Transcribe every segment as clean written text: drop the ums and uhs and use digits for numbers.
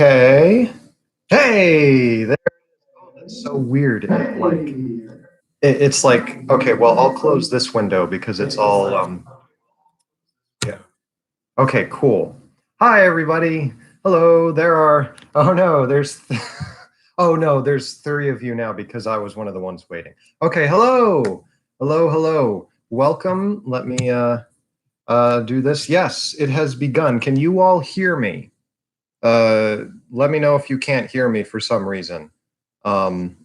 Okay. Hey, there. Oh, that's so weird. It's like, okay, well, I'll close this window because it's all yeah. Okay, cool. Hi everybody. Hello. Oh no, oh no, there's three of you now because I was one of the ones waiting. Okay, hello. Hello. Welcome. Let me do this. Yes, it has begun. Can you all hear me? Let me know if you can't hear me for some reason. And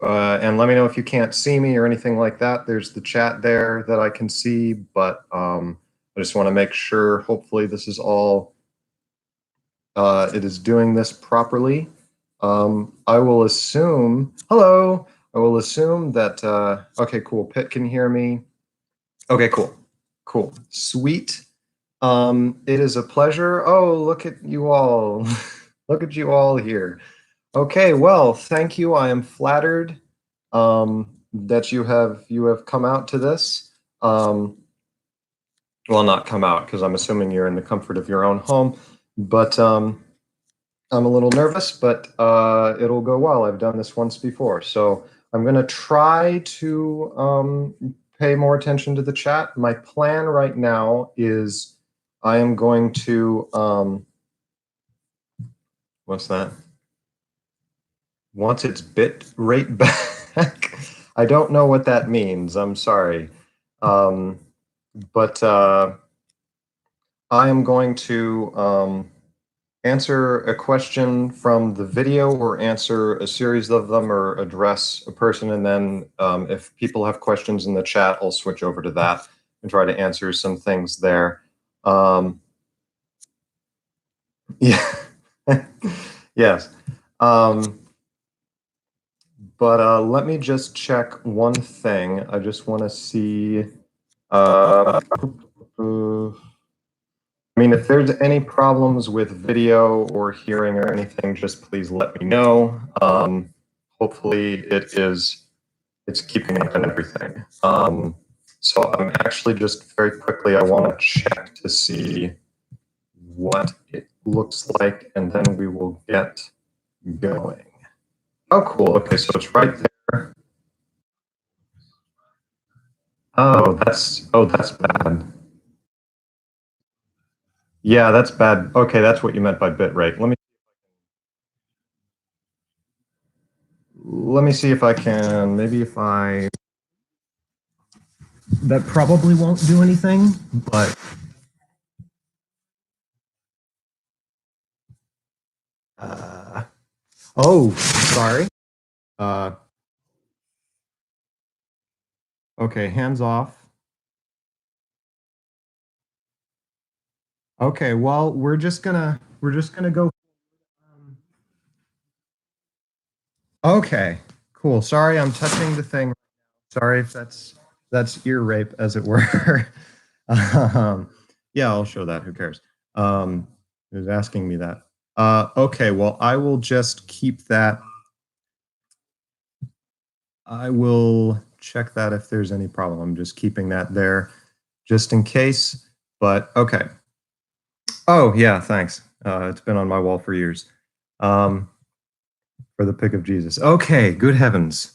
let me know if you can't see me or anything like that. There's the chat there that I can see, but I just want to make sure, hopefully this is all, it is doing this properly. I will assume, hello, I will assume that, okay, cool, Pitt can hear me. Okay, cool, sweet. It is a pleasure. Oh, look at you all. Look at you all here. Okay, well, thank you. I am flattered that you have come out to this. Well, not come out because I'm assuming you're in the comfort of your own home, but I'm a little nervous, but it'll go well. I've done this once before, so I'm going to try to pay more attention to the chat. My plan right now is I am going to what's that? Once its bit rate back. I don't know what that means. I'm sorry. But I am going to answer a question from the video or answer a series of them or address a person. And then if people have questions in the chat, I'll switch over to that and try to answer some things there. Yeah. Yes. But let me just check one thing. I just want to see. I mean, if there's any problems with video or hearing or anything, just please let me know. Hopefully it's keeping up and everything. So I'm actually just very quickly, I want to check to see what it looks like, and then we will get going. Oh, cool. Okay, so it's right there. Oh, that's bad. Yeah, that's bad. Okay, that's what you meant by bit rate. Let me see if I can, maybe if I, that probably won't do anything, but oh, sorry. Okay, hands off. Okay, well, we're just gonna go. Okay, cool. Sorry, I'm touching the thing. Sorry if that's ear rape, as it were. Yeah, I'll show that. Who cares? It was asking me that. Okay, well, I will just keep that. I will check that if there's any problem. I'm just keeping that there just in case, but okay. Oh, yeah, thanks. It's been on my wall for years. For the pic of Jesus. Okay, good heavens.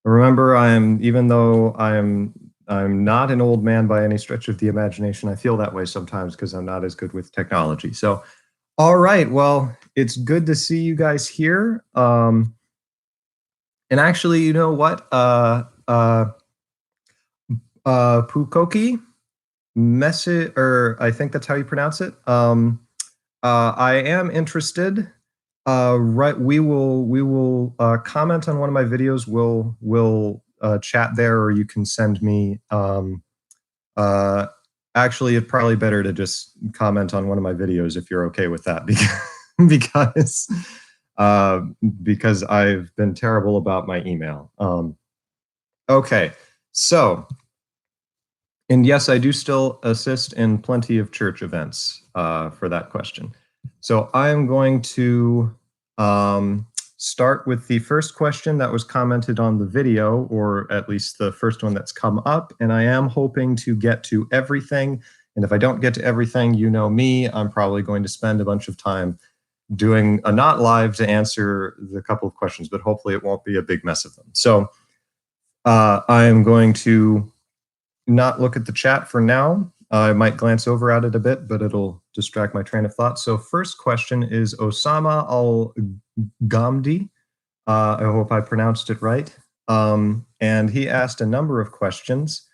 Remember, even though I'm not an old man by any stretch of the imagination, I feel that way sometimes because I'm not as good with technology. So, all right, well, it's good to see you guys here. And actually, you know what? Pukoki message, or I think that's how you pronounce it. I am interested. Right, we will comment on one of my videos. We'll chat there, or you can send me. Actually, it's probably better to just comment on one of my videos if you're okay with that, because I've been terrible about my email. Okay, so. And yes, I do still assist in plenty of church events for that question. So I'm going to start with the first question that was commented on the video, or at least the first one that's come up. And I am hoping to get to everything. And if I don't get to everything, you know me, I'm probably going to spend a bunch of time doing a not live to answer the couple of questions, but hopefully it won't be a big mess of them. So I am going to not look at the chat for now. I might glance over at it a bit, but it'll distract my train of thought. So first question is Osama Al-Ghamdi. I hope I pronounced it right. And he asked a number of questions.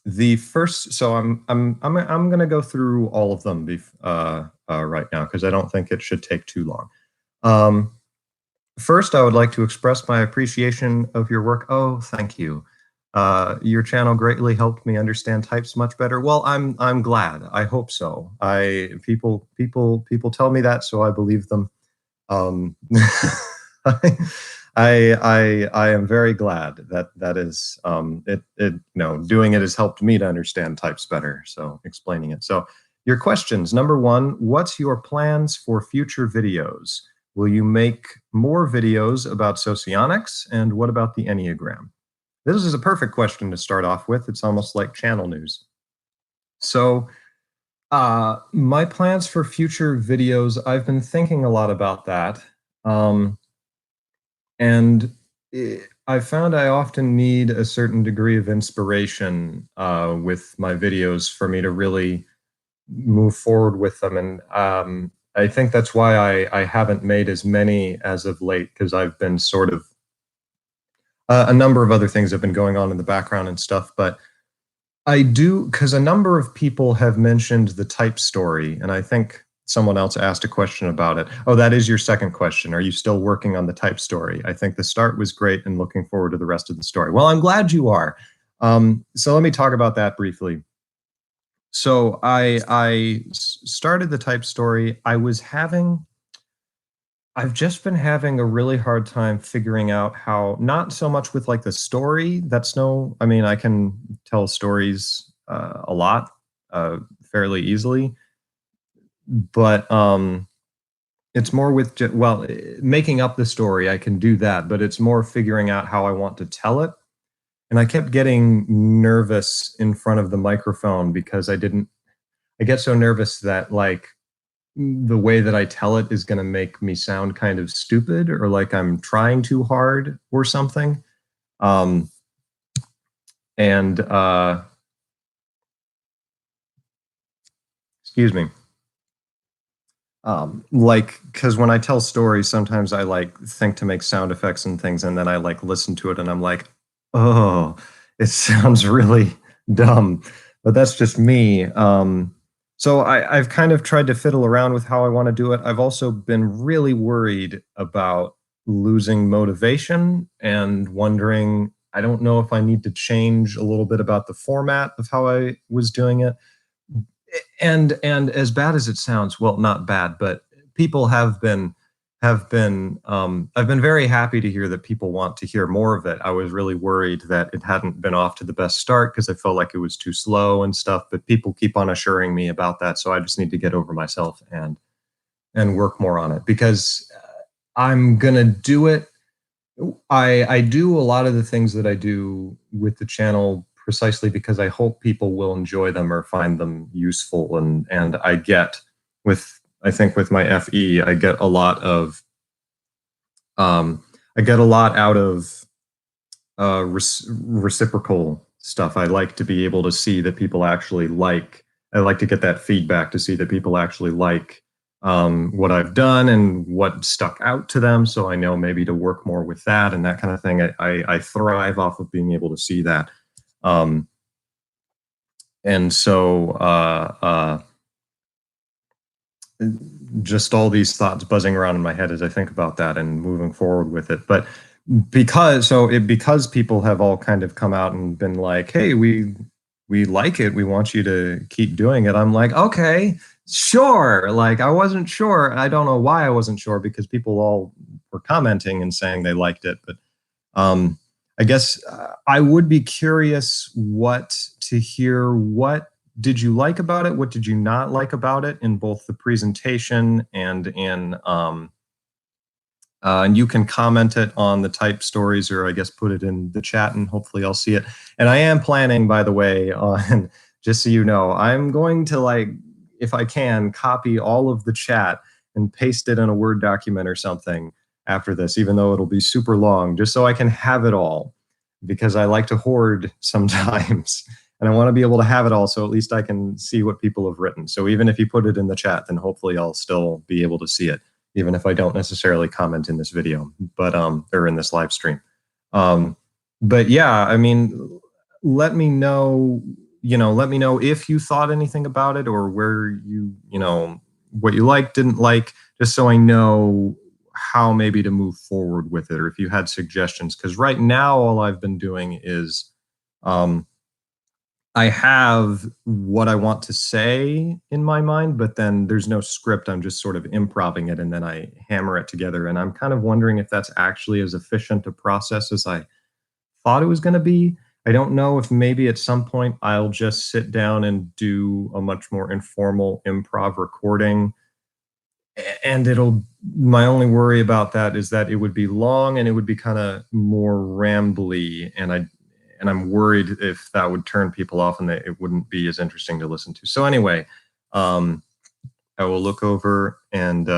The first, so I'm going to go through all of them right now because I don't think it should take too long. First, I would like to express my appreciation of your work. Oh, thank you. Your channel greatly helped me understand types much better. Well, I'm glad. I hope so. People tell me that, so I believe them. I am very glad that is doing it has helped me to understand types better. So explaining it. So your questions. Number one, what's your plans for future videos? Will you make more videos about socionics? And what about the Enneagram? This is a perfect question to start off with. It's almost like channel news. So my plans for future videos, I've been thinking a lot about that. And I found I often need a certain degree of inspiration with my videos for me to really move forward with them. And I think that's why I haven't made as many as of late, because I've been sort of a number of other things have been going on in the background and stuff. But I do, because a number of people have mentioned the type story, and I think someone else asked a question about it. Oh, that is your second question. Are you still working on the type story? I think the start was great and looking forward to the rest of the story. Well, I'm glad you are. So let me talk about that briefly. So I started the type story. I've just been having a really hard time figuring out how, not so much with like the story, I mean, I can tell stories a lot fairly easily, but it's more with, well, making up the story, I can do that, but it's more figuring out how I want to tell it. And I kept getting nervous in front of the microphone because I get so nervous that like the way that I tell it is going to make me sound kind of stupid or like I'm trying too hard or something. Excuse me. Like, because when I tell stories, sometimes I like think to make sound effects and things, and then I like listen to it and I'm like, oh, it sounds really dumb. But that's just me. So I've kind of tried to fiddle around with how I want to do it. I've also been really worried about losing motivation and wondering, I don't know if I need to change a little bit about the format of how I was doing it. And as bad as it sounds, well, not bad, but people have been I've been very happy to hear that people want to hear more of it. I was really worried that it hadn't been off to the best start because I felt like it was too slow and stuff, but people keep on assuring me about that. So I just need to get over myself and work more on it, because I'm going to do it. I do a lot of the things that I do with the channel precisely because I hope people will enjoy them or find them useful. And I get I think with my FE, I get a lot out of reciprocal stuff. I like to be able to see that people actually I like to get that feedback to see that people actually like what I've done and what stuck out to them. So I know maybe to work more with that and that kind of thing. I thrive off of being able to see that. And so just all these thoughts buzzing around in my head as I think about that and moving forward with it. But because people have all kind of come out and been like, hey, we like it, we want you to keep doing it. I'm like, okay, sure. Like, I wasn't sure. I don't know why I wasn't sure, because people all were commenting and saying they liked it. But I guess I would be curious to hear what did you like about it? What did you not like about it in both the presentation and in, and you can comment it on the type stories, or I guess put it in the chat and hopefully I'll see it. And I am planning, by the way, on, just so you know, I'm going to if I can, copy all of the chat and paste it in a Word document or something after this, even though it'll be super long, just so I can have it all, because I like to hoard sometimes. And I want to be able to have it all, so at least I can see what people have written. So even if you put it in the chat, then hopefully I'll still be able to see it, even if I don't necessarily comment in this video, but or in this live stream. But yeah, I mean, let me know, let me know if you thought anything about it, or where what you liked, didn't like, just so I know how maybe to move forward with it, or if you had suggestions. Because right now, all I've been doing is I have what I want to say in my mind, but then there's no script. I'm just sort of improvising it, and then I hammer it together. And I'm kind of wondering if that's actually as efficient a process as I thought it was going to be. I don't know if maybe at some point I'll just sit down and do a much more informal improv recording. And my only worry about that is that it would be long and it would be kind of more rambly, and I'm worried if that would turn people off and that it wouldn't be as interesting to listen to. So anyway, I will look over and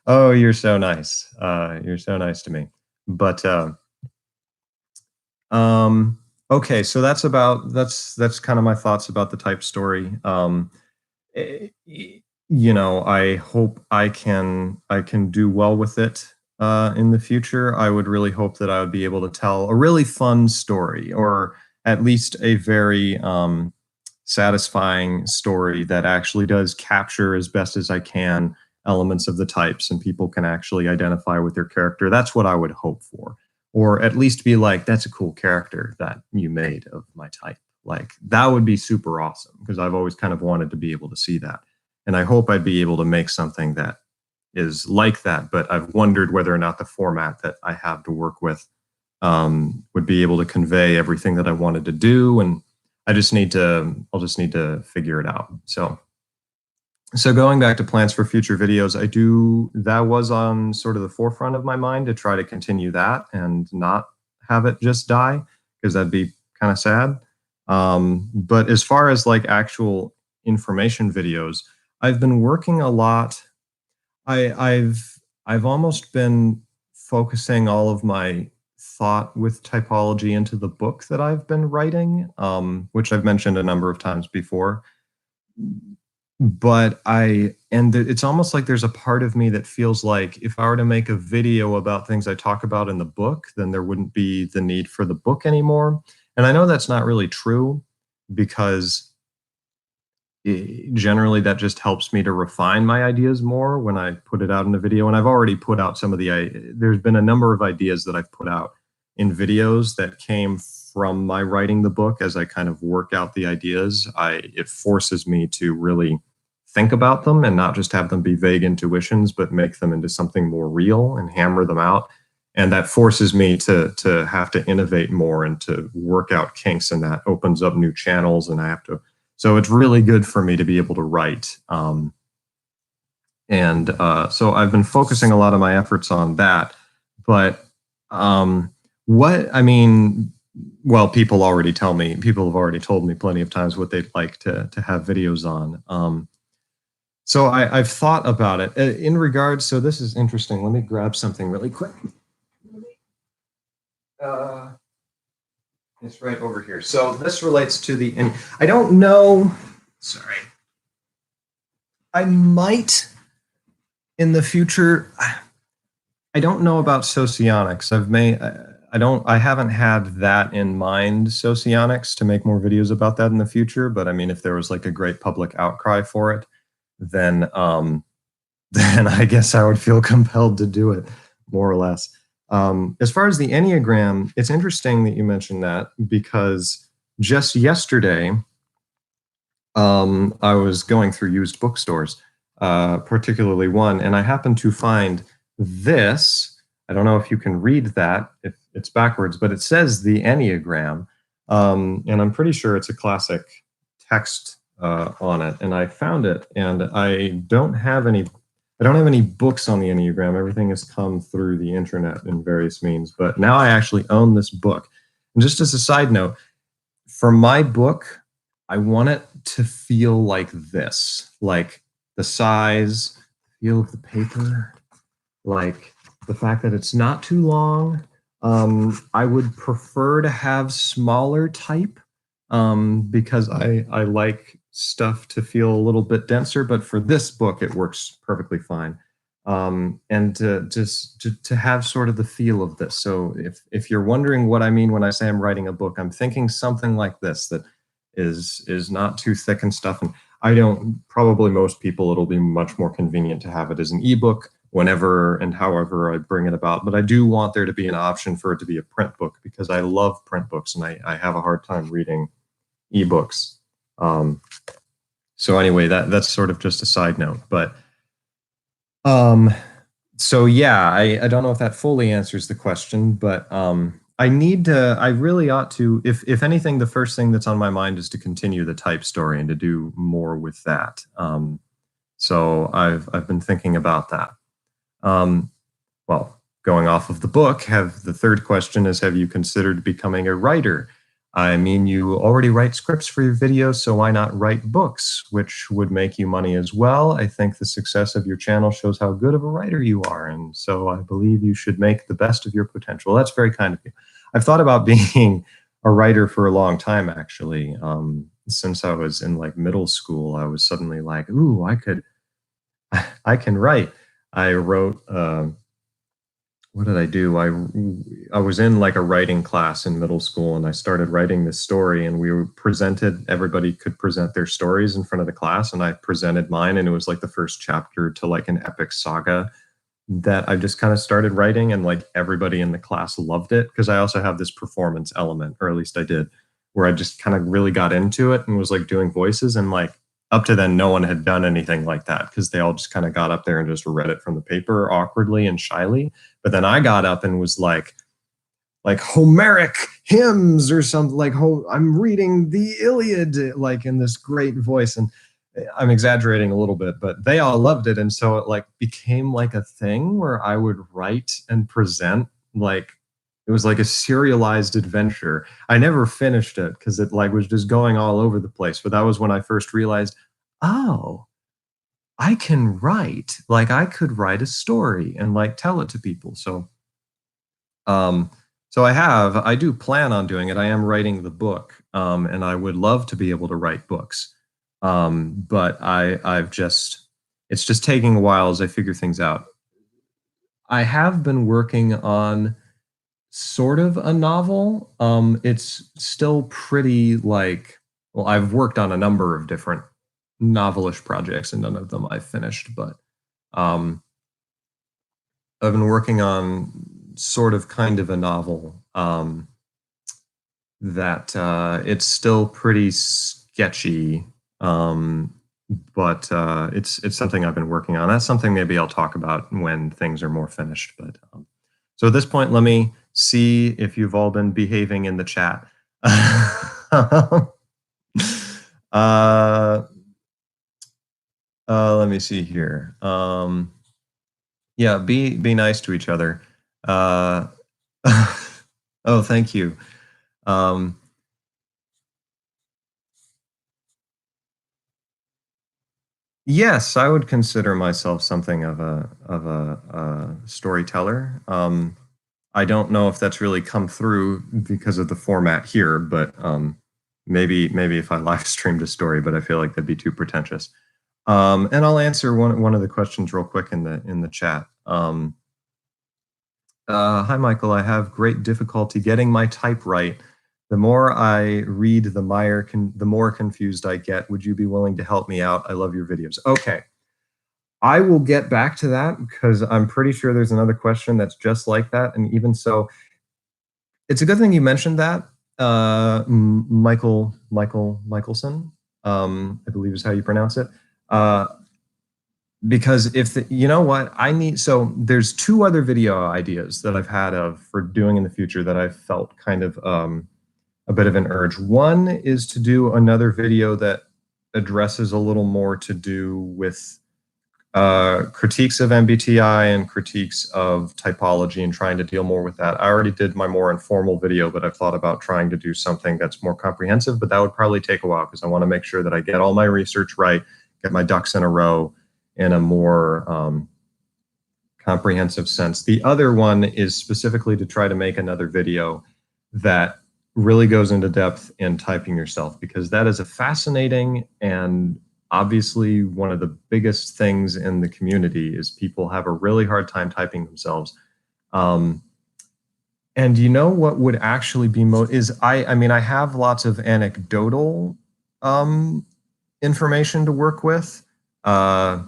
oh, you're so nice. You're so nice to me. But okay, so that's kind of my thoughts about the type story. I hope I can do well with it in the future. I would really hope that I would be able to tell a really fun story, or at least a very satisfying story that actually does capture as best as I can elements of the types, and people can actually identify with their character. That's what I would hope for. Or at least be like, that's a cool character that you made of my type. Like, that would be super awesome, because I've always kind of wanted to be able to see that. And I hope I'd be able to make something that is like that, but I've wondered whether or not the format that I have to work with would be able to convey everything that I wanted to do. And I'll just need to figure it out. So going back to plans for future videos, that was on sort of the forefront of my mind, to try to continue that and not have it just die, because that'd be kind of sad. But as far as like actual information videos, I've been working a lot. I've almost been focusing all of my thought with typology into the book that I've been writing, which I've mentioned a number of times before. But it's almost like there's a part of me that feels like if I were to make a video about things I talk about in the book, then there wouldn't be the need for the book anymore. And I know that's not really true, because generally that just helps me to refine my ideas more when I put it out in a video. And I've already put out there's been a number of ideas that I've put out in videos that came from my writing the book. As I kind of work out the ideas, it forces me to really think about them and not just have them be vague intuitions, but make them into something more real and hammer them out. And that forces me to have to innovate more and to work out kinks, and that opens up new channels, and so it's really good for me to be able to write. So I've been focusing a lot of my efforts on that. But people have already told me plenty of times what they'd like to have videos on. So I've thought about it in regards. So this is interesting. Let me grab something really quick. It's right over here. So this relates to I don't know. Sorry. I might in the future. I don't know about socionics. I haven't had that in mind, socionics, to make more videos about that in the future. But I mean, if there was like a great public outcry for it, then I guess I would feel compelled to do it, more or less. As far as the Enneagram, it's interesting that you mentioned that, because just yesterday, I was going through used bookstores, particularly one, and I happened to find this. I don't know if you can read that, if it's backwards, but it says the Enneagram, and I'm pretty sure it's a classic text on it. And I found it, and I don't have any books on the Enneagram. Everything has come through the internet in various means, but now I actually own this book. And just as a side note, for my book, I want it to feel like this, like the size, feel of the paper, like the fact that it's not too long. I would prefer to have smaller type because I like stuff to feel a little bit denser, but for this book, it works perfectly fine. And to have sort of the feel of this. So if you're wondering what I mean when I say I'm writing a book, I'm thinking something like this that is not too thick and stuff. And I don't, probably most people, it'll be much more convenient to have it as an ebook whenever and however I bring it about. But I do want there to be an option for it to be a print book because I love print books and I have a hard time reading ebooks. So anyway, that's sort of just a side note. But so yeah, I don't know if that fully answers the question, but I really ought to, if anything, the first thing that's on my mind is to continue the type story and to do more with that. So I've been thinking about that. Well, going off of the book, the third question is, have you considered becoming a writer? I mean, you already write scripts for your videos, so why not write books, which would make you money as well? I think the success of your channel shows how good of a writer you are, and so I believe you should make the best of your potential. That's very kind of you. I've thought about being a writer for a long time, actually. Since I was in like middle school, I was suddenly like, ooh, I can write. I wrote, what did I do? I was in like a writing class in middle school and I started writing this story and everybody could present their stories in front of the class and I presented mine and it was like the first chapter to like an epic saga that I just kind of started writing and like everybody in the class loved it because I also have this performance element, or at least I did, where I just kind of really got into it and was like doing voices and like up to then no one had done anything like that because they all just kind of got up there and just read it from the paper awkwardly and shyly. But then I got up and was like Homeric hymns or something, like I'm reading the Iliad, like in this great voice. And I'm exaggerating a little bit, but they all loved it. And so it like became like a thing where I would write and present, like it was like a serialized adventure. I never finished it because it like was just going all over the place. But that was when I first realized, oh, I can write. Like I could write a story and like tell it to people. So so I do plan on doing it. I am writing the book, and I would love to be able to write books. But it's just taking a while as I figure things out. I have been working on sort of a novel. It's still pretty like, well, I've worked on a number of different novelish projects and none of them I've finished, but I've been working on sort of kind of a novel that it's still pretty sketchy, but it's something I've been working on. That's something maybe I'll talk about when things are more finished. But so at this point, let me see if you've all been behaving in the chat. Let me see here. Yeah, be nice to each other. Oh, thank you. Yes, I would consider myself something of a storyteller. I don't know if that's really come through because of the format here, but maybe if I live streamed a story, but I feel like that'd be too pretentious. And I'll answer one of the questions real quick in the chat. Hi, Michael. I have great difficulty getting my type right. The more I read, the more confused I get. Would you be willing to help me out? I love your videos. Okay. I will get back to that because I'm pretty sure there's another question that's just like that. And even so, it's a good thing you mentioned that. Michelson, I believe is how you pronounce it. Because you know what I need, so there's two other video ideas that I've had for doing in the future that I've felt kind of a bit of an urge. One is to do another video that addresses a little more to do with critiques of MBTI and critiques of typology and trying to deal more with that. I already did my more informal video, but I've thought about trying to do something that's more comprehensive, but that would probably take a while because I want to make sure that I get all my research right, get my ducks in a row in a more comprehensive sense. The other one is specifically to try to make another video that really goes into depth in typing yourself, because that is a fascinating and obviously one of the biggest things in the community is people have a really hard time typing themselves. And you know what would actually be I mean, I have lots of anecdotal information to work with. I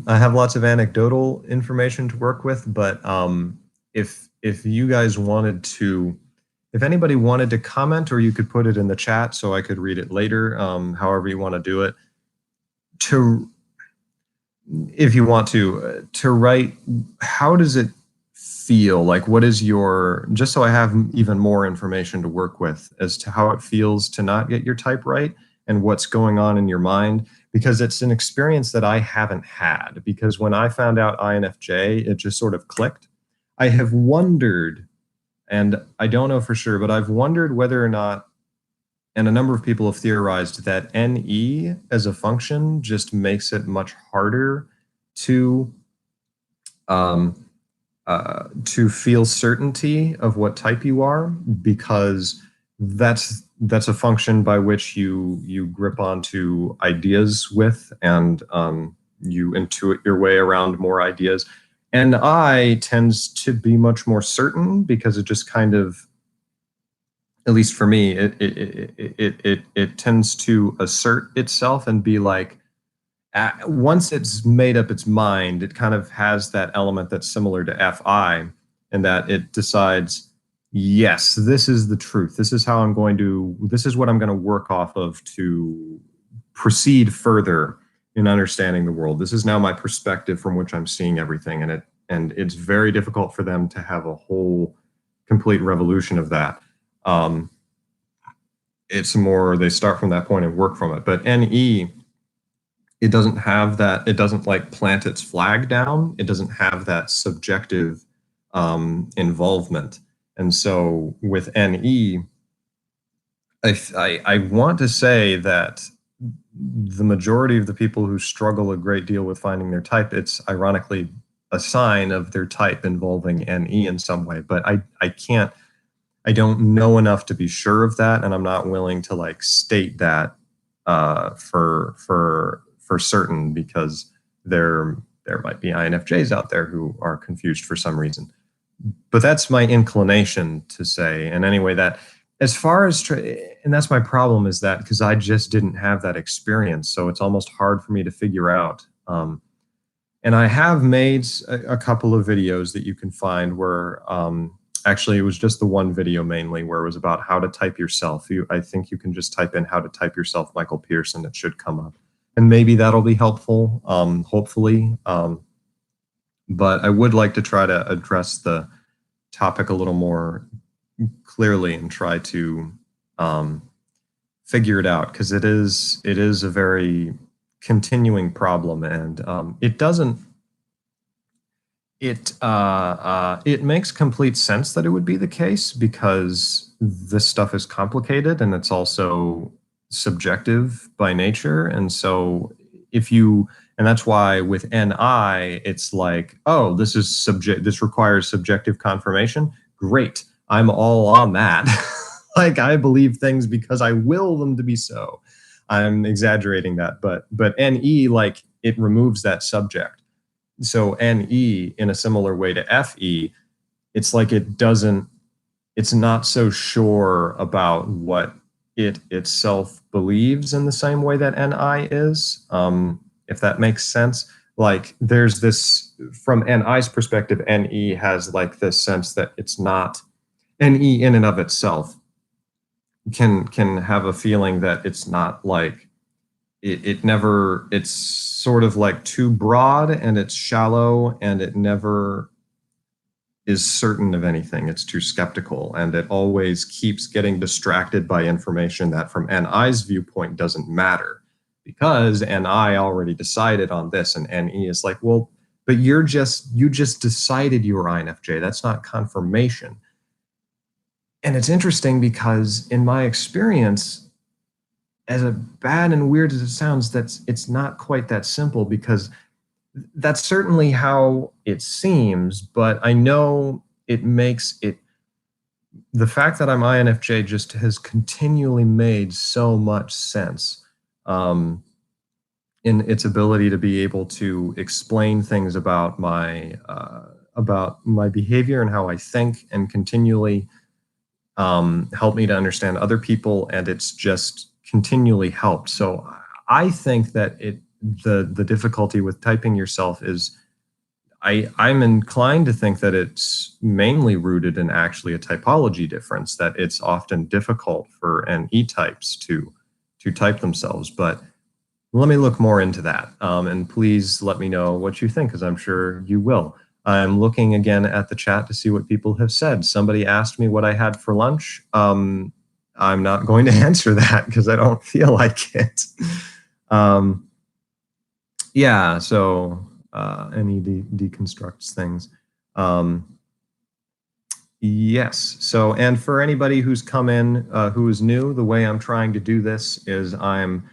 have lots of anecdotal information to work with, but if you guys wanted to, if anybody wanted to comment, or you could put it in the chat so I could read it later, however you want to do it, if you want to write, how does it feel? Like, what is your, just so I have even more information to work with as to how it feels to not get your type right and what's going on in your mind, because it's an experience that I haven't had, because when I found out INFJ, it just sort of clicked. I have wondered, and I don't know for sure, but I've wondered whether or not, and a number of people have theorized that NE as a function just makes it much harder to feel certainty of what type you are, because that's a function by which you grip onto ideas with, and you intuit your way around more ideas. And I tends to be much more certain, because it just kind of, at least for me, it tends to assert itself and be like, once it's made up its mind, it kind of has that element that's similar to FI, in that it decides, yes, this is the truth. This is how I'm going to, this is what I'm going to work off of to proceed further in understanding the world. This is now my perspective from which I'm seeing everything. And it's very difficult for them to have a whole complete revolution of that. It's more, they start from that point and work from it. But NE, it doesn't have that, it doesn't like plant its flag down. It doesn't have that subjective involvement. And so with NE, I want to say that the majority of the people who struggle a great deal with finding their type, it's ironically a sign of their type involving NE in some way. But I don't know enough to be sure of that, and I'm not willing to like state that for certain, because there might be INFJs out there who are confused for some reason. But that's my inclination to say. And anyway, that as far as, and that's my problem, is that because I just didn't have that experience, so it's almost hard for me to figure out. And I have made a couple of videos that you can find where, actually, it was just the one video mainly where it was about how to type yourself. I think you can just type in how to type yourself, Michael Pearson, it should come up. And maybe that'll be helpful, hopefully. But I would like to try to address the topic a little more clearly and try to figure it out, because it is a very continuing problem, and it makes complete sense that it would be the case, because this stuff is complicated and it's also subjective by nature. And so and that's why with NI, it's like, oh, this requires subjective confirmation. Great, I'm all on that. Like, I believe things because I will them to be so. I'm exaggerating that, but NE, like, it removes that subject. So NE, in a similar way to FE, it's like it's not so sure about what it itself believes in the same way that NI is, if that makes sense. Like, there's this, from NI's perspective, NE has like this sense that it's not, NE in and of itself can have a feeling that it's not like, it's sort of like too broad, and it's shallow, and it never is certain of anything. It's too skeptical, and it always keeps getting distracted by information that from NI's viewpoint doesn't matter. because and I already decided on this, and NE is like, well, but you just decided you were INFJ. That's not confirmation. And it's interesting because in my experience, as bad and weird as it sounds, it's not quite that simple, because that's certainly how it seems, but I know it makes it, the fact that I'm INFJ just has continually made so much sense, in its ability to be able to explain things about my behavior and how I think, and continually help me to understand other people, and it's just continually helped. So I think that the difficulty with typing yourself is, I'm inclined to think that it's mainly rooted in actually a typology difference, that it's often difficult for NE types to type themselves. But let me look more into that, and please let me know what you think, because I'm sure you will. I'm looking again at the chat to see what people have said. Somebody asked me what I had for lunch. I'm not going to answer that because I don't feel like it. Yeah, so NE deconstructs things. Yes, so, and for anybody who's come in who is new, the way I'm trying to do this is I'm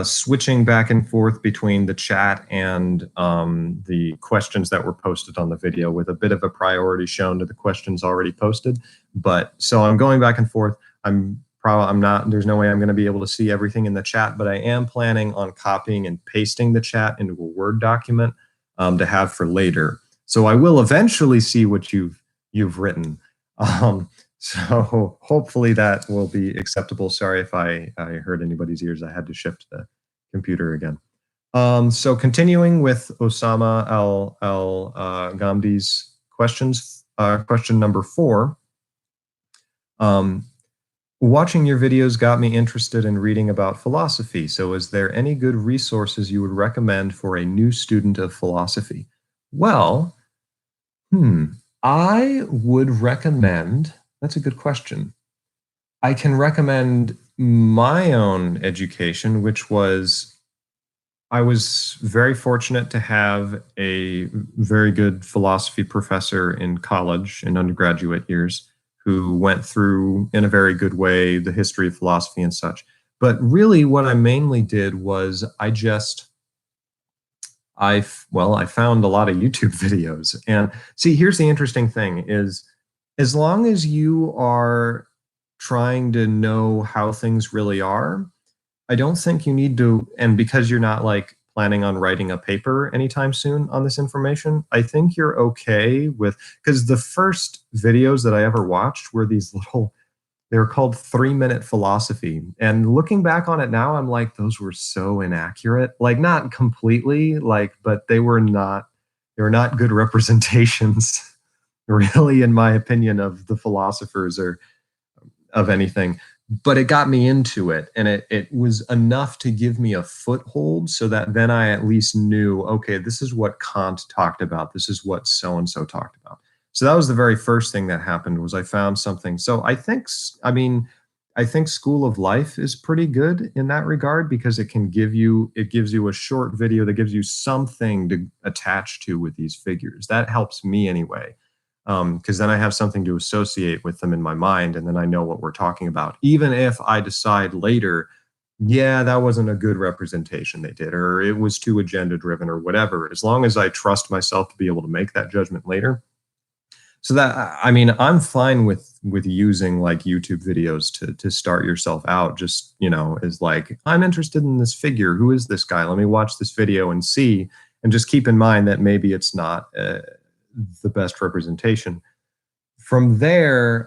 switching back and forth between the chat and the questions that were posted on the video, with a bit of a priority shown to the questions already posted. But so I'm going back and forth. I'm not, there's no way I'm going to be able to see everything in the chat, but I am planning on copying and pasting the chat into a Word document to have for later. So I will eventually see what you've written. So hopefully that will be acceptable. Sorry if I hurt anybody's ears. I had to shift the computer again. So continuing with Osama Gamdi's questions, question number 4. Watching your videos got me interested in reading about philosophy. So is there any good resources you would recommend for a new student of philosophy? Well, I would recommend, that's a good question. I can recommend my own education, which was, I was very fortunate to have a very good philosophy professor in college, in undergraduate years, who went through in a very good way the history of philosophy and such. But really what I mainly did was I found a lot of YouTube videos. And see, here's the interesting thing is, as long as you are trying to know how things really are, I don't think you need to, and because you're not like planning on writing a paper anytime soon on this information, I think you're okay with, because the first videos that I ever watched were these little, they were called 3-minute philosophy. And looking back on it now, I'm like, those were so inaccurate. Like, not completely, like, but they were not good representations, really, in my opinion, of the philosophers or of anything. But it got me into it, and it was enough to give me a foothold, so that then I at least knew, okay, this is what Kant talked about. This is what so-and-so talked about. So that was the very first thing that happened, was I found something. So I think School of Life is pretty good in that regard, because it gives you a short video that gives you something to attach to with these figures. That helps me anyway, because then I have something to associate with them in my mind, and then I know what we're talking about. Even if I decide later, yeah, that wasn't a good representation they did, or it was too agenda driven, or whatever, as long as I trust myself to be able to make that judgment later. So that, I mean, I'm fine with using like YouTube videos to start yourself out. Just, is like, I'm interested in this figure. Who is this guy? Let me watch this video and see, and just keep in mind that maybe it's not the best representation. From there,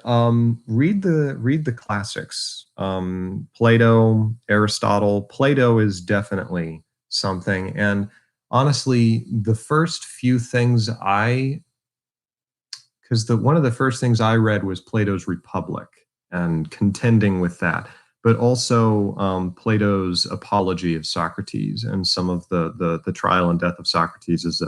read the classics. Plato, Aristotle. Plato is definitely something. And honestly, the first few things one of the first things I read was Plato's Republic, and contending with that, but also Plato's Apology of Socrates, and some of the trial and death of Socrates is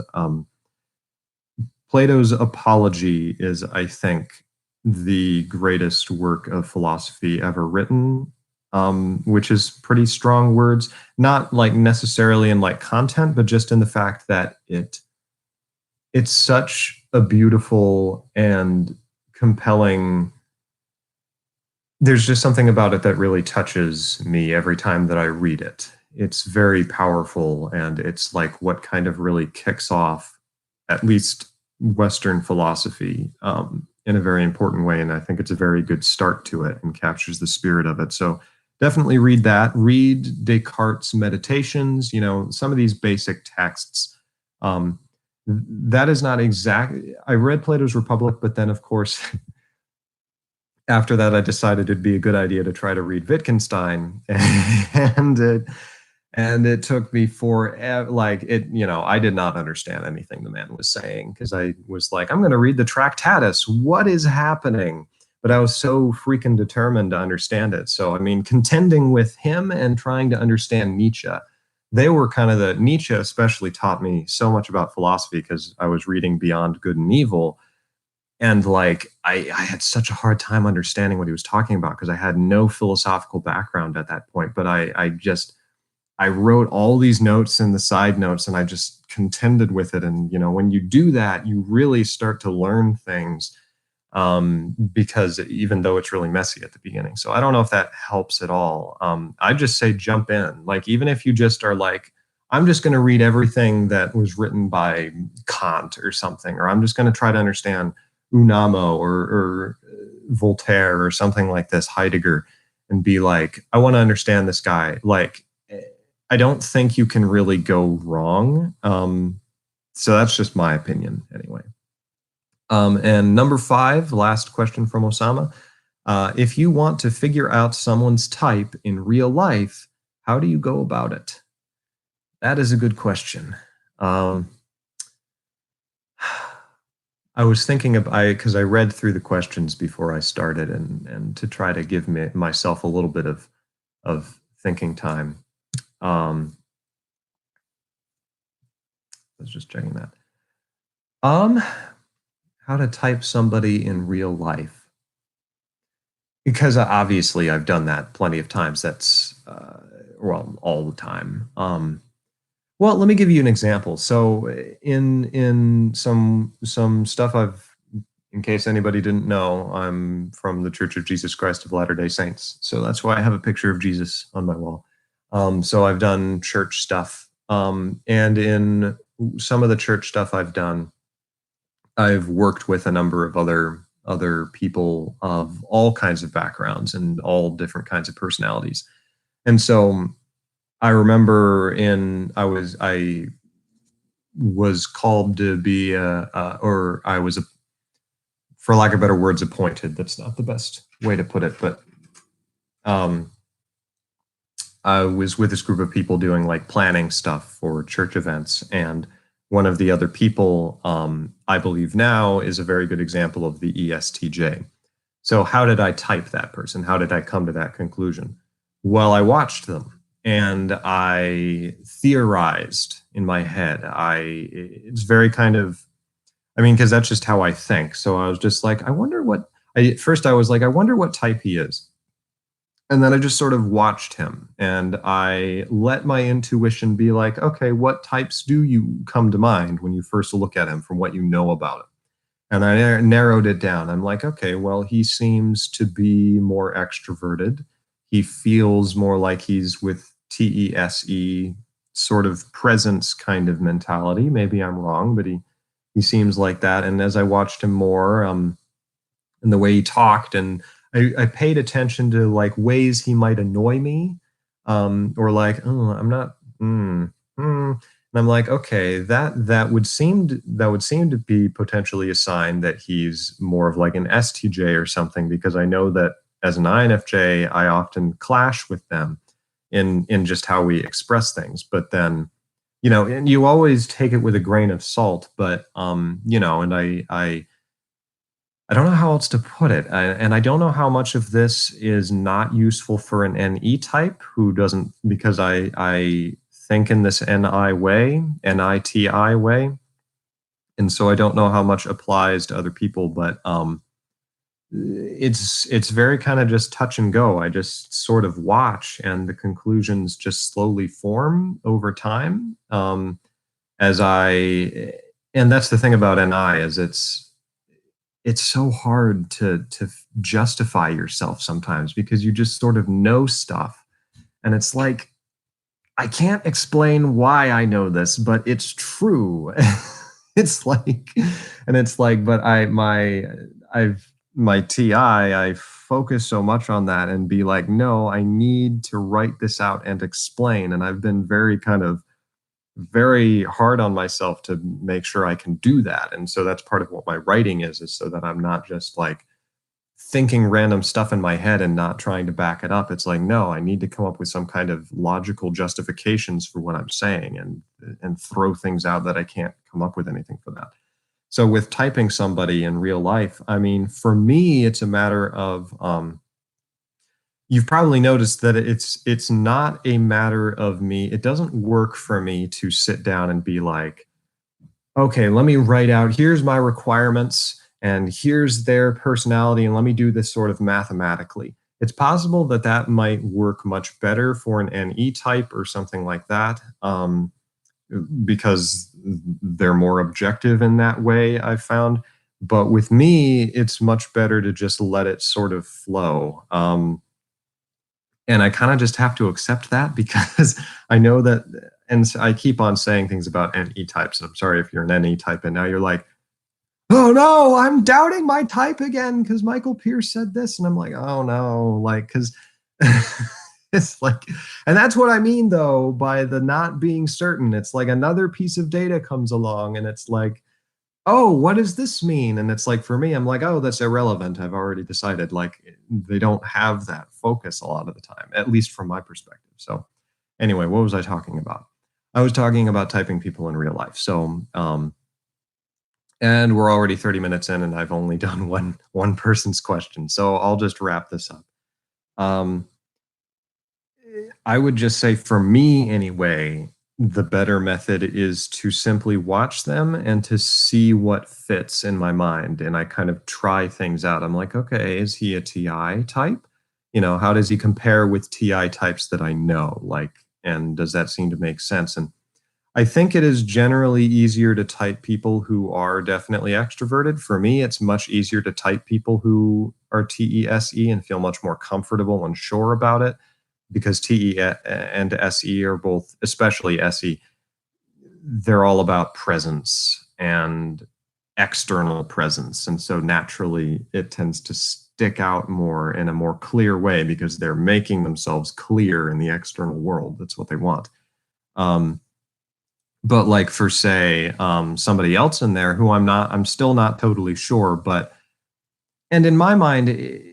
Plato's Apology is, I think, the greatest work of philosophy ever written. which is pretty strong words, not like necessarily in like content, but just in the fact that it's such a beautiful and compelling. There's just something about it that really touches me every time that I read it. It's very powerful, and it's like what kind of really kicks off at least Western philosophy in a very important way. And I think it's a very good start to it and captures the spirit of it. So definitely read that. Read Descartes' Meditations, some of these basic texts. That is not exactly, I read Plato's Republic, but then, of course, after that, I decided it'd be a good idea to try to read Wittgenstein, and it took me forever. Like I did not understand anything the man was saying, because I was like, I'm going to read the Tractatus. What is happening? But I was so freaking determined to understand it. So, I mean, contending with him and trying to understand Nietzsche, they were kind of Nietzsche especially taught me so much about philosophy, because I was reading Beyond Good and Evil. And like, I had such a hard time understanding what he was talking about, because I had no philosophical background at that point. But I wrote all these notes in the side notes, and I just contended with it. And, when you do that, you really start to learn things, because even though it's really messy at the beginning. So I don't know if that helps at all. I just say jump in. Like, even if you just are like, I'm just going to read everything that was written by Kant or something, or I'm just going to try to understand Unamo or Voltaire or something like this, Heidegger, and be like, I want to understand this guy. Like, I don't think you can really go wrong. So that's just my opinion anyway. And number 5, last question from Osama. If you want to figure out someone's type in real life, how do you go about it? That is a good question. I was thinking because I read through the questions before I started, and to try to give myself a little bit of thinking time. I was just checking that. How to type somebody in real life? Because obviously I've done that plenty of times. That's all the time. Well, let me give you an example. So in some stuff in case anybody didn't know, I'm from the Church of Jesus Christ of Latter-day Saints. So that's why I have a picture of Jesus on my wall. So I've done church stuff. And in some of the church stuff I've done, I've worked with a number of other people of all kinds of backgrounds and all different kinds of personalities. And so I remember I was called to be or I was, for lack of better words, appointed. That's not the best way to put it, but I was with this group of people doing like planning stuff for church events, and one of the other people, I believe now, is a very good example of the ESTJ. So how did I type that person? How did I come to that conclusion? Well, I watched them and I theorized in my head. It's very kind of, because that's just how I think. So I was just like, I wonder what, first I was like, I wonder what type he is. And then I just sort of watched him, and I let my intuition be like, okay, what types do you come to mind when you first look at him from what you know about him? And I narrowed it down. I'm like, okay, well, he seems to be more extroverted. He feels more like he's with TESE, sort of presence kind of mentality. Maybe I'm wrong, but he seems like that. And as I watched him more, and the way he talked, and I paid attention to like ways he might annoy me, or like, oh, I'm not, and I'm like, okay, that would seem to be potentially a sign that he's more of like an STJ or something, because I know that as an INFJ, I often clash with them in just how we express things. But then, and you always take it with a grain of salt, but and I don't know how else to put it. And I don't know how much of this is not useful for an NE type who doesn't, because I think in this NI way, NITI way. And so I don't know how much applies to other people, but it's very kind of just touch and go. I just sort of watch, and the conclusions just slowly form over time. As I, and that's the thing about NI is it's so hard to justify yourself sometimes because you just sort of know stuff, and it's like I can't explain why I know this, but it's true. It's like, and it's like, but I've my TI, I focus so much on that and be like, no, I need to write this out and explain. And I've been very hard on myself to make sure I can do that. And so that's part of what my writing is so that I'm not just like thinking random stuff in my head and not trying to back it up. It's like, no, I need to come up with some kind of logical justifications for what I'm saying and throw things out that I can't come up with anything for that. So with typing somebody in real life, I mean, for me, it's a matter of you've probably noticed that it's not a matter of me. It doesn't work for me to sit down and be like, okay, let me write out, here's my requirements and here's their personality, and let me do this sort of mathematically. It's possible that that might work much better for an NE type or something like that, because they're more objective in that way, I've found. But with me, it's much better to just let it sort of flow. And I kind of just have to accept that because I know that, and I keep on saying things about NE types. And I'm sorry if you're an NE type and now you're like, oh no, I'm doubting my type again because Michael Pierce said this. And I'm like, oh no, like, because it's like, and that's what I mean though by the not being certain. It's like another piece of data comes along and it's like, oh, what does this mean? And it's like, for me, I'm like, oh, that's irrelevant. I've already decided. Like, they don't have that focus a lot of the time, at least from my perspective. So, anyway, what was I talking about? I was talking about typing people in real life. So, and we're already 30 minutes in, and I've only done one person's question. So I'll just wrap this up. I would just say, for me anyway, the better method is to simply watch them and to see what fits in my mind. And I kind of try things out. I'm like, okay, is he a TI type? You know, how does he compare with TI types that I know? Like, and does that seem to make sense? And I think it is generally easier to type people who are definitely extroverted. For me, it's much easier to type people who are TESE and feel much more comfortable and sure about it, because TE and SE are both, especially SE, they're all about presence and external presence. And so naturally, it tends to stick out more in a more clear way because they're making themselves clear in the external world. That's what they want. But like for, say, somebody else in there who I'm still not totally sure, but, and in my mind,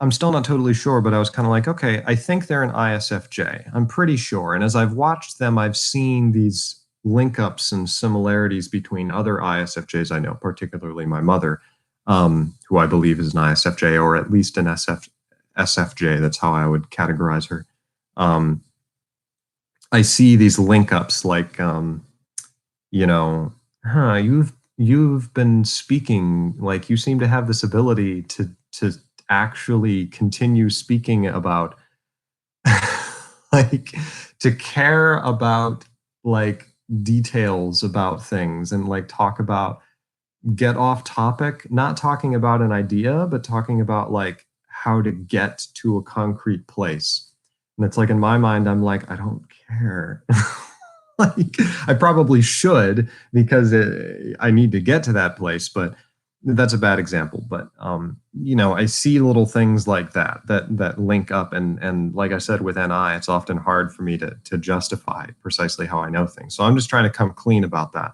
I'm still not totally sure, but I was kind of like, okay, I think they're an ISFJ. I'm pretty sure. And as I've watched them, I've seen these link ups and similarities between other ISFJs I know, particularly my mother, who I believe is an ISFJ or at least an SFJ. That's how I would categorize her. I see these link ups like, you know, you've been speaking, like you seem to have this ability to actually continue speaking about like to care about like details about things and like talk about, get off topic, not talking about an idea, but talking about like how to get to a concrete place. And it's like, in my mind, I'm like, I don't care. Like, I probably should because I need to get to that place, but that's a bad example. But you know, I see little things like that link up, and like I said with NI, it's often hard for me to justify precisely how I know things. So I'm just trying to come clean about that.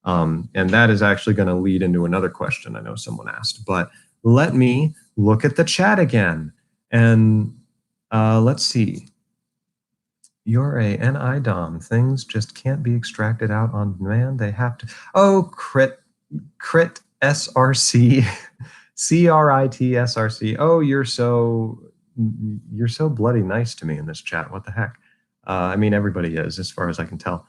And that is actually going to lead into another question I know someone asked. But let me look at the chat again, and let's see. You're a NI Dom. Things just can't be extracted out on demand. They have to. Oh, crit SRC, CRIT SRC. Oh, you're so bloody nice to me in this chat. What the heck? I mean, everybody is, as far as I can tell.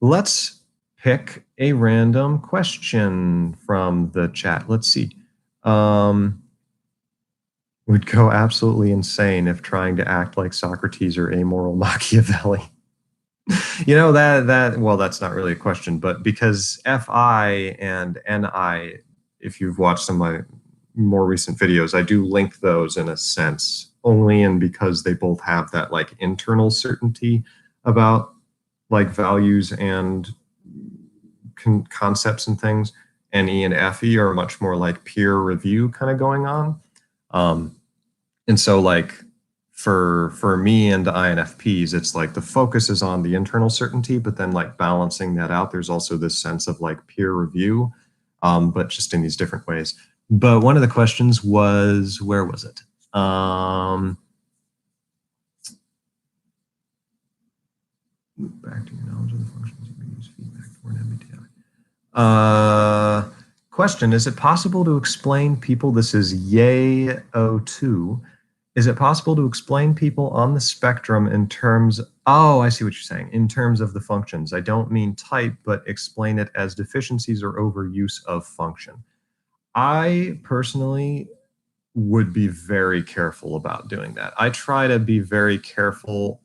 Let's pick a random question from the chat. Let's see. Would go absolutely insane if trying to act like Socrates or amoral Machiavelli. Well, that's not really a question, but because Fi and Ni, if you've watched some of my more recent videos, I do link those in a sense, only in because they both have that like internal certainty about like values and concepts and things. Ne and Fe are much more like peer review kind of going on. And so like for me and INFPs, it's like the focus is on the internal certainty, but then like balancing that out, there's also this sense of like peer review, but just in these different ways. But one of the questions was, where was it? Back to your knowledge of the functions you use feedback for an MBTI. Question, is it possible to explain people, this is Yay02, is it possible to explain people on the spectrum in terms, oh, I see what you're saying, in terms of the functions? I don't mean type, but explain it as deficiencies or overuse of function. I personally would be very careful about doing that. I try to be very careful.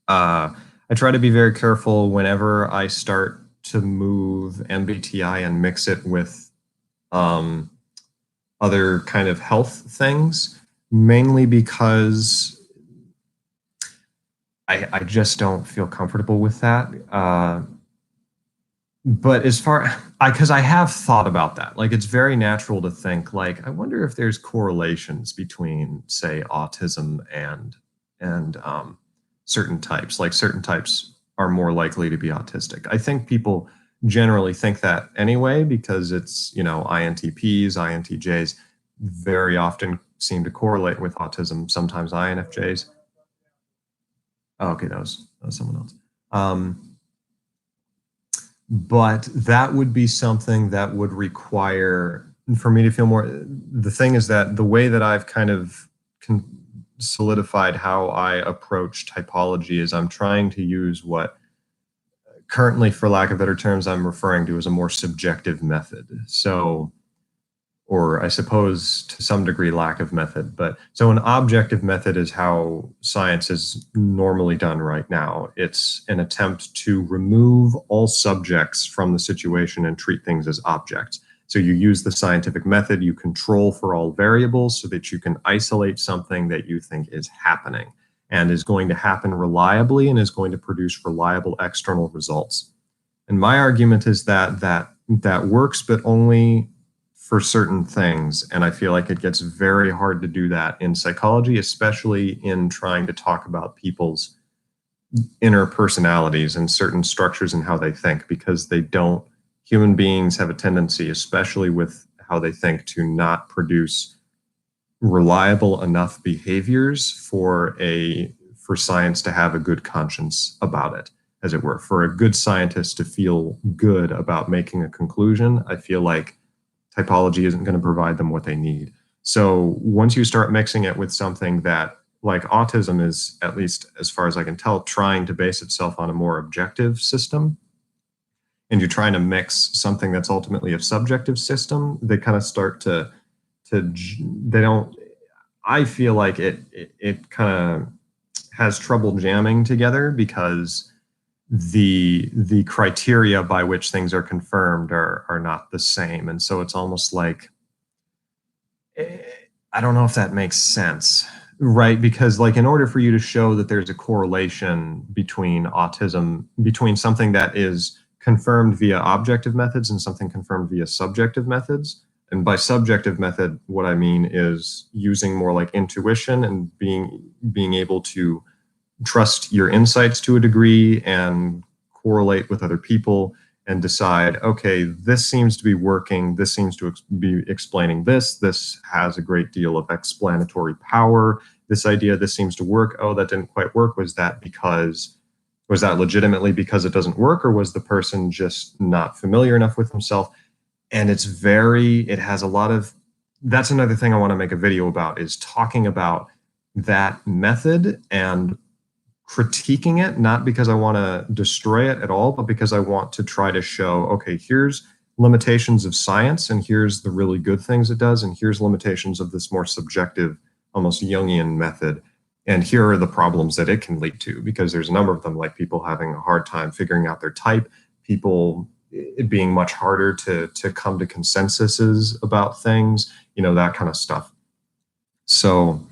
I try to be very careful whenever I start to move MBTI and mix it with other kind of health things, mainly because I just don't feel comfortable with that. But as far, because I have thought about that, like it's very natural to think like, I wonder if there's correlations between, say, autism and certain types. Like certain types are more likely to be autistic. I think people generally think that anyway because it's, INTPs, INTJs very often seem to correlate with autism. Sometimes INFJs. Oh, okay, that was someone else. But that would be something that would require for me to feel more. The thing is that the way that I've kind of solidified how I approach typology is I'm trying to use what currently, for lack of better terms, I'm referring to as a more subjective method. So, or I suppose to some degree lack of method, but so an objective method is how science is normally done right now. It's an attempt to remove all subjects from the situation and treat things as objects. So you use the scientific method, you control for all variables so that you can isolate something that you think is happening and is going to happen reliably and is going to produce reliable external results. And my argument is that that works, but only for certain things. And I feel like it gets very hard to do that in psychology, especially in trying to talk about people's inner personalities and certain structures and how they think, because human beings have a tendency, especially with how they think, to not produce reliable enough behaviors for science to have a good conscience about it, as it were. For a good scientist to feel good about making a conclusion, I feel like typology isn't going to provide them what they need. So once you start mixing it with something that, like autism is, at least as far as I can tell, trying to base itself on a more objective system, and you're trying to mix something that's ultimately a subjective system, they kind of start I feel like it kind of has trouble jamming together because the criteria by which things are confirmed are not the same. And so it's almost like, I don't know if that makes sense, right? Because like in order for you to show that there's a correlation between autism, between something that is confirmed via objective methods and something confirmed via subjective methods, and by subjective method, what I mean is using more like intuition and being able to trust your insights to a degree and correlate with other people and decide, okay, this seems to be working, this seems to be explaining this has a great deal of explanatory power, this seems to work, oh, that didn't quite work. Was that legitimately because it doesn't work, or was the person just not familiar enough with himself? And it has a lot of, that's another thing I want to make a video about, is talking about that method and critiquing it, not because I want to destroy it at all, but because I want to try to show, okay, here's limitations of science, and here's the really good things it does, and here's limitations of this more subjective, almost Jungian method. And here are the problems that it can lead to, because there's a number of them, like people having a hard time figuring out their type, people it being much harder to come to consensuses about things, you know, that kind of stuff. So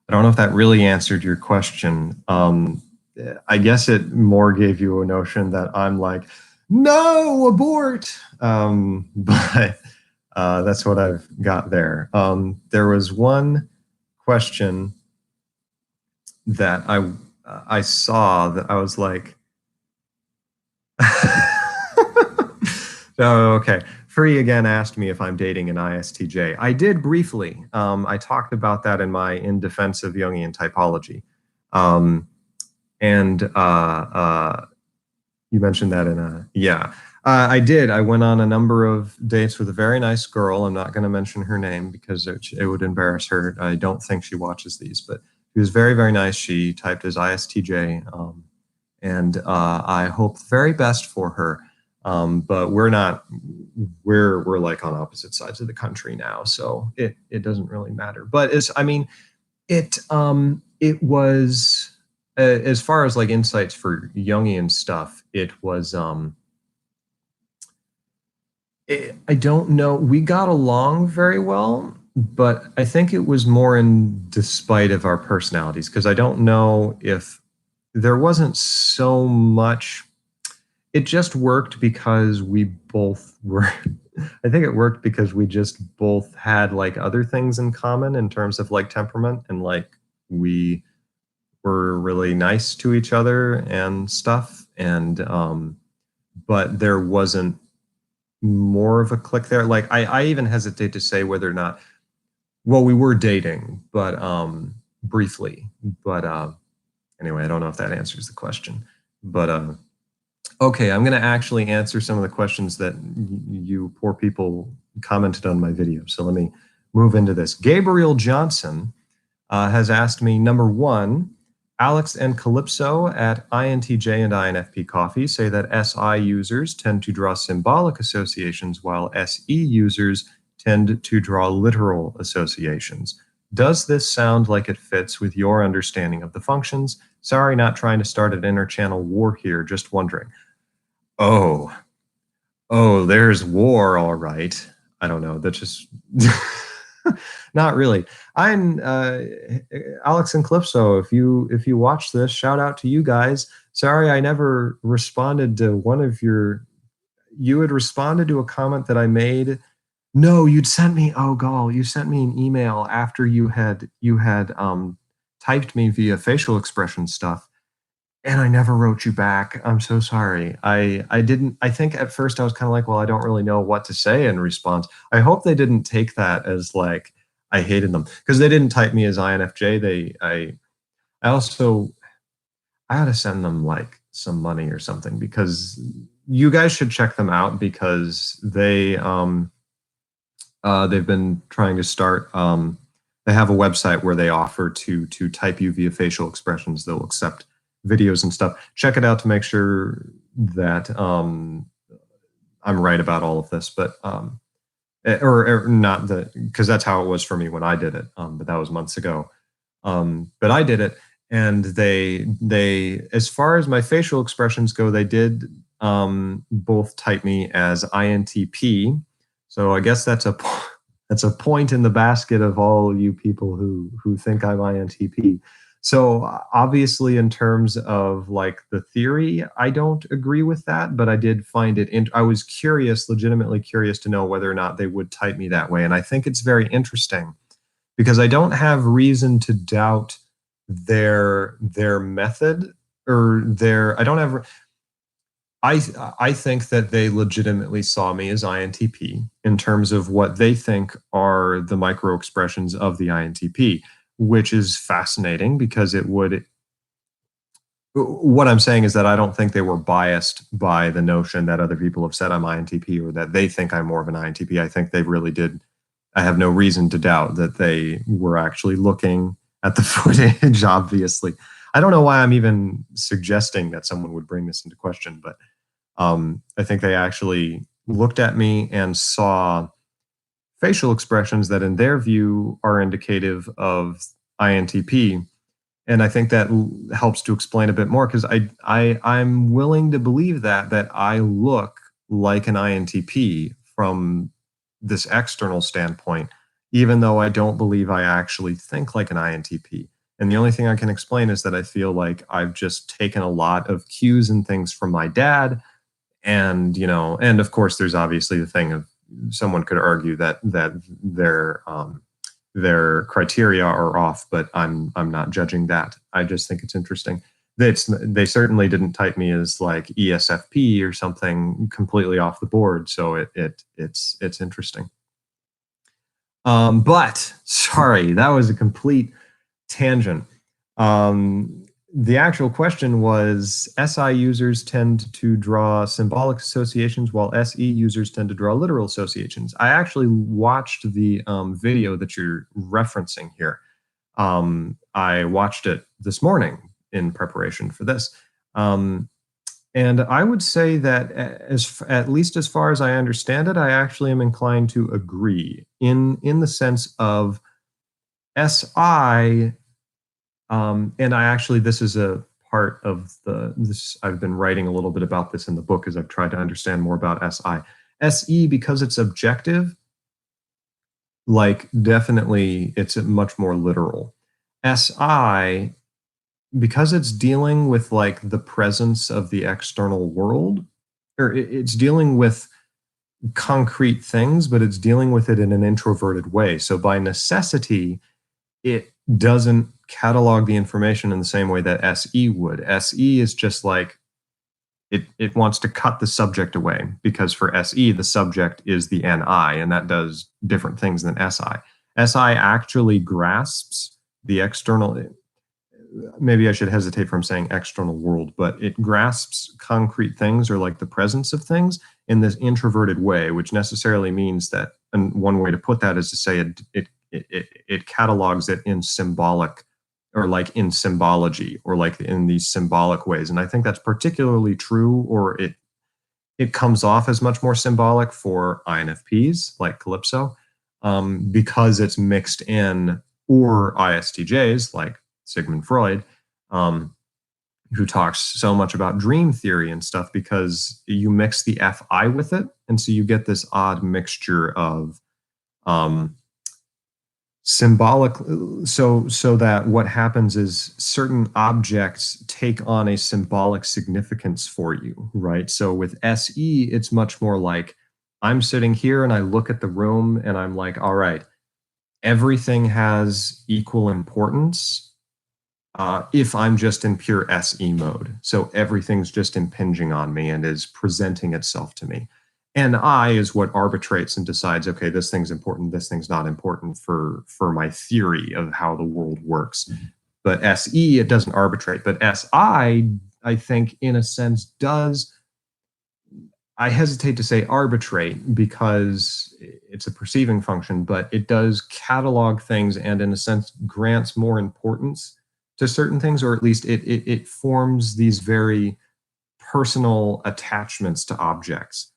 I don't know if that really answered your question. I guess it more gave you a notion that I'm like, no, abort. But that's what I've got there. There was one question that I saw that I was like, oh, okay. Free again asked me if I'm dating an ISTJ. I did briefly. I talked about that in my In Defense of Jungian Typology. And you mentioned that in a, yeah. I did. I went on a number of dates with a very nice girl. I'm not going to mention her name because it would embarrass her. I don't think she watches these, but she was very, very nice. She typed as ISTJ, and I hope the very best for her. But we're not, we're like on opposite sides of the country now, so it doesn't really matter. But I mean, it was, as far as like insights for Jungian stuff, it was, I don't know, we got along very well, but I think it was more in despite of our personalities, because I don't know if there wasn't so much, it just worked because we both were, I think it worked because we just both had like other things in common in terms of like temperament, and like we were really nice to each other and stuff. And, but there wasn't more of a click there. Like I even hesitate to say whether or not, well, we were dating, but briefly, but anyway, I don't know if that answers the question, but okay, I'm going to actually answer some of the questions that you poor people commented on my video. So let me move into this. Gabriel Johnson has asked me, number one, Alex and Calypso at INTJ and INFP Coffee say that SI users tend to draw symbolic associations while SE users tend to draw literal associations. Does this sound like it fits with your understanding of the functions? Sorry, not trying to start an interchannel war here, just wondering. Oh, there's war, all right. I don't know, that's just... Not really. I'm Alex and Calypso. If you watch this, shout out to you guys. Sorry, I never responded to one of your. You had responded to a comment that I made. No, you'd sent me. Oh, gall, you sent me an email after you had typed me via facial expression stuff, and I never wrote you back. I'm so sorry. I didn't. I think at first I was kind of like, well, I don't really know what to say in response. I hope they didn't take that as like I hated them, because they didn't type me as INFJ. I also, I had to send them like some money or something, because you guys should check them out, because they've been trying to start. They have a website where they offer to type you via facial expressions. They'll accept videos and stuff. Check it out to make sure that I'm right about all of this, but or not, because that's how it was for me when I did it, but that was months ago. But I did it, and they as far as my facial expressions go, they did both type me as INTP. So I guess that's a point in the basket of all you people who think I'm INTP. So obviously, in terms of like the theory, I don't agree with that, but I did find it, I was curious, legitimately curious to know whether or not they would type me that way. And I think it's very interesting, because I don't have reason to doubt their method, or I don't have, I think that they legitimately saw me as INTP in terms of what they think are the micro expressions of the INTP, which is fascinating, because it would, what I'm saying is that I don't think they were biased by the notion that other people have said I'm INTP, or that they think I'm more of an INTP. I think they really did. I have no reason to doubt that they were actually looking at the footage, obviously. I don't know why I'm even suggesting that someone would bring this into question, but I think they actually looked at me and saw facial expressions that in their view are indicative of INTP. And I think that helps to explain a bit more, because I'm willing to believe that I look like an INTP from this external standpoint, even though I don't believe I actually think like an INTP. And the only thing I can explain is that I feel like I've just taken a lot of cues and things from my dad. And, and of course, there's obviously the thing of, someone could argue that their criteria are off, but I'm not judging that. I just think it's interesting. They certainly didn't type me as like ESFP or something completely off the board, so it's interesting. But sorry, that was a complete tangent. The actual question was, SI users tend to draw symbolic associations while SE users tend to draw literal associations. I actually watched the video that you're referencing here. I watched it this morning in preparation for this. And I would say that, at least as far as I understand it, I actually am inclined to agree in the sense of SI. And this is a part of this, I've been writing a little bit about this in the book as I've tried to understand more about SI. SE, because it's objective, like definitely it's much more literal. SI, because it's dealing with like the presence of the external world, or it's dealing with concrete things, but it's dealing with it in an introverted way. So by necessity, it doesn't catalog the information in the same way that SE would. SE is just like, it wants to cut the subject away, because for SE, the subject is the NI, and that does different things than SI. SI actually grasps the external, maybe I should hesitate from saying external world, but it grasps concrete things, or like the presence of things, in this introverted way, which necessarily means that, and one way to put that is to say it catalogs it in symbolic, or like in symbology, or like in these symbolic ways. And I think that's particularly true, or it comes off as much more symbolic for INFPs like Calypso, because it's mixed in, or ISTJs like Sigmund Freud, who talks so much about dream theory and stuff, because you mix the FI with it. And so you get this odd mixture of symbolic, so that what happens is certain objects take on a symbolic significance for you, right? So with SE, it's much more like, I'm sitting here and I look at the room and I'm like, all right, everything has equal importance if I'm just in pure SE mode. So everything's just impinging on me and is presenting itself to me. And I is what arbitrates and decides, okay, this thing's important, this thing's not important for my theory of how the world works. But SE, it doesn't arbitrate. But SI, I think, in a sense, does, I hesitate to say arbitrate, because it's a perceiving function, but it does catalog things, and in a sense grants more importance to certain things, or at least it forms these very personal attachments to objects,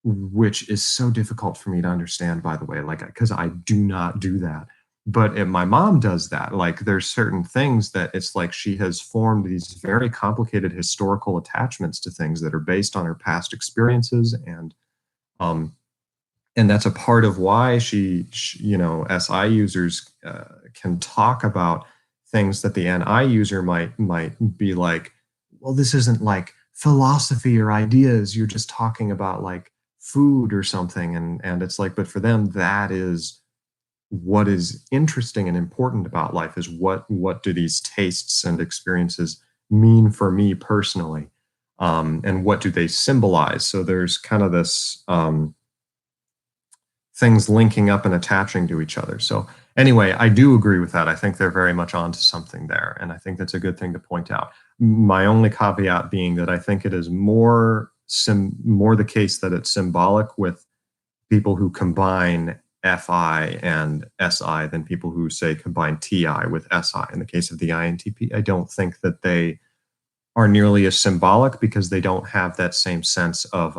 which is so difficult for me to understand, by the way, like, because I do not do that. But my mom does that. Like, there's certain things that it's like she has formed these very complicated historical attachments to things that are based on her past experiences, and that's a part of why she SI users can talk about things that the NI user might be like, well, this isn't like philosophy or ideas, you're just talking about like food or something. And it's like, but for them, that is what is interesting and important about life, is what do these tastes and experiences mean for me personally, and what do they symbolize. So there's kind of this things linking up and attaching to each other. So anyway, I do agree with that. I think they're very much onto something there, and I think that's a good thing to point out. My only caveat being that I think it is more the case that it's symbolic with people who combine FI and SI than people who, say, combine TI with SI. In the case of the INTP, I don't think that they are nearly as symbolic, because they don't have that same sense of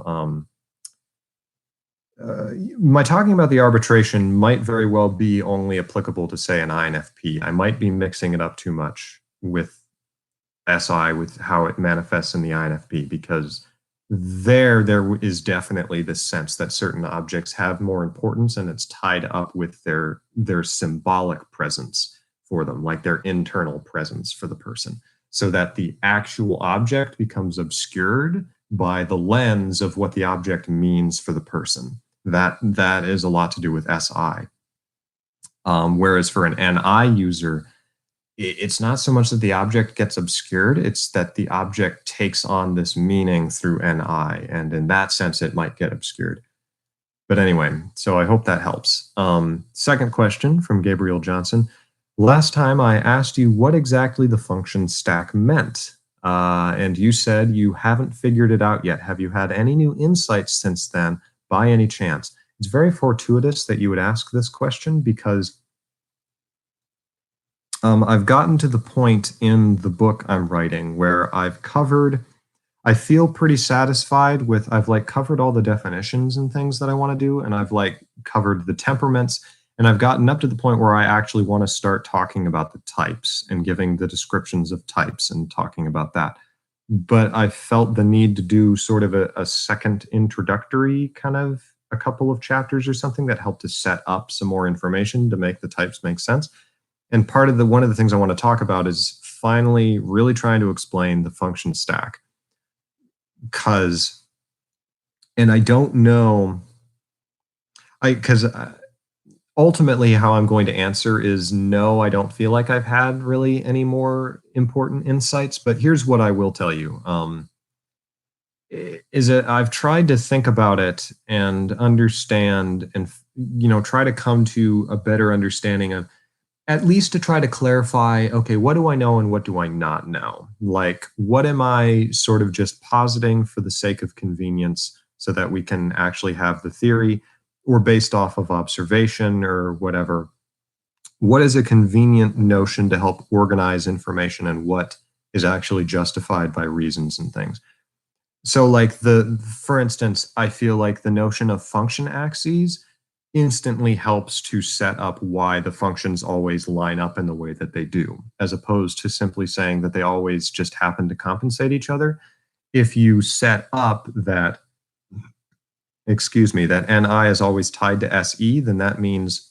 my talking about the arbitration might very well be only applicable to, say, an INFP. I might be mixing it up too much with SI, with how it manifests in the INFP, because there is definitely this sense that certain objects have more importance, and it's tied up with their symbolic presence for them, like their internal presence for the person, so that the actual object becomes obscured by the lens of what the object means for the person. That is a lot to do with SI. Whereas for an NI user, it's not so much that the object gets obscured, it's that the object takes on this meaning through NI, and in that sense, it might get obscured. But anyway, so I hope that helps. Second question from Gabriel Johnson. Last time I asked you what exactly the function stack meant, and you said you haven't figured it out yet. Have you had any new insights since then, by any chance? It's very fortuitous that you would ask this question, because I've gotten to the point in the book I'm writing where I feel pretty satisfied with, I've like covered all the definitions and things that I want to do, and I've like covered the temperaments, and I've gotten up to the point where I actually want to start talking about the types and giving the descriptions of types and talking about that. But I felt the need to do sort of a second introductory kind of a couple of chapters or something that helped to set up some more information to make the types make sense. And one of the things I want to talk about is finally really trying to explain the function stack. And I don't know, because ultimately how I'm going to answer is no, I don't feel like I've had really any more important insights. But here's what I will tell you. Is that I've tried to think about it and understand and, try to come to a better understanding of, at least to try to clarify, okay, what do I know and what do I not know? Like, what am I sort of just positing for the sake of convenience so that we can actually have the theory, or based off of observation or whatever? What is a convenient notion to help organize information, and what is actually justified by reasons and things? So like for instance, I feel like the notion of function axes instantly helps to set up why the functions always line up in the way that they do, as opposed to simply saying that they always just happen to compensate each other. If you set up that, that NI is always tied to SE, then that means,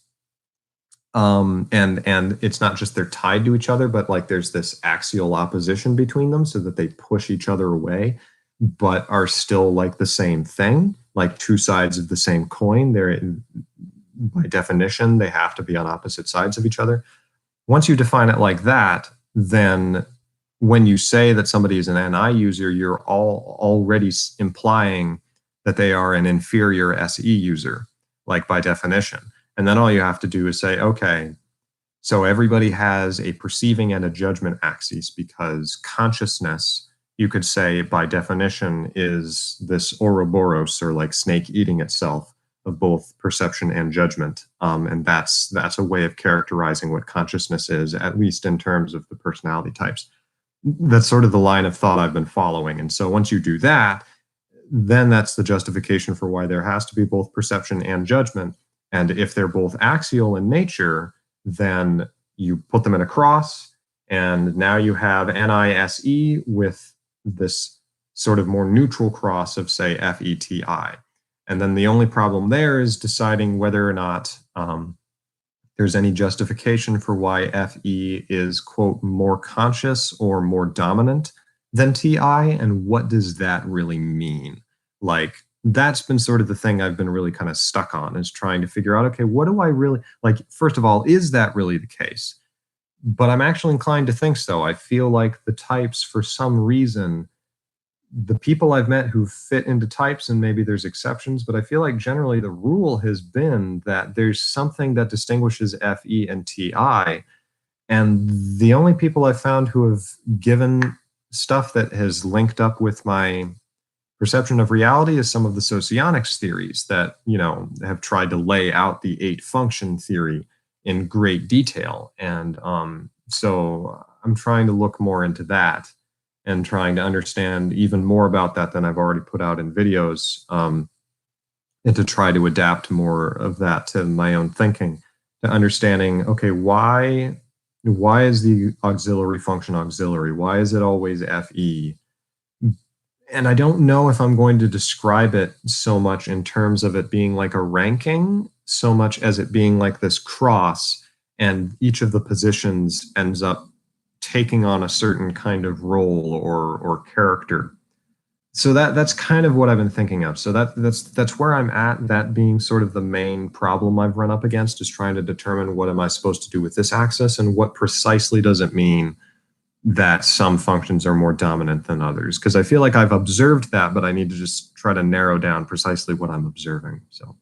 and it's not just they're tied to each other, but like there's this axial opposition between them so that they push each other away, but are still like the same thing, like two sides of the same coin. By definition, they have to be on opposite sides of each other. Once you define it like that, then when you say that somebody is an NI user, you're already implying that they are an inferior SE user, like by definition. And then all you have to do is say, okay, so everybody has a perceiving and a judgment axis, because consciousness, you could say by definition, is this Ouroboros, or like snake eating itself, of both perception and judgment. And that's a way of characterizing what consciousness is, at least in terms of the personality types. That's sort of the line of thought I've been following. And so once you do that, then that's the justification for why there has to be both perception and judgment. And if they're both axial in nature, then you put them in a cross, and now you have NISE with this sort of more neutral cross of, say, FETI. And then the only problem there is deciding whether or not there's any justification for why FE is, quote, more conscious or more dominant than TI, and what does that really mean? Like, that's been sort of the thing I've been really kind of stuck on, is trying to figure out, okay, what do I really, like, first of all, is that really the case? But I'm actually inclined to think so. I feel like the types, for some reason, the people I've met who fit into types, and maybe there's exceptions, but I feel like generally the rule has been that there's something that distinguishes FE and TI. And the only people I've found who have given stuff that has linked up with my perception of reality is some of the socionics theories that, have tried to lay out the 8 function theory in great detail. And so I'm trying to look more into that, and trying to understand even more about that than I've already put out in videos, and to try to adapt more of that to my own thinking, to understanding, okay, why is the auxiliary function auxiliary? Why is it always FE? And I don't know if I'm going to describe it so much in terms of it being like a ranking, so much as it being like this cross, and each of the positions ends up taking on a certain kind of role or character. So that's kind of what I've been thinking of. So that's where I'm at. That being sort of the main problem I've run up against, is trying to determine what am I supposed to do with this axis, and what precisely does it mean that some functions are more dominant than others. Because I feel like I've observed that, but I need to just try to narrow down precisely what I'm observing. So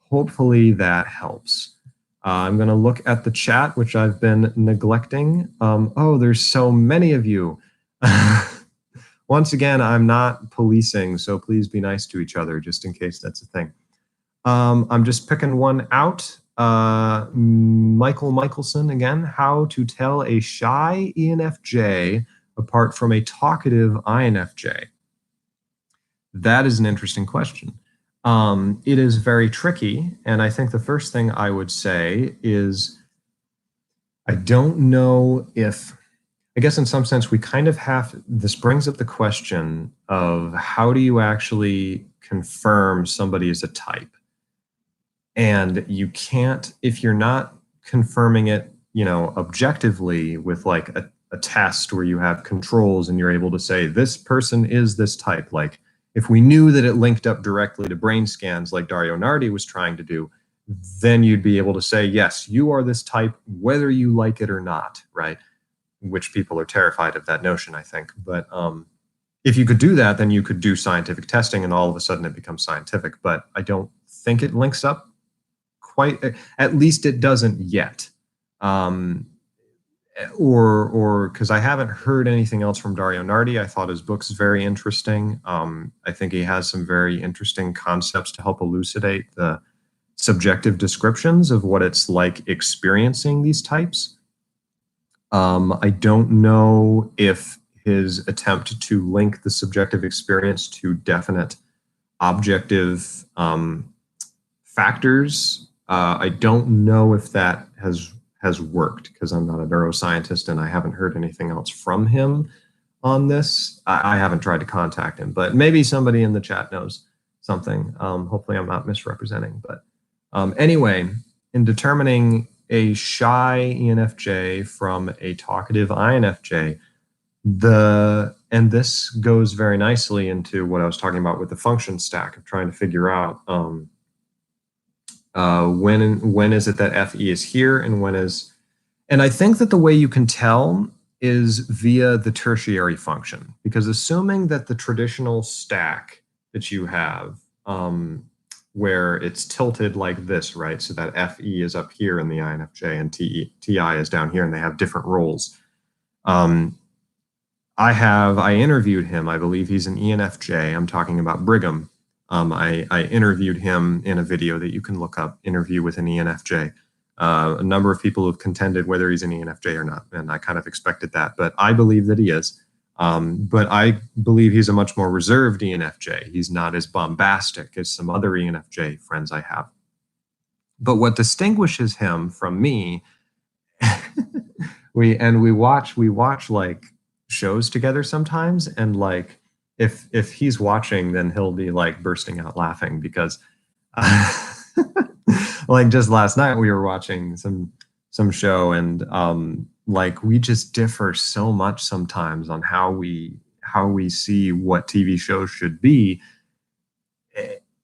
hopefully that helps. I'm going to look at the chat, which I've been neglecting. Oh, there's so many of you. Once again, I'm not policing, so please be nice to each other, just in case that's a thing. I'm just picking one out. Michael Michelson again, how to tell a shy ENFJ apart from a talkative INFJ? That is an interesting question. It is very tricky, and I think the first thing I would say is, I don't know if, I guess in some sense we kind of have, this brings up the question of how do you actually confirm somebody is a type? And you can't, if you're not confirming it, objectively with like a test where you have controls and you're able to say this person is this type. Like if we knew that it linked up directly to brain scans like Dario Nardi was trying to do, then you'd be able to say, yes, you are this type, whether you like it or not, right? Which people are terrified of that notion, I think. But if you could do that, then you could do scientific testing and all of a sudden it becomes scientific. But I don't think it links up quite, at least it doesn't yet. Or because I haven't heard anything else from Dario Nardi. I thought his book's very interesting. I think he has some very interesting concepts to help elucidate the subjective descriptions of what it's like experiencing these types. I don't know if his attempt to link the subjective experience to definite objective factors, I don't know if that has worked, because I'm not a neuroscientist and I haven't heard anything else from him on this. I haven't tried to contact him, but maybe somebody in the chat knows something. Hopefully I'm not misrepresenting. But anyway, in determining a shy ENFJ from a talkative INFJ, and this goes very nicely into what I was talking about with the function stack of trying to figure out when is it that FE is here and when is, and I think that the way you can tell is via the tertiary function, because assuming that the traditional stack that you have, where it's tilted like this, right? So that FE is up here in the INFJ and TI is down here, and they have different roles. I interviewed him. I believe he's an ENFJ. I'm talking about Brigham. I interviewed him in a video that you can look up, interview with an ENFJ. A number of people have contended whether he's an ENFJ or not, and I kind of expected that, but I believe that he is. But I believe he's a much more reserved ENFJ. He's not as bombastic as some other ENFJ friends I have. But what distinguishes him from me, we watch like shows together sometimes, and like if he's watching, then he'll be like bursting out laughing because like just last night we were watching some show, and like we just differ so much sometimes on how we see what TV shows should be.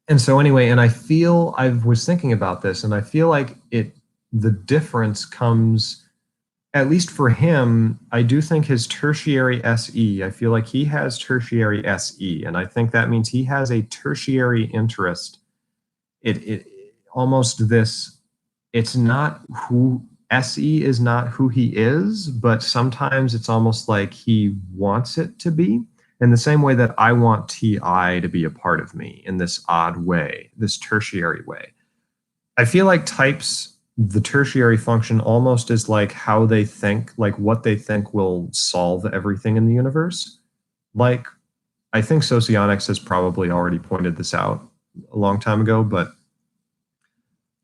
And so anyway, and I was thinking about this, and I feel like the difference comes, at least for him, I do think his tertiary SE, I feel like he has tertiary SE, and I think that means he has a tertiary interest. It almost this, it's not who, SE is not who he is, but sometimes it's almost like he wants it to be, in the same way that I want TI to be a part of me in this odd way, this tertiary way. I feel like types, the tertiary function almost is like how they think, like what they think will solve everything in the universe. Like, I think socionics has probably already pointed this out. a long time ago, but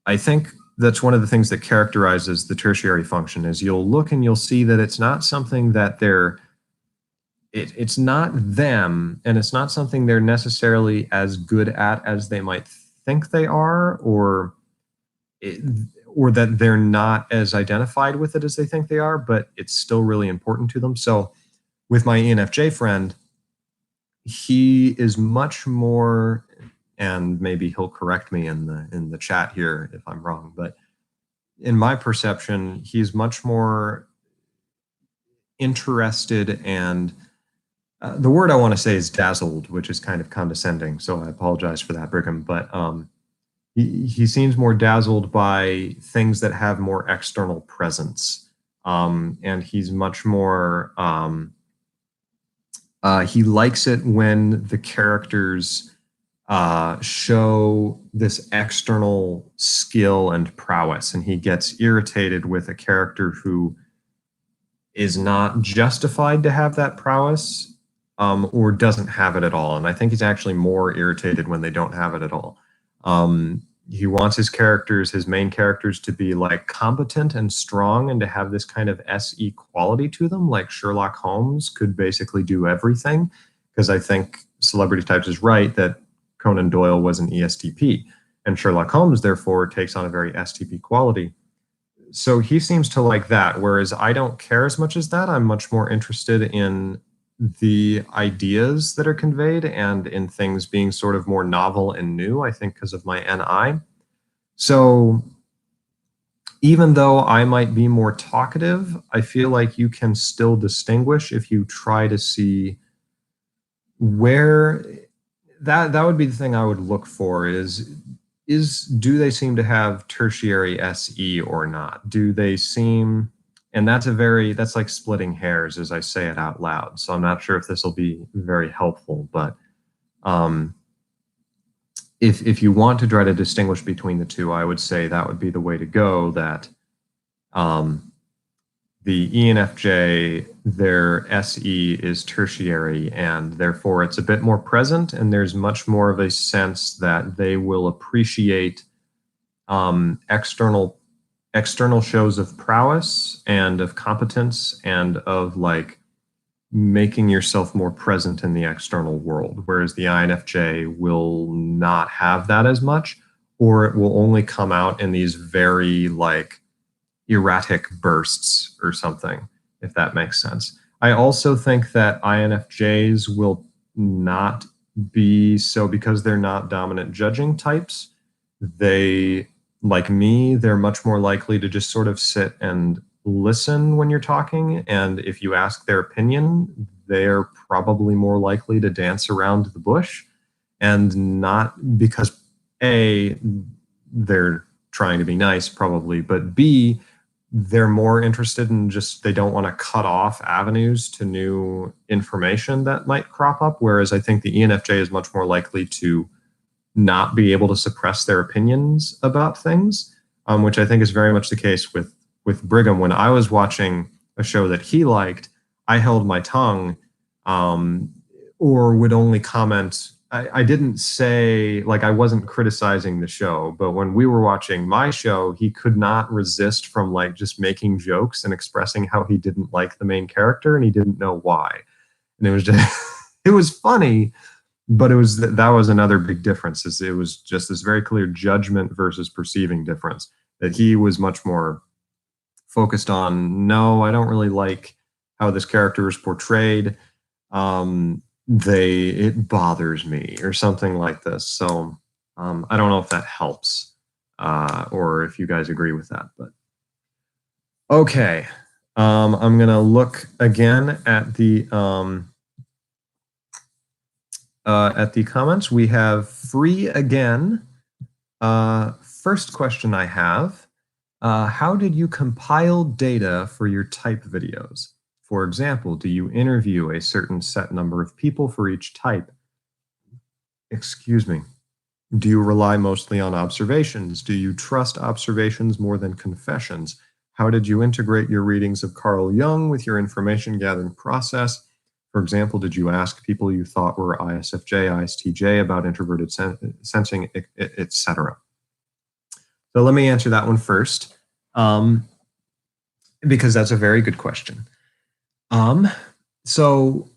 I think that's one of the things that characterizes the tertiary function is you'll look and you'll see that it's not something that it's not them, and it's not something they're necessarily as good at as they might think they are, or that they're not as identified with it as they think they are, but it's still really important to them. So with my ENFJ friend, he is much more, and maybe he'll correct me in the chat here if I'm wrong, but in my perception, he's much more interested and the word I want to say is dazzled, which is kind of condescending. So I apologize for that, Brigham. But he seems more dazzled by things that have more external presence. And he's much more, he likes it when the characters show this external skill and prowess. And he gets irritated with a character who is not justified to have that prowess. Or doesn't have it at all. And I think he's actually more irritated when they don't have it at all. He wants his characters, his main characters, to be like competent and strong and to have this kind of SE quality to them, like Sherlock Holmes could basically do everything. Because I think Celebrity Types is right that Conan Doyle was an ESTP. And Sherlock Holmes, therefore, takes on a very STP quality. So he seems to like that, whereas I don't care as much as that. I'm much more interested in the ideas that are conveyed and in things being sort of more novel and new, I think because of my NI. So even though I might be more talkative, I feel like you can still distinguish if you try to see where that would be the thing I would look for is do they seem to have tertiary SE or not? Do they seem, and that's like splitting hairs as I say it out loud. So I'm not sure if this will be very helpful, but if you want to try to distinguish between the two, I would say that would be the way to go, that the ENFJ, their SE is tertiary, and therefore it's a bit more present, and there's much more of a sense that they will appreciate external shows of prowess and of competence and of like making yourself more present in the external world, whereas the INFJ will not have that as much, or it will only come out in these very like erratic bursts or something, if that makes sense. I also think that INFJs will not be so, because they're not dominant judging types, they, like me, they're much more likely to just sort of sit and listen when you're talking. And if you ask their opinion, they're probably more likely to dance around the bush, and not because A, they're trying to be nice probably, but B, they're more interested in just, they don't want to cut off avenues to new information that might crop up. Whereas I think the ENFJ is much more likely to not be able to suppress their opinions about things, which I think is very much the case with Brigham. When I was watching a show that he liked, I held my tongue, or would only comment. I didn't say, like, I wasn't criticizing the show, but when we were watching my show, he could not resist from like just making jokes and expressing how he didn't like the main character and he didn't know why. And it was just, it was funny, but it was, that was another big difference, is it was just this very clear judgment versus perceiving difference, that he was much more focused on, no, I don't really like how this character is portrayed. It bothers me, or something like this. So I don't know if that helps, or if you guys agree with that, but okay. I'm gonna look again at the comments. We have free again. First question I have, how did you compile data for your type videos? For example, do you interview a certain set number of people for each type? Excuse me. Do you rely mostly on observations? Do you trust observations more than confessions? How did you integrate your readings of Carl Jung with your information gathering process? For example, did you ask people you thought were ISFJ, ISTJ about introverted sensing, etc.? So let me answer that one first, because that's a very good question. So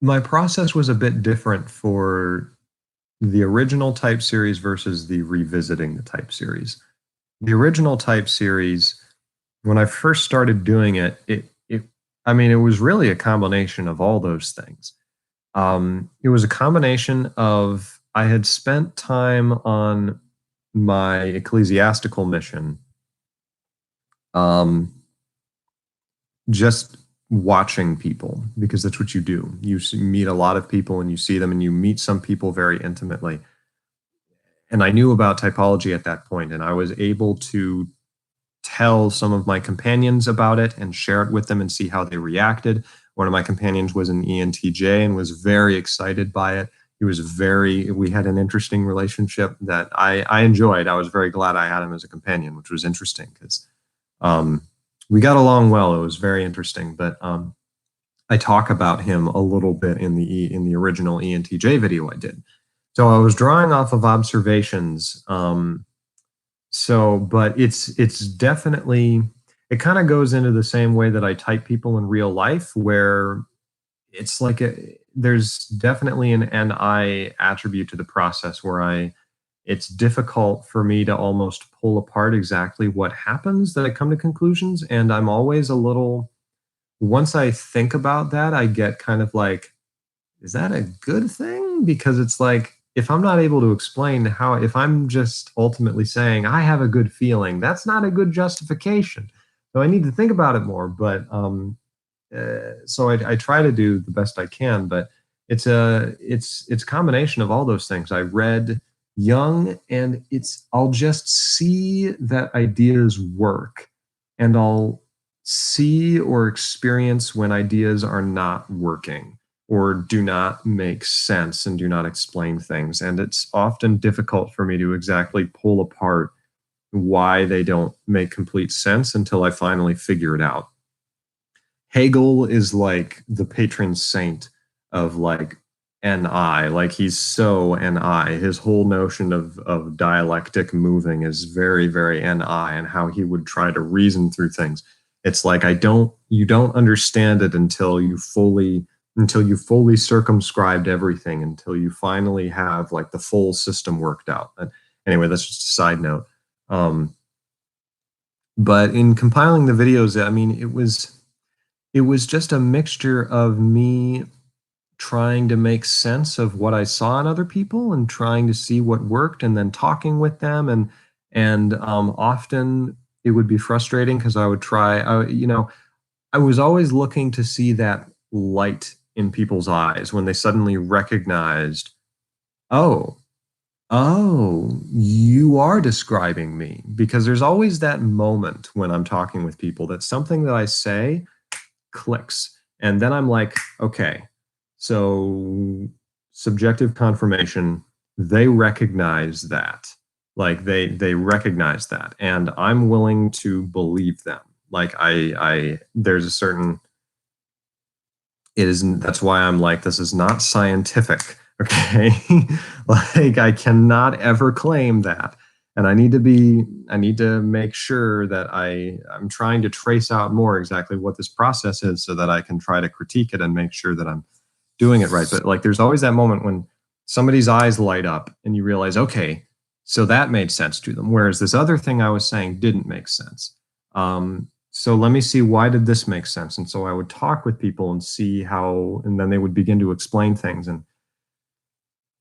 my process was a bit different for the original type series versus the revisiting the type series. The original type series, when I first started doing it, I mean, it was really a combination of all those things. It was a combination of, I had spent time on my ecclesiastical mission, just watching people, because that's what you do. You meet a lot of people and you see them, and you meet some people very intimately. And I knew about typology at that point, and I was able to tell some of my companions about it and share it with them and see how they reacted. One of my companions was an ENTJ and was very excited by it. We had an interesting relationship that I enjoyed. I was very glad I had him as a companion, which was interesting because we got along well. It was very interesting. But I talk about him a little bit in the original ENTJ video I did. So I was drawing off of observations. But it's definitely, it kind of goes into the same way that I type people in real life, where it's like there's definitely an NI attribute to the process where it's difficult for me to almost pull apart exactly what happens, that I come to conclusions. And I'm always a little, once I think about that, I get kind of like, is that a good thing? Because it's like, if I'm not able to explain how, if I'm just ultimately saying I have a good feeling, that's not a good justification. So I need to think about it more. But so I try to do the best I can. But it's a combination of all those things. I read Jung, and I'll just see that ideas work, and I'll see or experience when ideas are not working or do not make sense and do not explain things. And it's often difficult for me to exactly pull apart why they don't make complete sense until I finally figure it out. Hegel is like the patron saint of like NI, like he's so NI. His whole notion of dialectic moving is very, very NI, and how he would try to reason through things. It's like, you don't understand it until you fully circumscribed everything, until you finally have like the full system worked out. And anyway, that's just a side note. But in compiling the videos, I mean, it was just a mixture of me trying to make sense of what I saw in other people and trying to see what worked, and then talking with them. And often it would be frustrating because I would try, I was always looking to see that light in people's eyes when they suddenly recognized, oh, you are describing me. Because there's always that moment when I'm talking with people that something that I say clicks. And then I'm like, okay, so subjective confirmation, they recognize that. Like they recognize that. And I'm willing to believe them. Like there's a certain, that's why I'm like, this is not scientific. Okay. Like I cannot ever claim that. And I need to make sure that I'm trying to trace out more exactly what this process is, so that I can try to critique it and make sure that I'm doing it right. But like, there's always that moment when somebody's eyes light up and you realize, okay, so that made sense to them. Whereas this other thing I was saying didn't make sense. So let me see, why did this make sense? And so I would talk with people and see how, and then they would begin to explain things. And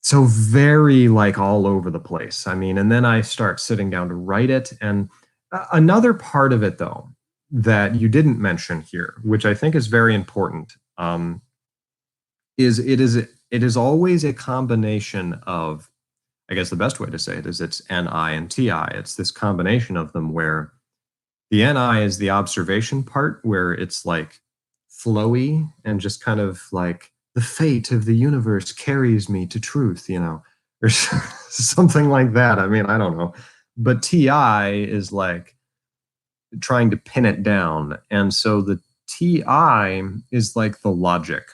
so very like all over the place. I mean, and then I start sitting down to write it. And another part of it, though, that you didn't mention here, which I think is very important, is it is always a combination of, I guess the best way to say it is, it's NI and TI. It's this combination of them, where the NI is the observation part, where it's like flowy and just kind of like, the fate of the universe carries me to truth, or something like that. I mean, I don't know. But TI is like trying to pin it down. And so the TI is like the logic.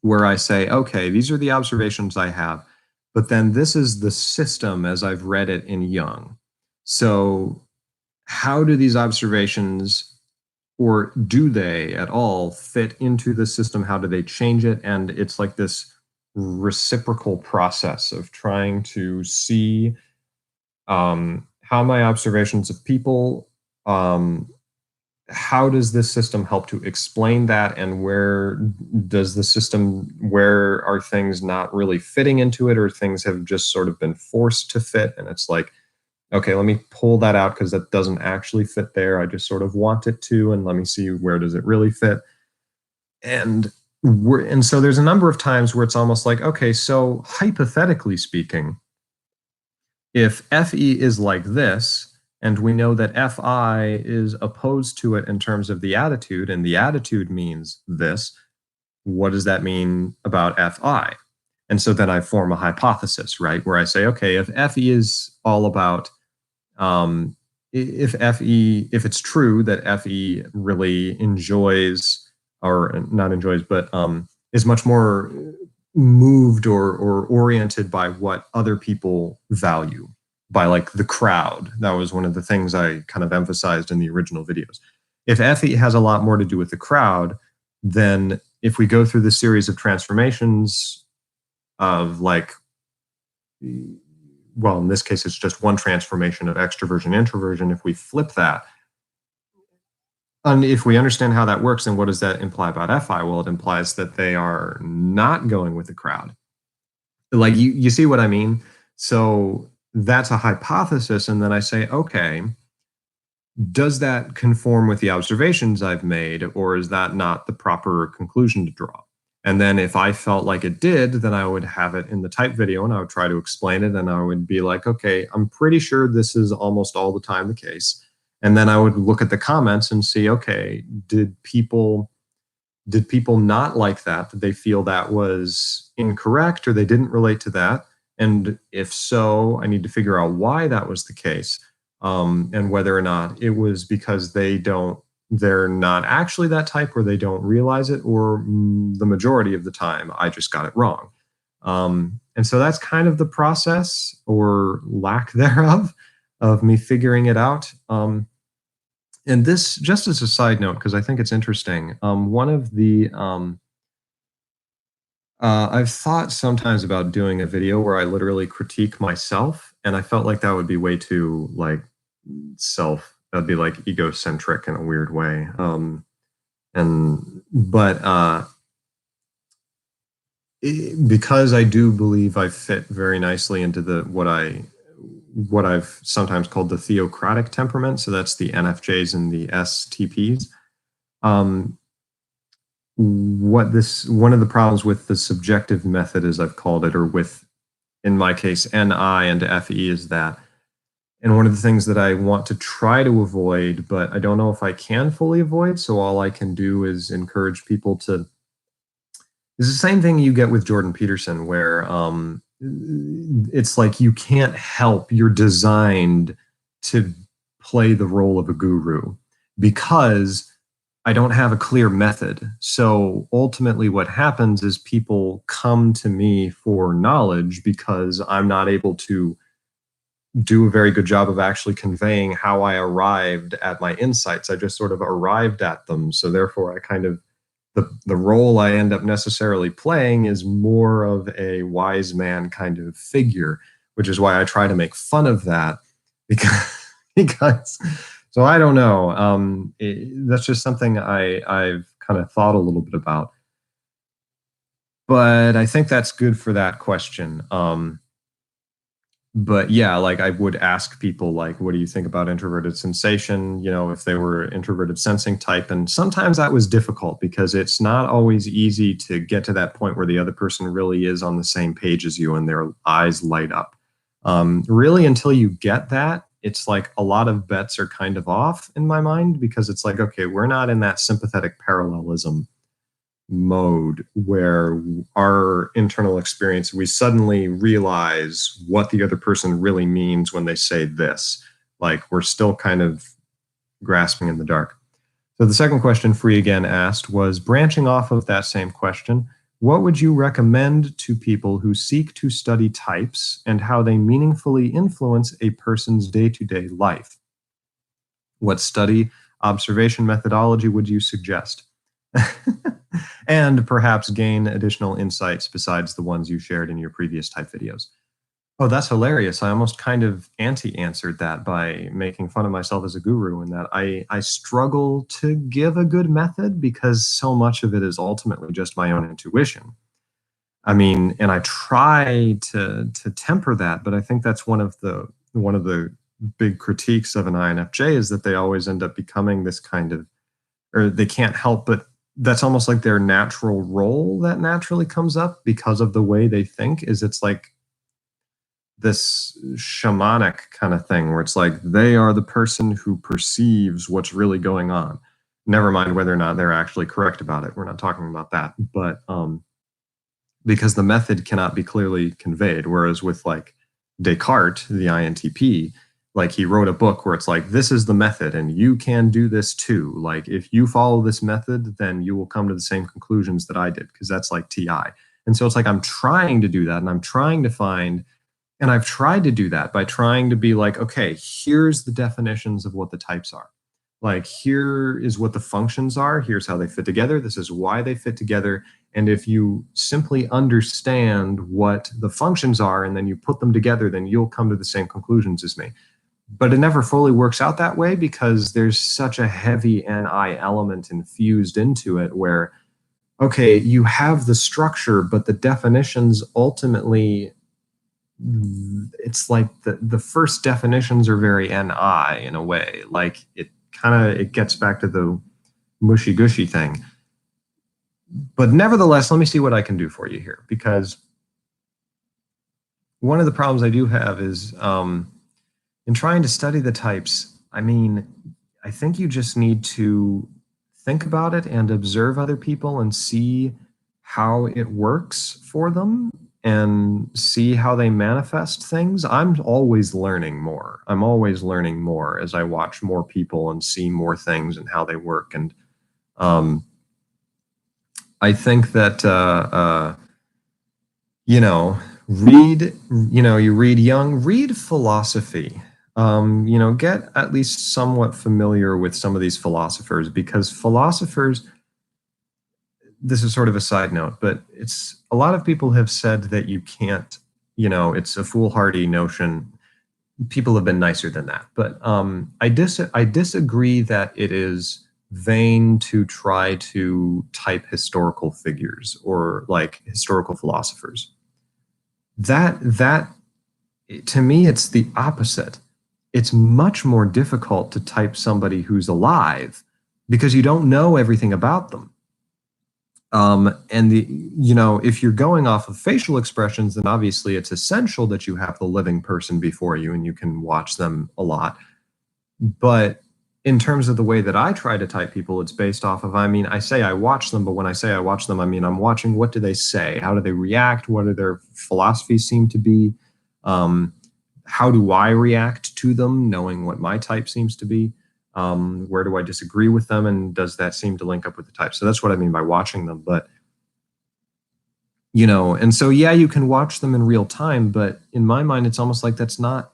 where I say, okay, these are the observations I have, but then this is the system as I've read it in Jung. So how do these observations, or do they at all, fit into the system? How do they change it? And it's like this reciprocal process of trying to see how my observations of people, how does this system help to explain that, and where does the system, where are things not really fitting into it, or things have just sort of been forced to fit, and it's like, okay, let me pull that out because that doesn't actually fit there. I just sort of want it to, and let me see where does it really fit. And so there's a number of times where it's almost like, okay, so hypothetically speaking, if FE is like this, and we know that FI is opposed to it in terms of the attitude, and the attitude means this, what does that mean about FI? And so then I form a hypothesis, right, where I say, okay, if FE is all about, if it's true that FE really enjoys, or not enjoys, but is much more moved or oriented by what other people value, by like the crowd. That was one of the things I kind of emphasized in the original videos. If FE has a lot more to do with the crowd, then if we go through the series of transformations of like, well, in this case, it's just one transformation of extroversion, introversion. If we flip that, and if we understand how that works, then what does that imply about FI? Well, it implies that they are not going with the crowd. Like, you see what I mean? So that's a hypothesis. And then I say, okay, does that conform with the observations I've made, or is that not the proper conclusion to draw? And then if I felt like it did, then I would have it in the type video and I would try to explain it. And I would be like, okay, I'm pretty sure this is almost all the time the case. And then I would look at the comments and see, okay, did people not like that? Did they feel that was incorrect, or they didn't relate to that? And if so, I need to figure out why that was the case, and whether or not it was because they're not actually that type, or they don't realize it, or the majority of the time I just got it wrong. And so that's kind of the process, or lack thereof, of me figuring it out. And this, just as a side note, because I think it's interesting, one of the, I've thought sometimes about doing a video where I literally critique myself, and I felt like that would be way too, like, that'd be like egocentric in a weird way. Because I do believe I fit very nicely into what I've sometimes called the theocratic temperament. So that's the NFJs and the STPs. One of the problems with the subjective method, as I've called it, or with, in my case, NI and FE, is that, and one of the things that I want to try to avoid, but I don't know if I can fully avoid, so all I can do is encourage people to, it's the same thing you get with Jordan Peterson, where it's like you can't help, you're designed to play the role of a guru, because I don't have a clear method. So ultimately what happens is people come to me for knowledge because I'm not able to do a very good job of actually conveying how I arrived at my insights. I just sort of arrived at them. So therefore I kind of, the role I end up necessarily playing is more of a wise man kind of figure, which is why I try to make fun of that, because so I don't know. That's just something I've kind of thought a little bit about. But I think that's good for that question. But yeah, like I would ask people, like, what do you think about introverted sensation? You know, if they were introverted sensing type. And sometimes that was difficult because it's not always easy to get to that point where the other person really is on the same page as you and their eyes light up. Really, until you get that, it's like a lot of bets are kind of off in my mind, because it's like, okay, we're not in that sympathetic parallelism mode where our internal experience, we suddenly realize what the other person really means when they say this. Like, we're still kind of grasping in the dark. So the second question Free Again asked was branching off of that same question. What would you recommend to people who seek to study types and how they meaningfully influence a person's day-to-day life? What study observation methodology would you suggest? And perhaps gain additional insights besides the ones you shared in your previous type videos. Oh, that's hilarious. I almost kind of anti-answered that by making fun of myself as a guru, in that I struggle to give a good method because so much of it is ultimately just my own intuition. I mean, and I try to temper that, but I think that's one of the big critiques of an INFJ, is that they always end up becoming this kind of, or they can't help but, that's almost like their natural role that naturally comes up because of the way they think. Is it's like this shamanic kind of thing where it's like they are the person who perceives what's really going on. Never mind whether or not they're actually correct about it. We're not talking about that. But because the method cannot be clearly conveyed. Whereas with like Descartes, the INTP, like he wrote a book where it's like, this is the method and you can do this too. Like if you follow this method, then you will come to the same conclusions that I did, because that's like TI. And so it's like, I'm trying to do that, and I'm trying to find, and I've tried to do that by trying to be like, okay, here's the definitions of what the types are. Like, here is what the functions are. Here's how they fit together. This is why they fit together. And if you simply understand what the functions are and then you put them together, then you'll come to the same conclusions as me. But it never fully works out that way because there's such a heavy NI element infused into it where, okay, you have the structure, but the definitions ultimately, it's like the first definitions are very NI in a way. Like it gets back to the mushy gushy thing. But nevertheless, let me see what I can do for you here, because one of the problems I do have is in trying to study the types, I mean, I think you just need to think about it and observe other people and see how it works for them and see how they manifest things. I'm always learning more. I'm always learning more as I watch more people and see more things and how they work. And I think that, you read Jung, read philosophy. Get at least somewhat familiar with some of these philosophers, because philosophers, this is sort of a side note, but it's a lot of people have said that you can't, it's a foolhardy notion. People have been nicer than that, but I disagree that it is vain to try to type historical figures or like historical philosophers. That to me, it's the opposite. It's much more difficult to type somebody who's alive because you don't know everything about them. And if you're going off of facial expressions, then obviously it's essential that you have the living person before you and you can watch them a lot. But in terms of the way that I try to type people, it's based off of, I say I watch them, but when I say I watch them, I'm watching what do they say? How do they react? What do their philosophies seem to be? How do I react to them, knowing what my type seems to be? Where do I disagree with them? And does that seem to link up with the type? So that's what I mean by watching them. But, and so, yeah, you can watch them in real time, but in my mind, it's almost like that's not,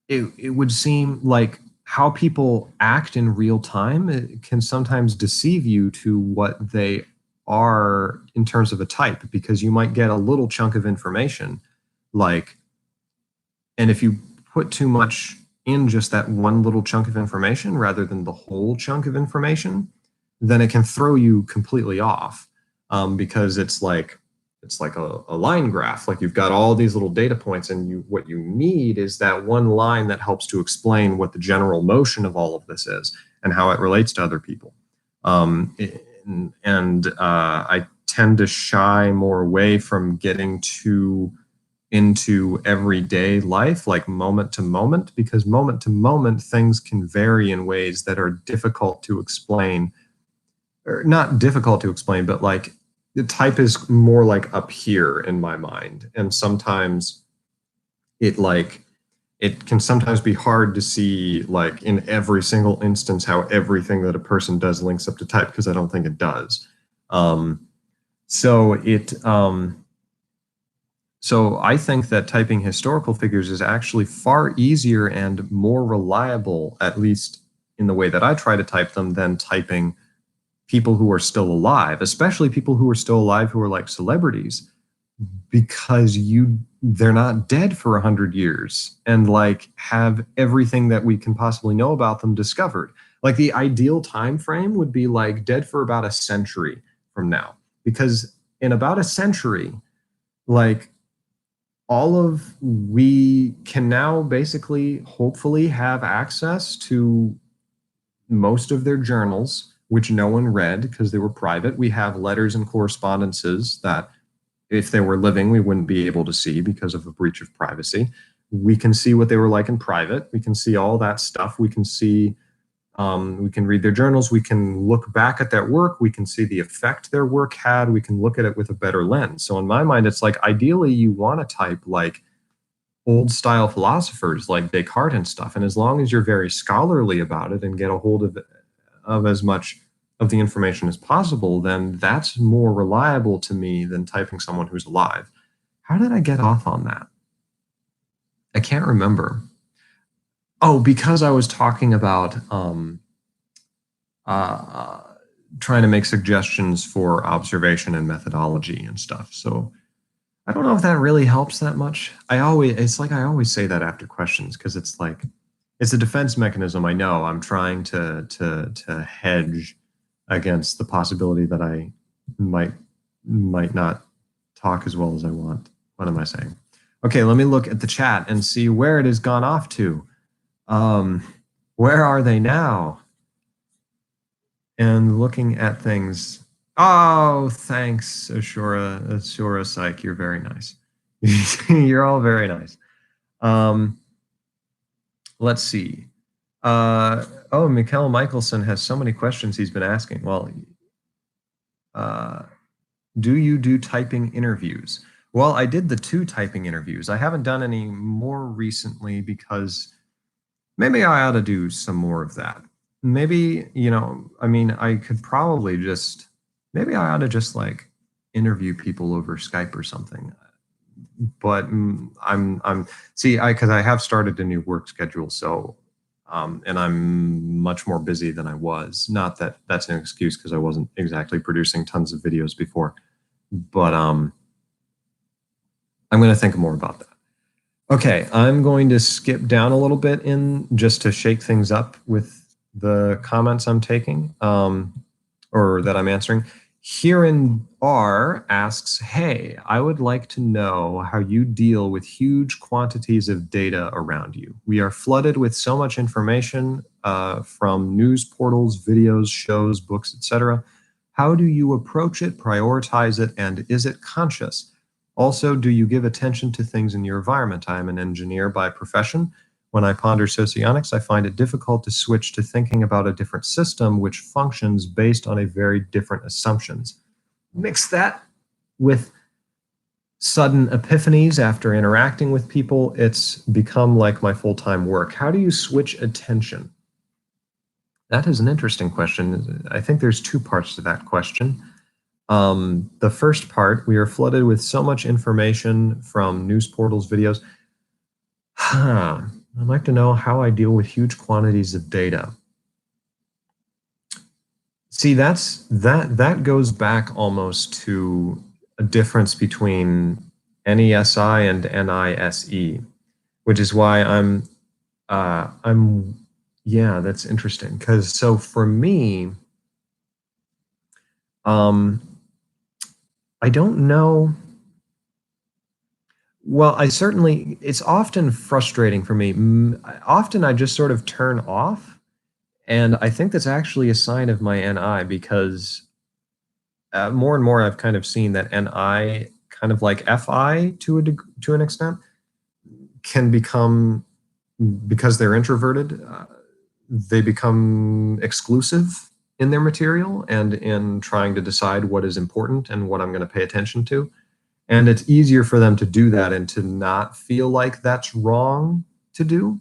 it would seem like how people act in real time, it can sometimes deceive you to what they are in terms of a type, because you might get a little chunk of information, and if you put too much in just that one little chunk of information rather than the whole chunk of information, then it can throw you completely off, because it's like a line graph. Like you've got all these little data points, and what you need is that one line that helps to explain what the general motion of all of this is and how it relates to other people. I tend to shy more away from getting into everyday life, like moment to moment, because moment to moment things can vary in ways that are difficult to explain, or not difficult to explain, but like the type is more like up here in my mind. And sometimes it can sometimes be hard to see, like in every single instance, how everything that a person does links up to type, because I don't think it does. So so I think that typing historical figures is actually far easier and more reliable, at least in the way that I try to type them, than typing people who are still alive, especially people who are still alive who are like celebrities, because they're not dead for 100 years and like have everything that we can possibly know about them discovered. Like the ideal time frame would be like dead for about a century from now, because in about a century, like we can now basically hopefully have access to most of their journals, which no one read because they were private. We have letters and correspondences that if they were living, we wouldn't be able to see because of a breach of privacy. We can see what they were like in private. We can see all that stuff. We can see, we can read their journals. We can look back at their work. We can see the effect their work had. We can look at it with a better lens. So in my mind, it's like ideally you want to type like old style philosophers like Descartes and stuff. And as long as you're very scholarly about it and get a hold of as much of the information as possible, then that's more reliable to me than typing someone who's alive. How did I get off on that? I can't remember. Oh, because I was talking about uh, trying to make suggestions for observation and methodology and stuff. So I don't know if that really helps that much. It's like I always say that after questions because it's like, it's a defense mechanism. I know I'm trying to hedge against the possibility that I might not talk as well as I want. What am I saying? Okay, let me look at the chat and see where it has gone off to. Where are they now? And looking at things. Oh, thanks, Ashura Psych. You're very nice. You're all very nice. Let's see. Oh, Mikkel Michelson has so many questions he's been asking. Well, do you do typing interviews? Well, I did the 2 typing interviews. I haven't done any more recently because maybe I ought to do some more of that. Maybe, I mean, I could probably maybe I ought to just like interview people over Skype or something. But because I have started a new work schedule, so and I'm much more busy than I was. Not that that's an excuse because I wasn't exactly producing tons of videos before, but I'm going to think more about that. Okay, I'm going to skip down a little bit in just to shake things up with the comments I'm taking or that I'm answering. Herein R asks, hey, I would like to know how you deal with huge quantities of data around you. We are flooded with so much information from news portals, videos, shows, books, etc. How do you approach it, prioritize it, and is it conscious? Also, do you give attention to things in your environment? I am an engineer by profession. When I ponder socionics, I find it difficult to switch to thinking about a different system which functions based on a very different assumptions. Mix that with sudden epiphanies after interacting with people. It's become like my full-time work. How do you switch attention? That is an interesting question. I think there's 2 parts to that question. The first part, we are flooded with so much information from news portals, videos. I'd like to know how I deal with huge quantities of data. See, that goes back almost to a difference between NESI and NISE, which is why yeah, that's interesting. Because so for me, I don't know. Well, it's often frustrating for me. Often I just sort of turn off. And I think that's actually a sign of my NI because more and more I've kind of seen that NI, kind of like FI to an extent, can become, because they're introverted, they become exclusive in their material and in trying to decide what is important and what I'm going to pay attention to. And it's easier for them to do that and to not feel like that's wrong to do.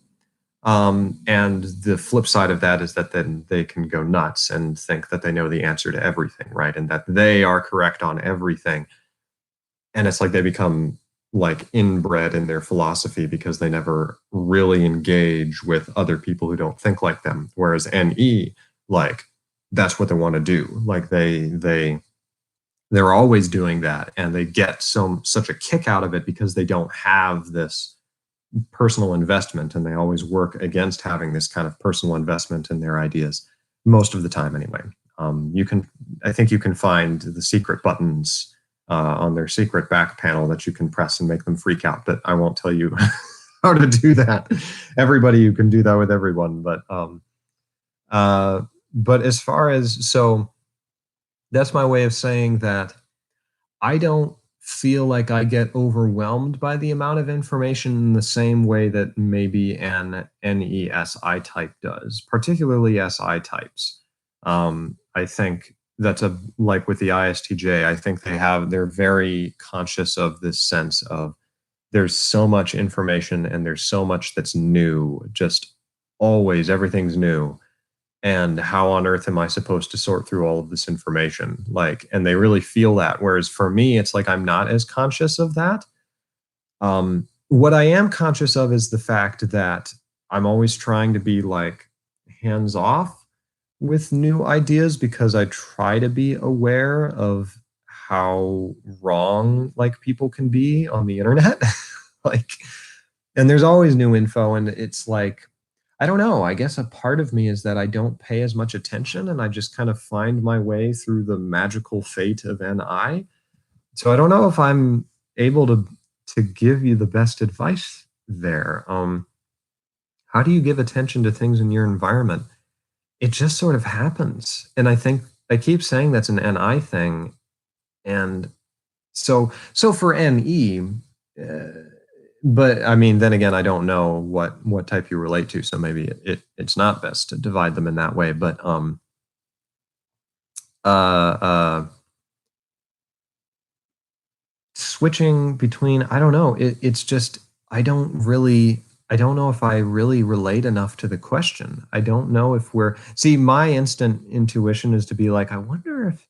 And the flip side of that is that then they can go nuts and think that they know the answer to everything, right? And that they are correct on everything. And it's like they become like inbred in their philosophy because they never really engage with other people who don't think like them. Whereas NE, like, that's what they want to do. Like they're always doing that, and they get such a kick out of it because they don't have this personal investment, and they always work against having this kind of personal investment in their ideas most of the time anyway. I think you can find the secret buttons on their secret back panel that you can press and make them freak out, but I won't tell you how to do that. Everybody, you can do that with everyone, but as far as, so that's my way of saying that I don't feel like I get overwhelmed by the amount of information in the same way that maybe an NESI type does, particularly SI types. I think that's like with the ISTJ, I think they're very conscious of this sense of there's so much information and there's so much that's new, just always everything's new. And how on earth am I supposed to sort through all of this information? Like, and they really feel that. Whereas for me, it's like I'm not as conscious of that. What I am conscious of is the fact that I'm always trying to be like hands off with new ideas because I try to be aware of how wrong like people can be on the internet. Like, and there's always new info, and it's like, I don't know. I guess a part of me is that I don't pay as much attention and I just kind of find my way through the magical fate of NI. So I don't know if I'm able to give you the best advice there. How do you give attention to things in your environment? It just sort of happens. And I think I keep saying that's an NI thing. And so for NE, but I mean, then again, I don't know what type you relate to, so maybe it's not best to divide them in that way. But switching between, I don't know. It's just I don't know if I really relate enough to the question. I don't know if my instant intuition is to be like, I wonder if.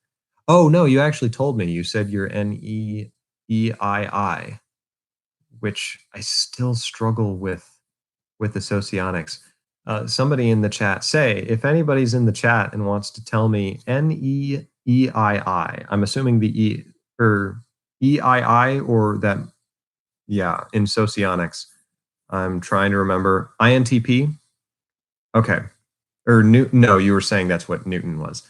Oh no, you actually told me. You said you're NEEII, which I still struggle with the socionics. Somebody in the chat, say, if anybody's in the chat and wants to tell me NEEII, I'm assuming the E or EII or that, yeah, in socionics. I'm trying to remember. INTP? Okay. Or no, you were saying that's what Newton was.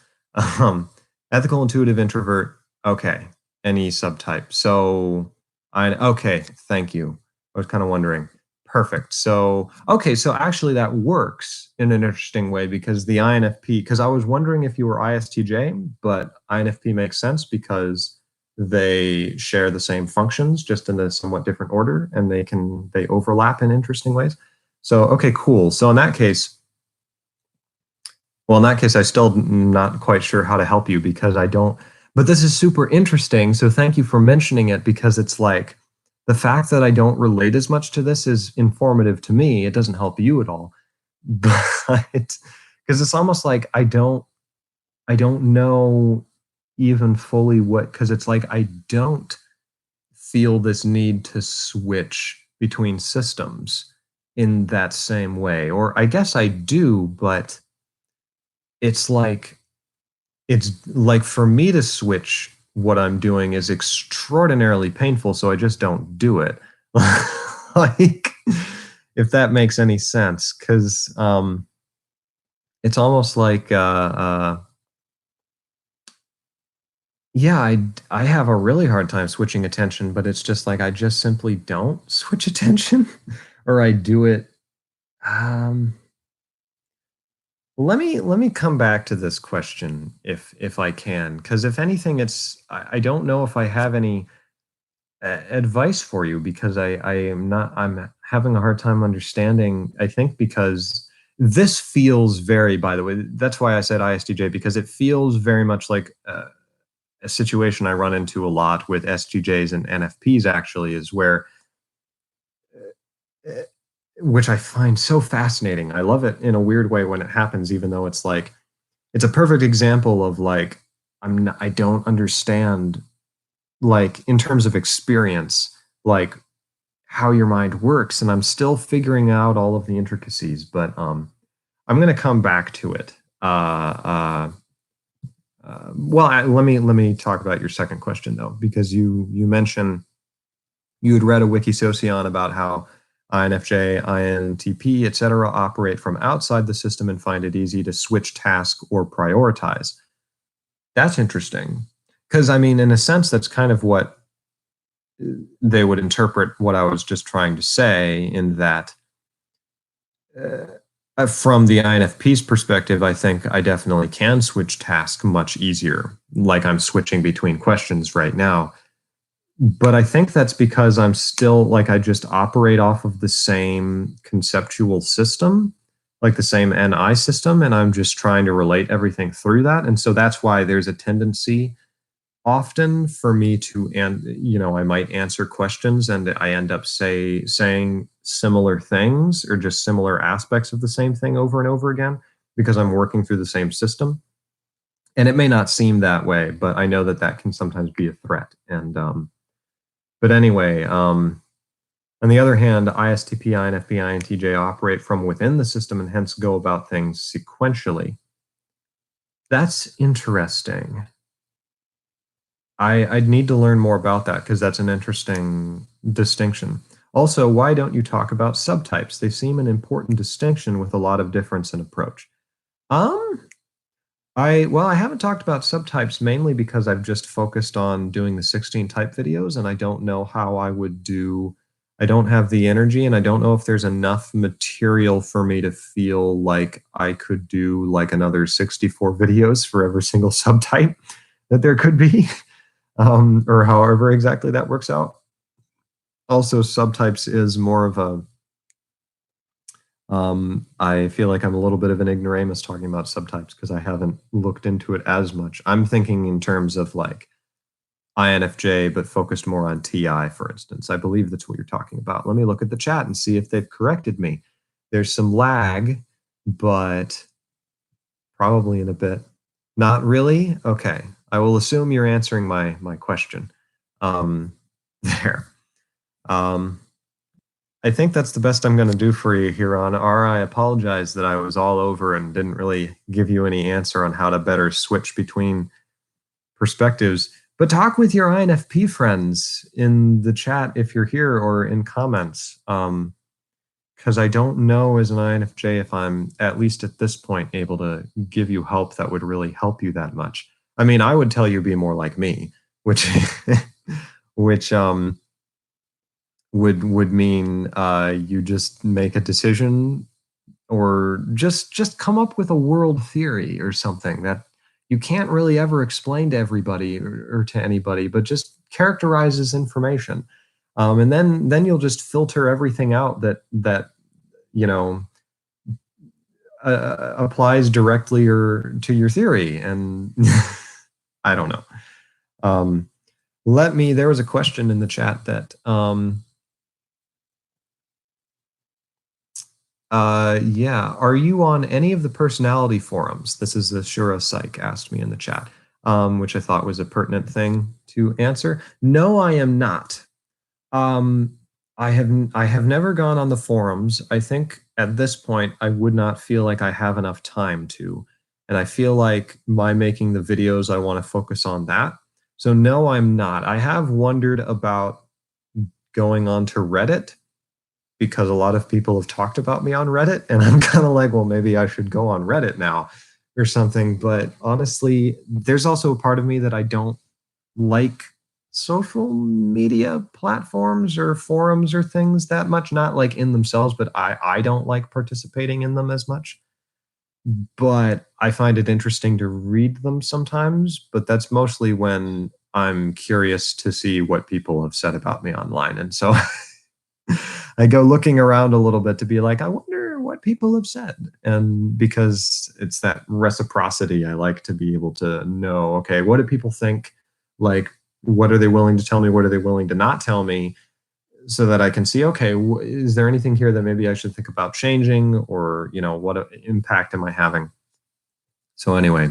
Ethical intuitive introvert. Okay. Any subtype. So okay, thank you. I was kind of wondering. Perfect. So, okay, so actually that works in an interesting way because the INFP, because I was wondering if you were ISTJ, but INFP makes sense because they share the same functions just in a somewhat different order, and they overlap in interesting ways. So, okay, cool. So in that case, I still not quite sure how to help you because I don't, but this is super interesting. So thank you for mentioning it because it's like the fact that I don't relate as much to this is informative to me. It doesn't help you at all. But because it's almost like I don't know even fully because it's like I don't feel this need to switch between systems in that same way. Or I guess I do, but it's like for me to switch what I'm doing is extraordinarily painful, so I just don't do it. Like, if that makes any sense, because it's almost like yeah, I have a really hard time switching attention, but it's just like I just simply don't switch attention, or I do it. Let me come back to this question if I can, because if anything, I don't know if I have any advice for you because I'm having a hard time understanding. I think because this feels very, by the way, that's why I said ISTJ, because it feels very much like a situation I run into a lot with STJs and NFPs actually, is where which I find so fascinating. I love it in a weird way when it happens, even though it's like, it's a perfect example of like, I don't understand, like in terms of experience, like how your mind works, and I'm still figuring out all of the intricacies, but I'm going to come back to it. Let me talk about your second question though, because you mentioned you had read a Wikisocion about how INFJ, INTP, etc., operate from outside the system and find it easy to switch task or prioritize. That's interesting, because I mean, in a sense, that's kind of what they would interpret what I was just trying to say, in that from the INFP's perspective, I think I definitely can switch tasks much easier, like I'm switching between questions right now. But I think that's because I'm still like, I just operate off of the same conceptual system, like the same NI system, and I'm just trying to relate everything through that. And so that's why there's a tendency often for me to, and I might answer questions and I end up saying similar things or just similar aspects of the same thing over and over again, because I'm working through the same system. And it may not seem that way, but I know that that can sometimes be a threat. And but anyway, on the other hand, ISTP, INFP, INTJ operate from within the system and hence go about things sequentially. That's interesting. I'd need to learn more about that, because that's an interesting distinction. Also, why don't you talk about subtypes? They seem an important distinction with a lot of difference in approach. Um, I haven't talked about subtypes mainly because I've just focused on doing the 16 type videos, and I don't know how I would do. I don't have the energy, and I don't know if there's enough material for me to feel like I could do like another 64 videos for every single subtype that there could be. Or however exactly that works out. Also, subtypes is more of a, I feel like I'm a little bit of an ignoramus talking about subtypes because I haven't looked into it as much. I'm thinking in terms of like INFJ, but focused more on TI, for instance. I believe that's what you're talking about. Let me look at the chat and see if they've corrected me. There's some lag, but probably in a bit. Not really? Okay. I will assume you're answering my question. There. I think that's the best I'm going to do for you here on R. I apologize that I was all over and didn't really give you any answer on how to better switch between perspectives. But talk with your INFP friends in the chat if you're here, or in comments. Because I don't know as an INFJ if I'm, at least at this point, able to give you help that would really help you that much. I mean, I would tell you be more like me, which which would mean you just make a decision, or just come up with a world theory or something that you can't really ever explain to everybody, or to anybody, but just characterizes information. And then you'll just filter everything out that you know applies directly or to your theory. And I don't know. There was a question in the chat that yeah. Are you on any of the personality forums? This is the Shura Psych asked me in the chat, which I thought was a pertinent thing to answer. No, I am not. I have never gone on the forums. I think at this point I would not feel like I have enough time to, and I feel like by making the videos I want to focus on that. So no, I'm not. I have wondered about going on to Reddit, because a lot of people have talked about me on Reddit, and I'm kind of like, well, maybe I should go on Reddit now or something. But honestly, there's also a part of me that I don't like social media platforms or forums or things that much, not like in themselves, but I don't like participating in them as much. But I find it interesting to read them sometimes, but that's mostly when I'm curious to see what people have said about me online. And so I go looking around a little bit to be like, I wonder what people have said. And because it's that reciprocity, I like to be able to know, okay, what do people think? Like, what are they willing to tell me? What are they willing to not tell me? so that I can see, okay, is there anything here that maybe I should think about changing, or, what impact am I having? So anyway,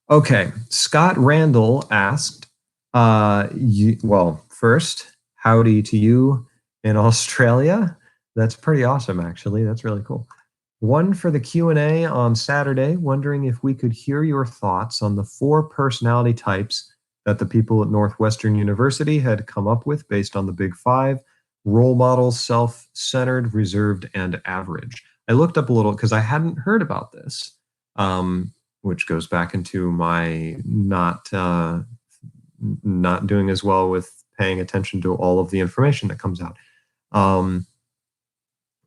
okay. Scott Randall asked, well, first, howdy to you in Australia. That's pretty awesome, actually. That's really cool. One for the Q&A on Saturday, wondering if we could hear your thoughts on the 4 personality types that the people at Northwestern University had come up with based on the Big 5: role model, self-centered, reserved, and average. I looked up a little because I hadn't heard about this, which goes back into my not doing as well with paying attention to all of the information that comes out.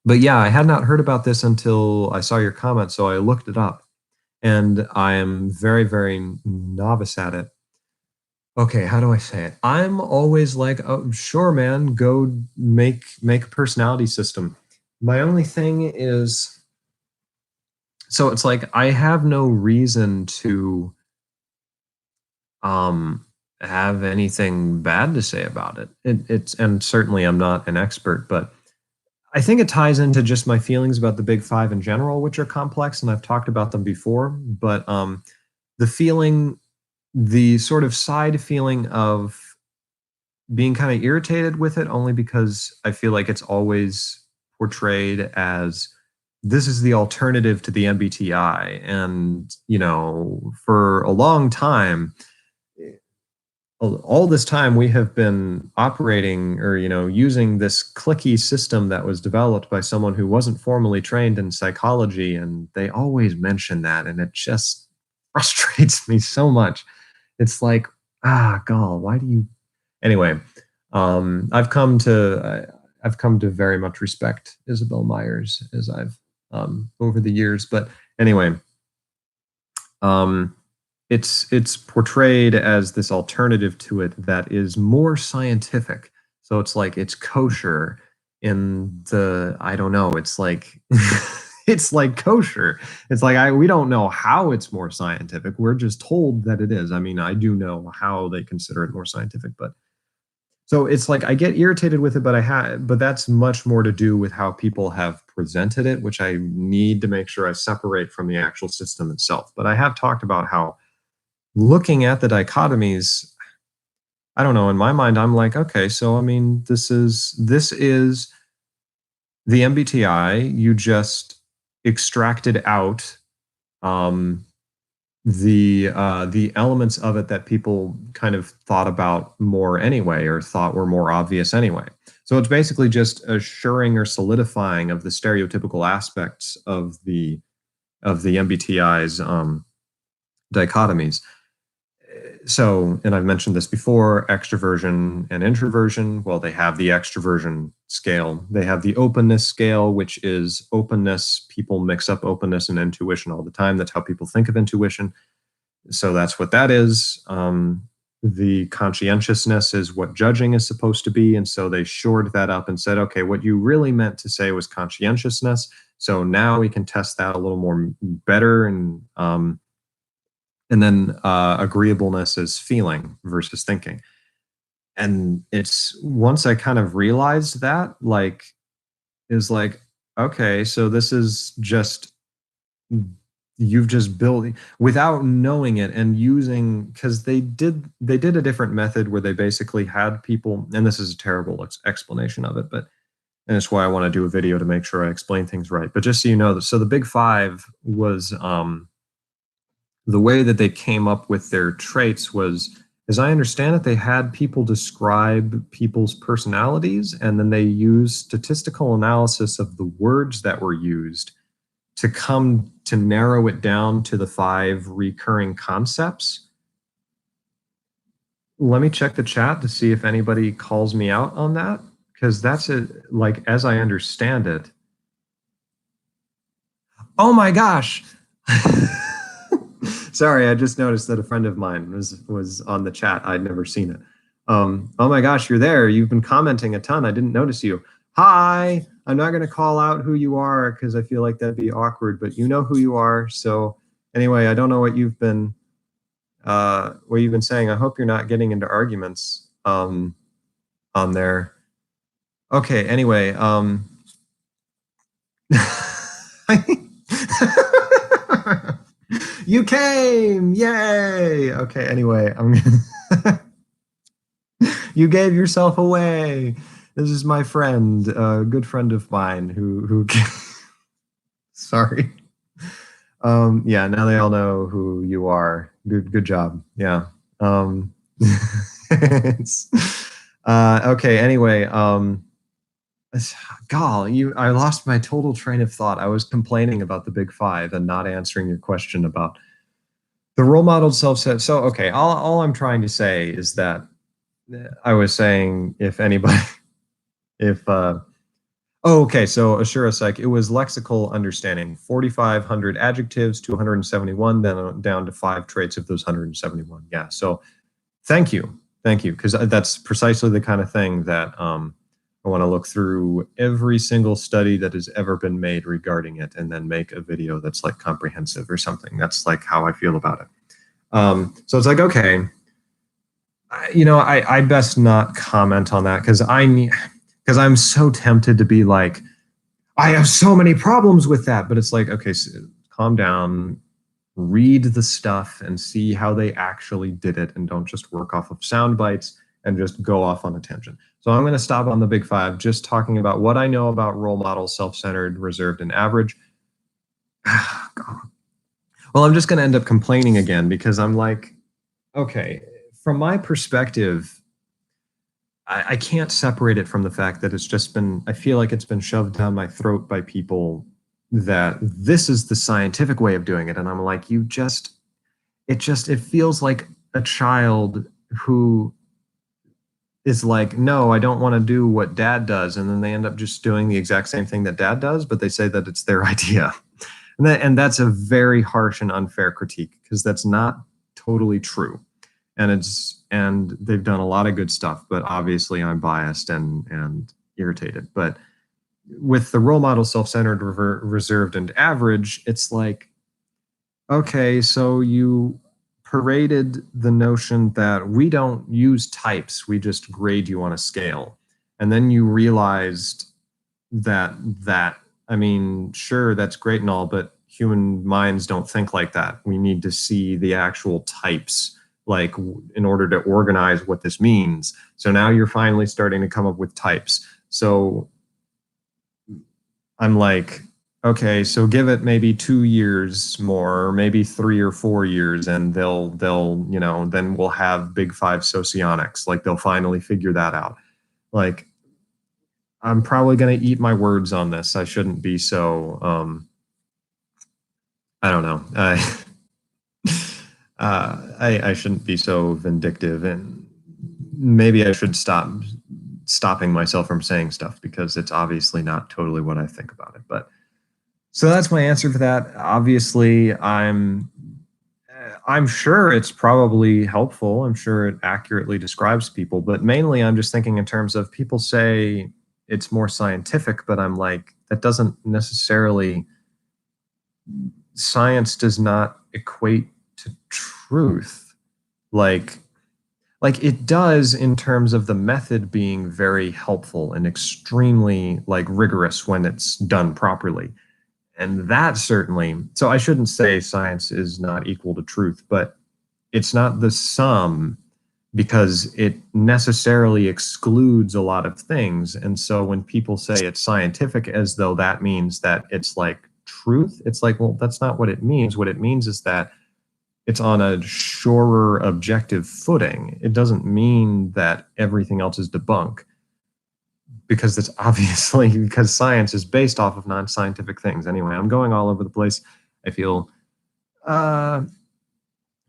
But yeah, I had not heard about this until I saw your comment, so I looked it up, and I am very, very novice at it. Okay, how do I say it? I'm always like, oh, sure, man, go make a personality system. My only thing is, so it's like I have no reason to have anything bad to say about it. It's, and certainly I'm not an expert, but I think it ties into just my feelings about the Big 5 in general, which are complex, and I've talked about them before. But the feeling, the sort of side feeling of being kind of irritated with it, only because I feel like it's always portrayed as this is the alternative to the MBTI. And, for a long time, all this time we have been operating, or using this clicky system that was developed by someone who wasn't formally trained in psychology, and they always mention that, and it just frustrates me so much. It's like, gall, why do you? Anyway, I've come to very much respect Isabel Myers as I've over the years. But anyway, it's portrayed as this alternative to it that is more scientific. So it's like it's kosher in the, I don't know, it's like it's like kosher. It's like we don't know how it's more scientific. We're just told that it is. I mean, I do know how they consider it more scientific, but so it's like I get irritated with it, but that's much more to do with how people have presented it, which I need to make sure I separate from the actual system itself. But I have talked about how looking at the dichotomies, I don't know, in my mind, I'm like, okay, so I mean, this is the MBTI. You just extracted out the elements of it that people kind of thought about more anyway, or thought were more obvious anyway. So it's basically just assuring or solidifying of the stereotypical aspects of the MBTI's dichotomies. So, and I've mentioned this before, extroversion and introversion. Well, they have the extroversion scale. They have the openness scale, which is openness. People mix up openness and intuition all the time. That's how people think of intuition. So that's what that is. The conscientiousness is what judging is supposed to be. And so they shored that up and said, okay, what you really meant to say was conscientiousness. So now we can test that a little more better. And then agreeableness is feeling versus thinking. And it's once I kind of realized that, like, is like, okay, so this is just, you've just built without knowing it, and using, because they did a different method where they basically had people, and this is a terrible explanation of it, but, and it's why I want to do a video to make sure I explain things right. But just so you know, so the Big 5 was the way that they came up with their traits was, as I understand it, they had people describe people's personalities, and then they used statistical analysis of the words that were used to come to narrow it down to the 5 recurring concepts. Let me check the chat to see if anybody calls me out on that, because that's it. Like, as I understand it. Oh my gosh. Sorry, I just noticed that a friend of mine was on the chat. I'd never seen it. Oh my gosh, you're there. You've been commenting a ton. I didn't notice you. Hi. I'm not going to call out who you are because I feel like that'd be awkward, but you know who you are. So anyway, I don't know what you've been saying. I hope you're not getting into arguments on there. Okay, anyway, you came! Yay! Okay, anyway, you gave yourself away. This is my friend, a good friend of mine who sorry. Yeah, now they all know who you are. Good job. Yeah. It's, okay, anyway, I lost my total train of thought. I was complaining about the big five and not answering your question about the role model self-set. So, okay, all I'm trying to say is that I was saying if anybody, if, oh, okay, so assure us, like, it was lexical understanding, 4,500 adjectives to 171, then down to 5 traits of those 171. Yeah, so thank you. Thank you, because that's precisely the kind of thing that I want to look through every single study that has ever been made regarding it and then make a video that's like comprehensive or something. That's like how I feel about it. So it's like, okay, I best not comment on that because I'm so tempted to be like, I have so many problems with that. But it's like, okay, so calm down, read the stuff and see how they actually did it and don't just work off of sound bites and just go off on a tangent. So I'm going to stop on the big five, just talking about what I know about role models, self-centered, reserved, and average. Well, I'm just going to end up complaining again because I'm like, okay, from my perspective, I can't separate it from the fact that it's just been, I feel like it's been shoved down my throat by people that this is the scientific way of doing it. And I'm like, it feels like a child who is like, no, I don't want to do what dad does. And then they end up just doing the exact same thing that dad does, but they say that it's their idea. And that's a very harsh and unfair critique because that's not totally true. And they've done a lot of good stuff, but obviously I'm biased and irritated. But with the role model, self-centered, reserved, and average, it's like, okay, so you paraded the notion that we don't use types, we just grade you on a scale. And then you realized that I mean, sure, that's great and all, but human minds don't think like that. We need to see the actual types, like in order to organize what this means. So now you're finally starting to come up with types. So I'm like, okay, so give it maybe 2 years more, or maybe 3 or 4 years, and then we'll have big five socionics. Like they'll finally figure that out. Like I'm probably going to eat my words on this. I shouldn't be so, I don't know. I shouldn't be so vindictive, and maybe I should stopping myself from saying stuff because it's obviously not totally what I think about it. But so that's my answer for that. Obviously, I'm sure it's probably helpful. I'm sure it accurately describes people, but mainly I'm just thinking in terms of people say it's more scientific, but I'm like, that doesn't necessarily, science does not equate to truth. Like, like it does in terms of the method being very helpful and extremely like rigorous when it's done properly. And that certainly, so I shouldn't say science is not equal to truth, but it's not the sum because it necessarily excludes a lot of things. And so when people say it's scientific as though that means that it's like truth, it's like, well, that's not what it means. What it means is that it's on a surer objective footing. It doesn't mean that everything else is debunked because that's obviously because science is based off of non-scientific things. Anyway, I'm going all over the place. I feel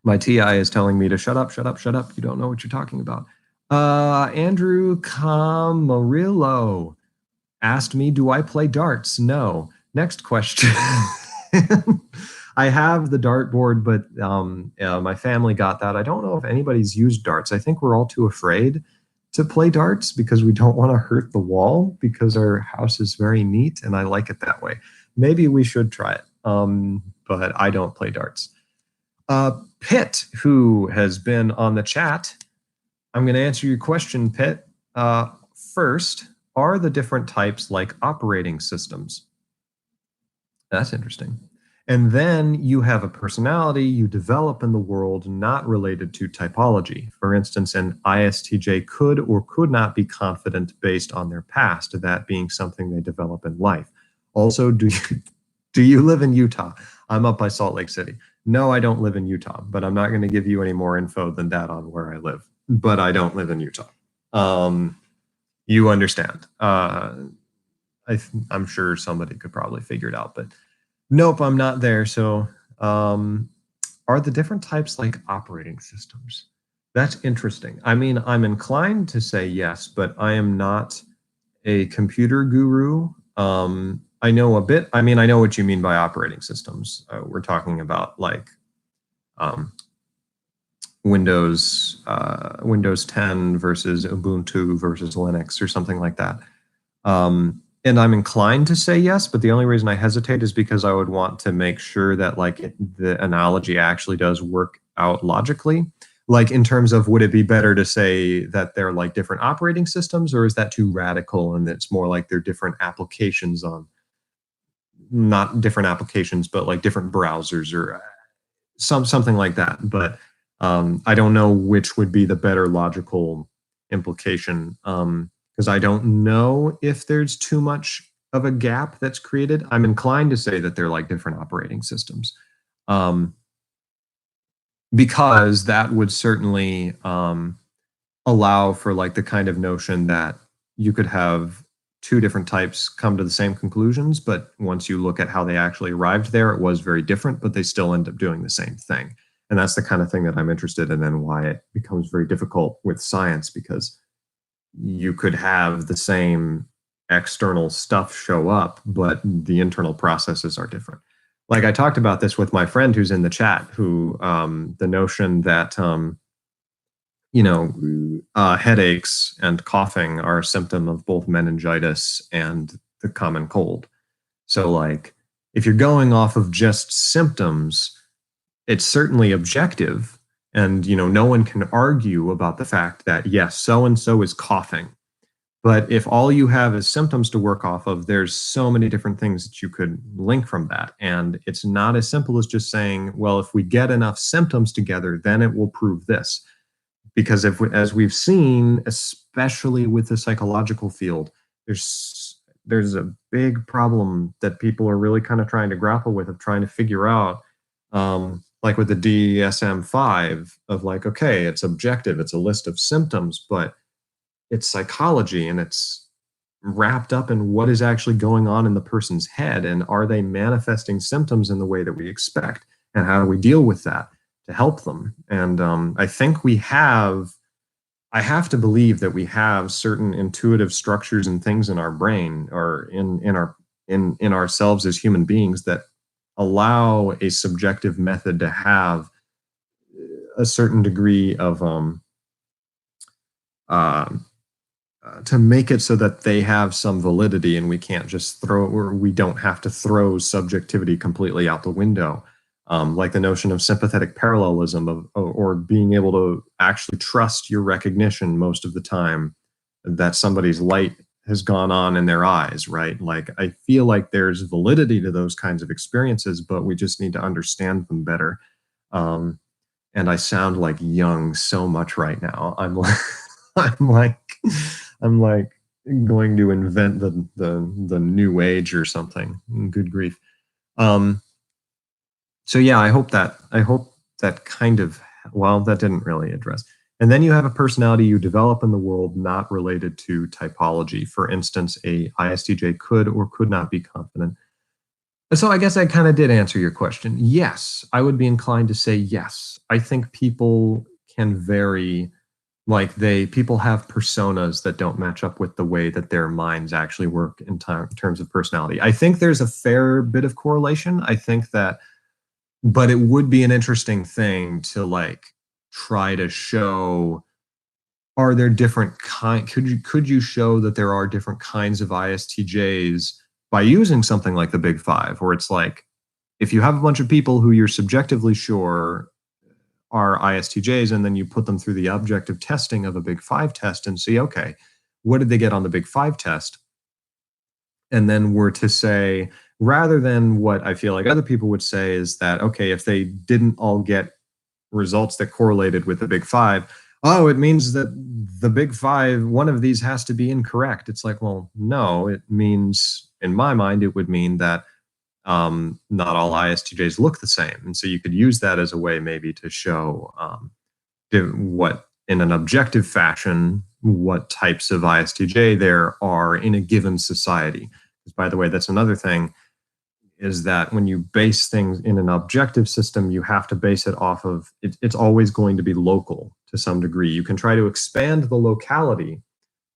my TI is telling me to shut up, shut up, shut up. You don't know what you're talking about. Andrew Camarillo asked me, do I play darts? No. Next question. I have the dartboard, but my family got that. I don't know if anybody's used darts. I think we're all too afraid to play darts because we don't want to hurt the wall because our house is very neat and I like it that way. Maybe we should try it, but I don't play darts. Pitt, who has been on the chat, I'm going to answer your question, Pitt. First, Are the different types like operating systems? That's interesting. And then you have a personality you develop in the world not related to typology. For instance, an ISTJ could or could not be confident based on their past, that being something they develop in life. Also, do you live in Utah? I'm up by Salt Lake City. No, I don't live in Utah, but I'm not going to give you any more info than that on where I live. But I don't live in Utah. You understand. I'm sure somebody could probably figure it out, but nope, I'm not there. So, are the different types like operating systems? That's interesting. I mean, I'm inclined to say yes, but I am not a computer guru. I know a bit. I mean, I know what you mean by operating systems. We're talking about like um, Windows 10 versus Ubuntu versus Linux or something like that. And I'm inclined to say yes, but the only reason I hesitate is because I would want to make sure that the analogy actually does work out logically. Like in terms of, would it be better to say that they're like different operating systems, or is that too radical and it's more like they're different applications on, not different applications, but like different browsers or something like that. But I don't know which would be the better logical implication. Because I don't know if there's too much of a gap that's created. I'm inclined to say that they're like different operating systems, because that would certainly allow for like the kind of notion that you could have two different types come to the same conclusions, but once you look at how they actually arrived there, it was very different, but they still end up doing the same thing. And that's the kind of thing that I'm interested in, and why it becomes very difficult with science, because you could have the same external stuff show up, but the internal processes are different. Like I talked about this with my friend who's in the chat, who the notion that headaches and coughing are a symptom of both meningitis and the common cold. So like if you're going off of just symptoms, it's certainly objective, and no one can argue about the fact that yes, so and so is coughing. But if all you have is symptoms to work off of, there's so many different things that you could link from that. And it's not as simple as just saying, well, if we get enough symptoms together, then it will prove this. Because as we've seen, especially with the psychological field, there's a big problem that people are really kind of trying to grapple with, of trying to figure out, like with the DSM-5, of like, okay, it's objective, it's a list of symptoms, but it's psychology, and it's wrapped up in what is actually going on in the person's head, and are they manifesting symptoms in the way that we expect, and how do we deal with that to help them. And I think I have to believe that we have certain intuitive structures and things in our brain, or in ourselves as human beings, that allow a subjective method to have a certain degree of to make it so that they have some validity, and we can't just or we don't have to throw subjectivity completely out the window. Like the notion of sympathetic parallelism, or being able to actually trust your recognition most of the time that somebody's light has gone on in their eyes, right? Like I feel like there's validity to those kinds of experiences, but we just need to understand them better. And I sound like Jung so much right now. I'm like I'm like going to invent the new age or something. Good grief. So yeah, I hope that kind of, well, that didn't really address. And then you have a personality you develop in the world not related to typology. For instance, a ISTJ could or could not be confident. So I guess I kind of did answer your question. Yes, I would be inclined to say yes. I think people can vary. Like people have personas that don't match up with the way that their minds actually work in terms of personality. I think there's a fair bit of correlation. I think that, but it would be an interesting thing to like try to show, are there different could you show that there are different kinds of ISTJs by using something like the Big Five, where it's like, if you have a bunch of people who you're subjectively sure are ISTJs, and then you put them through the objective testing of a Big Five test and see, okay, what did they get on the Big Five test? And then were to say, rather than what I feel like other people would say is that, okay, if they didn't all get results that correlated with the Big Five, oh, it means that the Big Five, one of these has to be incorrect. It's like, well, no, it means, in my mind, it would mean that not all ISTJs look the same. And so you could use that as a way maybe to show what, in an objective fashion, what types of ISTJ there are in a given society. Because, by the way, that's another thing, is that when you base things in an objective system, you have to base it off of, it's always going to be local to some degree. You can try to expand the locality,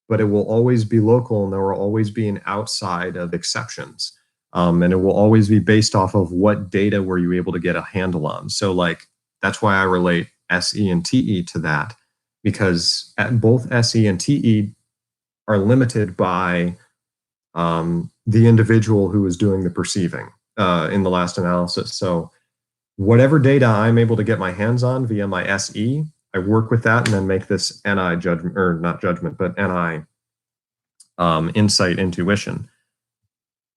but it will always be local, and there will always be an outside of exceptions. And it will always be based off of what data were you able to get a handle on. So like, that's why I relate SE and TE to that, because both SE and TE are limited by the individual who is doing the perceiving in the last analysis. So whatever data I'm able to get my hands on via my SE, I work with that and then make this NI judgment, or not judgment, but NI insight intuition.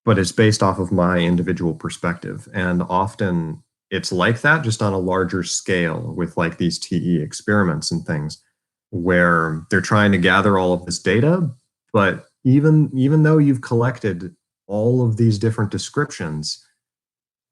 But it's based off of my individual perspective. And often it's like that, just on a larger scale with like these TE experiments and things, where they're trying to gather all of this data, but even though you've collected all of these different descriptions,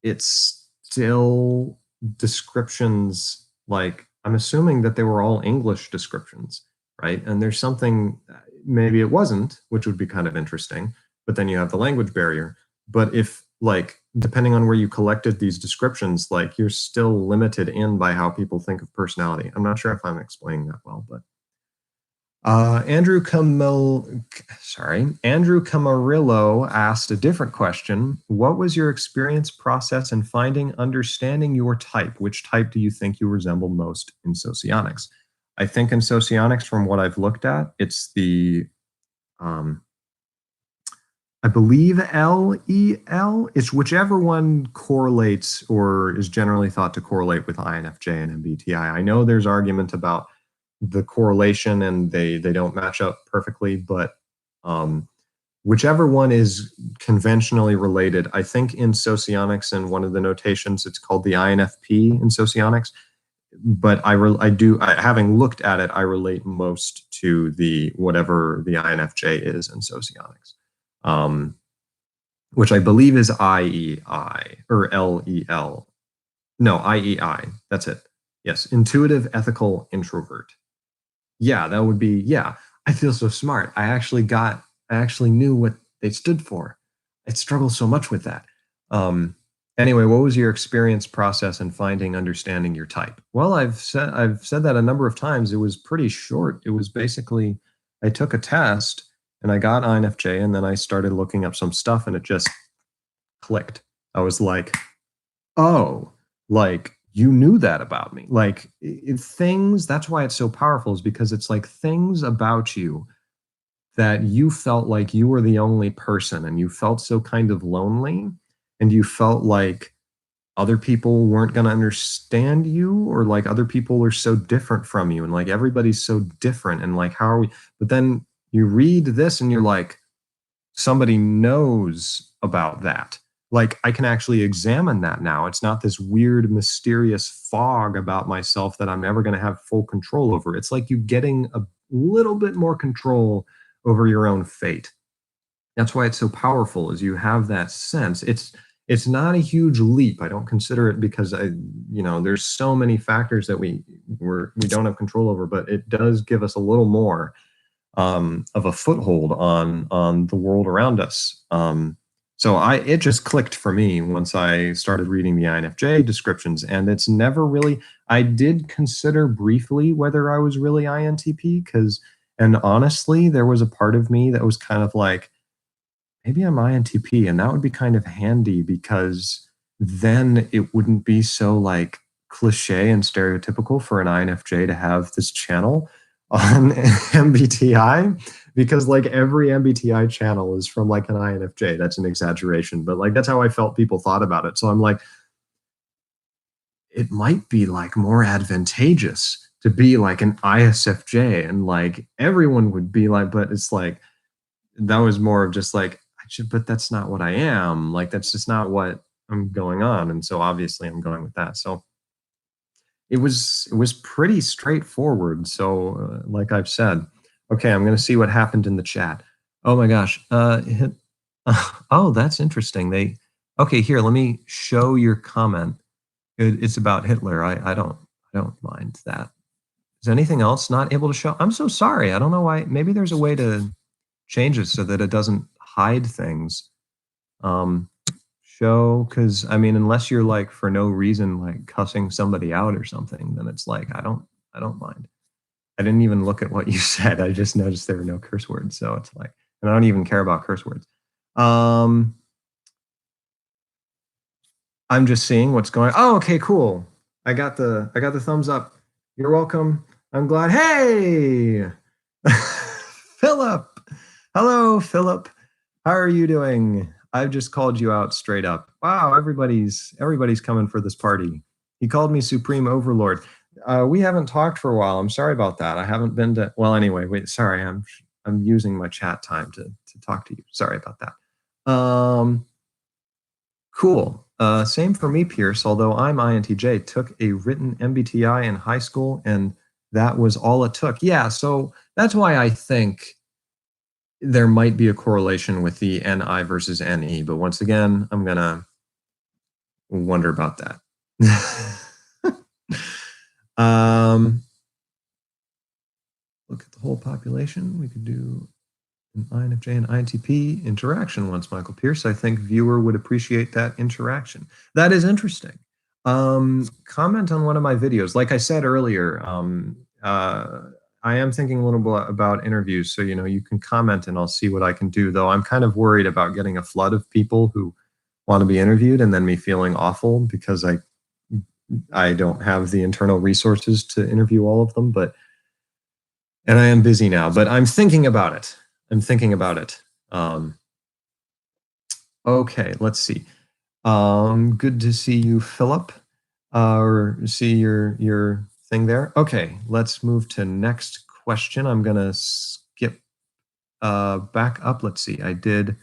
it's still descriptions, like, I'm assuming that they were all English descriptions, right? And there's something, maybe it wasn't, which would be kind of interesting, but then you have the language barrier. But if, like, depending on where you collected these descriptions, like, you're still limited in by how people think of personality. I'm not sure if I'm explaining that well, but Andrew Camarillo asked a different question. What was your experience process in understanding your type? Which type do you think you resemble most in socionics? I think in socionics, from what I've looked at, it's the, I believe LEL. It's whichever one correlates or is generally thought to correlate with INFJ and MBTI. I know there's argument about the correlation and they don't match up perfectly, but whichever one is conventionally related. I think in socionics, and one of the notations, it's called the INFP in socionics. But having looked at it, I relate most to the whatever the INFJ is in socionics, which I believe is IEI or LEL. No, IEI. That's it. Yes, intuitive, ethical, introvert. Yeah, that would be, yeah. I feel so smart. I actually knew what they stood for. I struggle so much with that. Anyway, what was your experience process in understanding your type? Well, I've said that a number of times. It was pretty short. It was basically, I took a test and I got INFJ, and then I started looking up some stuff and it just clicked. I was like, oh, like, you knew that about me. Like, things, that's why it's so powerful, is because it's like things about you that you felt like you were the only person, and you felt so kind of lonely, and you felt like other people weren't going to understand you, or like other people are so different from you, and like everybody's so different, and like, how are we? But then you read this and you're like, somebody knows about that. Like, I can actually examine that now. It's not this weird, mysterious fog about myself that I'm never going to have full control over. It's like you getting a little bit more control over your own fate. That's why it's so powerful, is you have that sense. It's not a huge leap. I don't consider it, because there's so many factors that we don't have control over, but it does give us a little more of a foothold on the world around us. So it just clicked for me once I started reading the INFJ descriptions, and it's never really, I did consider briefly whether I was really INTP, and honestly, there was a part of me that was kind of like, maybe I'm INTP, and that would be kind of handy, because then it wouldn't be so like cliche and stereotypical for an INFJ to have this channel on MBTI, because like every MBTI channel is from like an INFJ. That's an exaggeration, but like that's how I felt people thought about it. So I'm like, it might be like more advantageous to be like an ISFJ, and like everyone would be like, but it's like, that was more of just like, but that's not what I am. Like, that's just not what I'm going on. And so obviously I'm going with that. So it was pretty straightforward. So like I've said, okay, I'm going to see what happened in the chat. Oh my gosh. Oh, that's interesting. Okay, here, let me show your comment. It's about Hitler. I don't mind that. Is anything else not able to show? I'm so sorry. I don't know why. Maybe there's a way to change it so that it doesn't hide things. Show, because I mean, unless you're like for no reason like cussing somebody out or something, then it's like I don't mind. I didn't even look at what you said. I just noticed there were no curse words, so it's like, and I don't even care about curse words. I'm just seeing what's going. Oh, okay, cool. I got the thumbs up. You're welcome. I'm glad. Hey, Philip. Hello, Philip. How are you doing? I've just called you out straight up. Wow, everybody's coming for this party. He called me Supreme Overlord. We haven't talked for a while. I'm sorry about that. I haven't been to. Well, anyway, wait. Sorry, I'm using my chat time to talk to you. Sorry about that. Cool. Same for me, Pierce. Although I'm INTJ, took a written MBTI in high school, and that was all it took. Yeah, so that's why I think there might be a correlation with the NI versus NE, but once again, I'm gonna wonder about that. Look at the whole population. We could do an INFJ and INTP interaction once, Michael Pierce. I think viewer would appreciate that interaction. That is interesting. Comment on one of my videos. Like I said earlier, I am thinking a little bit about interviews, so you can comment and I'll see what I can do. Though I'm kind of worried about getting a flood of people who want to be interviewed and then me feeling awful because I don't have the internal resources to interview all of them. And I am busy now, but I'm thinking about it. Okay, let's see. Good to see you, Philip. Or see your thing there. Okay, let's move to next question. I'm gonna skip back up. Let's see. I did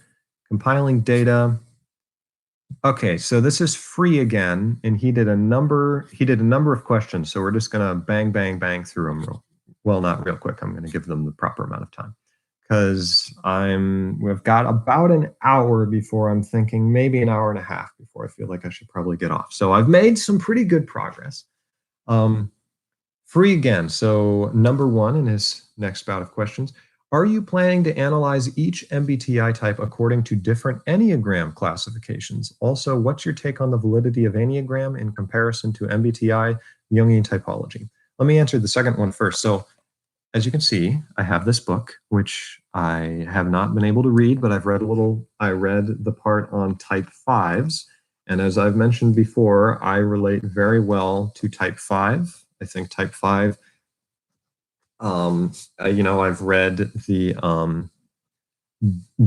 compiling data. Okay, so this is free again, and he did a number of questions. So we're just gonna bang, bang, bang through them. Well, not real quick. I'm gonna give them the proper amount of time because we've got about an hour before I'm thinking maybe an hour and a half before I feel like I should probably get off. So I've made some pretty good progress. Free again. So number one in his next bout of questions, are you planning to analyze each MBTI type according to different Enneagram classifications? Also, what's your take on the validity of Enneagram in comparison to MBTI, Jungian typology? Let me answer the second one first. So as you can see, I have this book, which I have not been able to read, but I've read a little. I read the part on type 5s. And as I've mentioned before, I relate very well to type 5. I think type 5, I've read the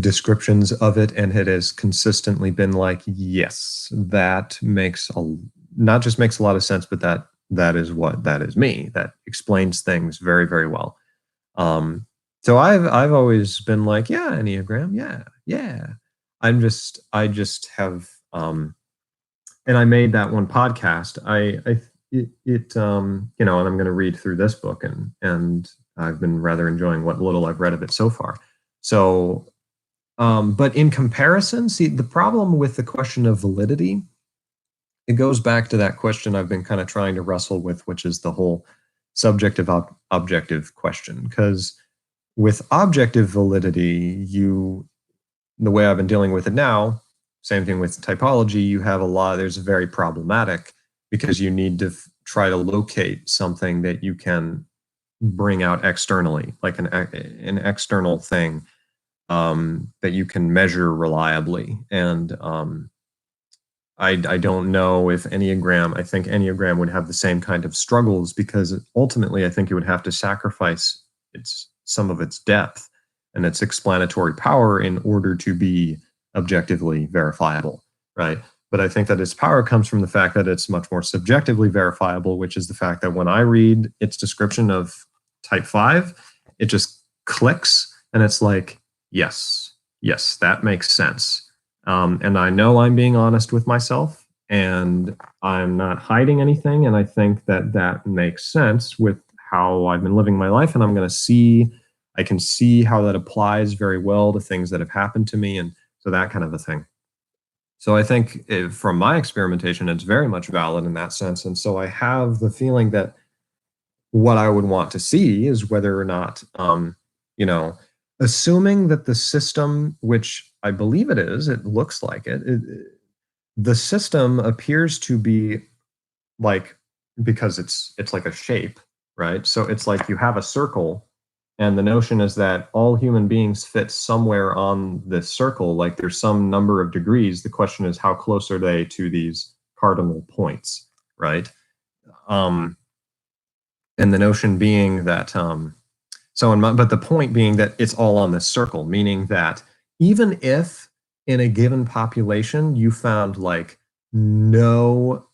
descriptions of it, and it has consistently been like, yes, that not just makes a lot of sense, but that is me. That explains things very, very well. So I've always been like, yeah, Enneagram, yeah. I just have, and I made that one podcast. And I'm going to read through this book, and I've been rather enjoying what little I've read of it so far. So, but in comparison, see, the problem with the question of validity, it goes back to that question I've been kind of trying to wrestle with, which is the whole subjective objective question. Because with objective validity, the way I've been dealing with it now, same thing with typology, there's very problematic because you need to try to locate something that you can bring out externally, like an external thing that you can measure reliably. And I don't know if I think Enneagram would have the same kind of struggles because ultimately I think it would have to sacrifice some of its depth and its explanatory power in order to be objectively verifiable, right? But I think that its power comes from the fact that it's much more subjectively verifiable, which is the fact that when I read its description of type 5, it just clicks and it's like, yes, yes, that makes sense. And I know I'm being honest with myself and I'm not hiding anything. And I think that that makes sense with how I've been living my life. And I can see how that applies very well to things that have happened to me. And so that kind of a thing. So I think from my experimentation, it's very much valid in that sense. And so I have the feeling that what I would want to see is whether or not, you know, assuming that the system, which I believe it is, it looks like the system appears to be like, because it's like a shape, right? So it's like you have a circle, and the notion is that all human beings fit somewhere on this circle, like there's some number of degrees. The question is, how close are they to these cardinal points, right? And the notion being that, but the point being that it's all on this circle, meaning that even if in a given population you found like no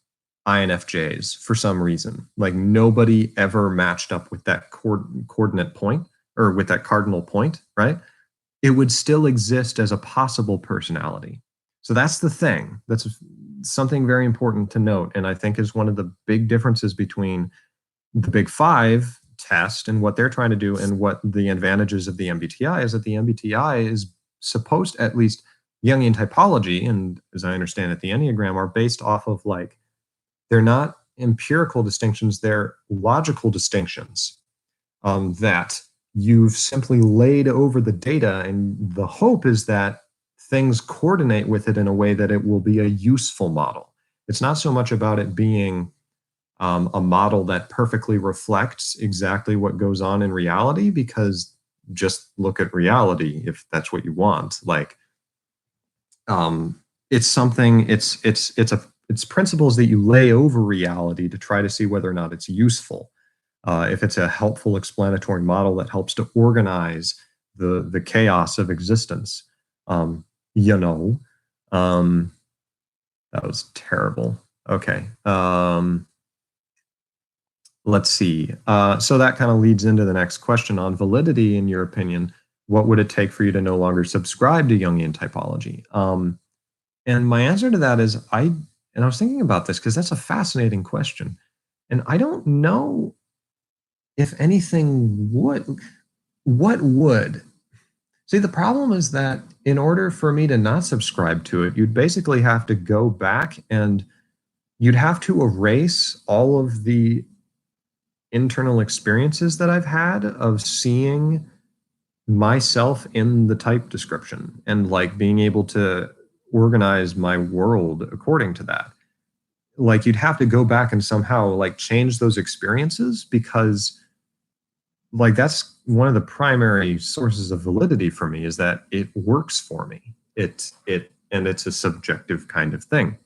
INFJs for some reason, like nobody ever matched up with that coordinate point or with that cardinal point, right? It would still exist as a possible personality. So that's the thing. That's something very important to note. And I think is one of the big differences between the Big Five test and what they're trying to do and what the advantages of the MBTI is, that the MBTI is supposed, at least Jungian typology, and as I understand it, the Enneagram are based off of like, they're not empirical distinctions, they're logical distinctions that you've simply laid over the data, and the hope is that things coordinate with it in a way that it will be a useful model. It's not so much about it being a model that perfectly reflects exactly what goes on in reality, because just look at reality if that's what you want. Like, it's something, it's principles that you lay over reality to try to see whether or not it's useful. If it's a helpful explanatory model that helps to organize the chaos of existence, you know, that was terrible. Okay. Let's see. So that kind of leads into the next question on validity. In your opinion, what would it take for you to no longer subscribe to Jungian typology? And my answer to that is I was thinking about this because that's a fascinating question. And I don't know if anything would. What would? See, the problem is that in order for me to not subscribe to it, you'd basically have to go back and you'd have to erase all of the internal experiences that I've had of seeing myself in the type description and like being able to organize my world according to that. Like you'd have to go back and somehow like change those experiences, because like that's one of the primary sources of validity for me, is that it works for me. And it's a subjective kind of thing.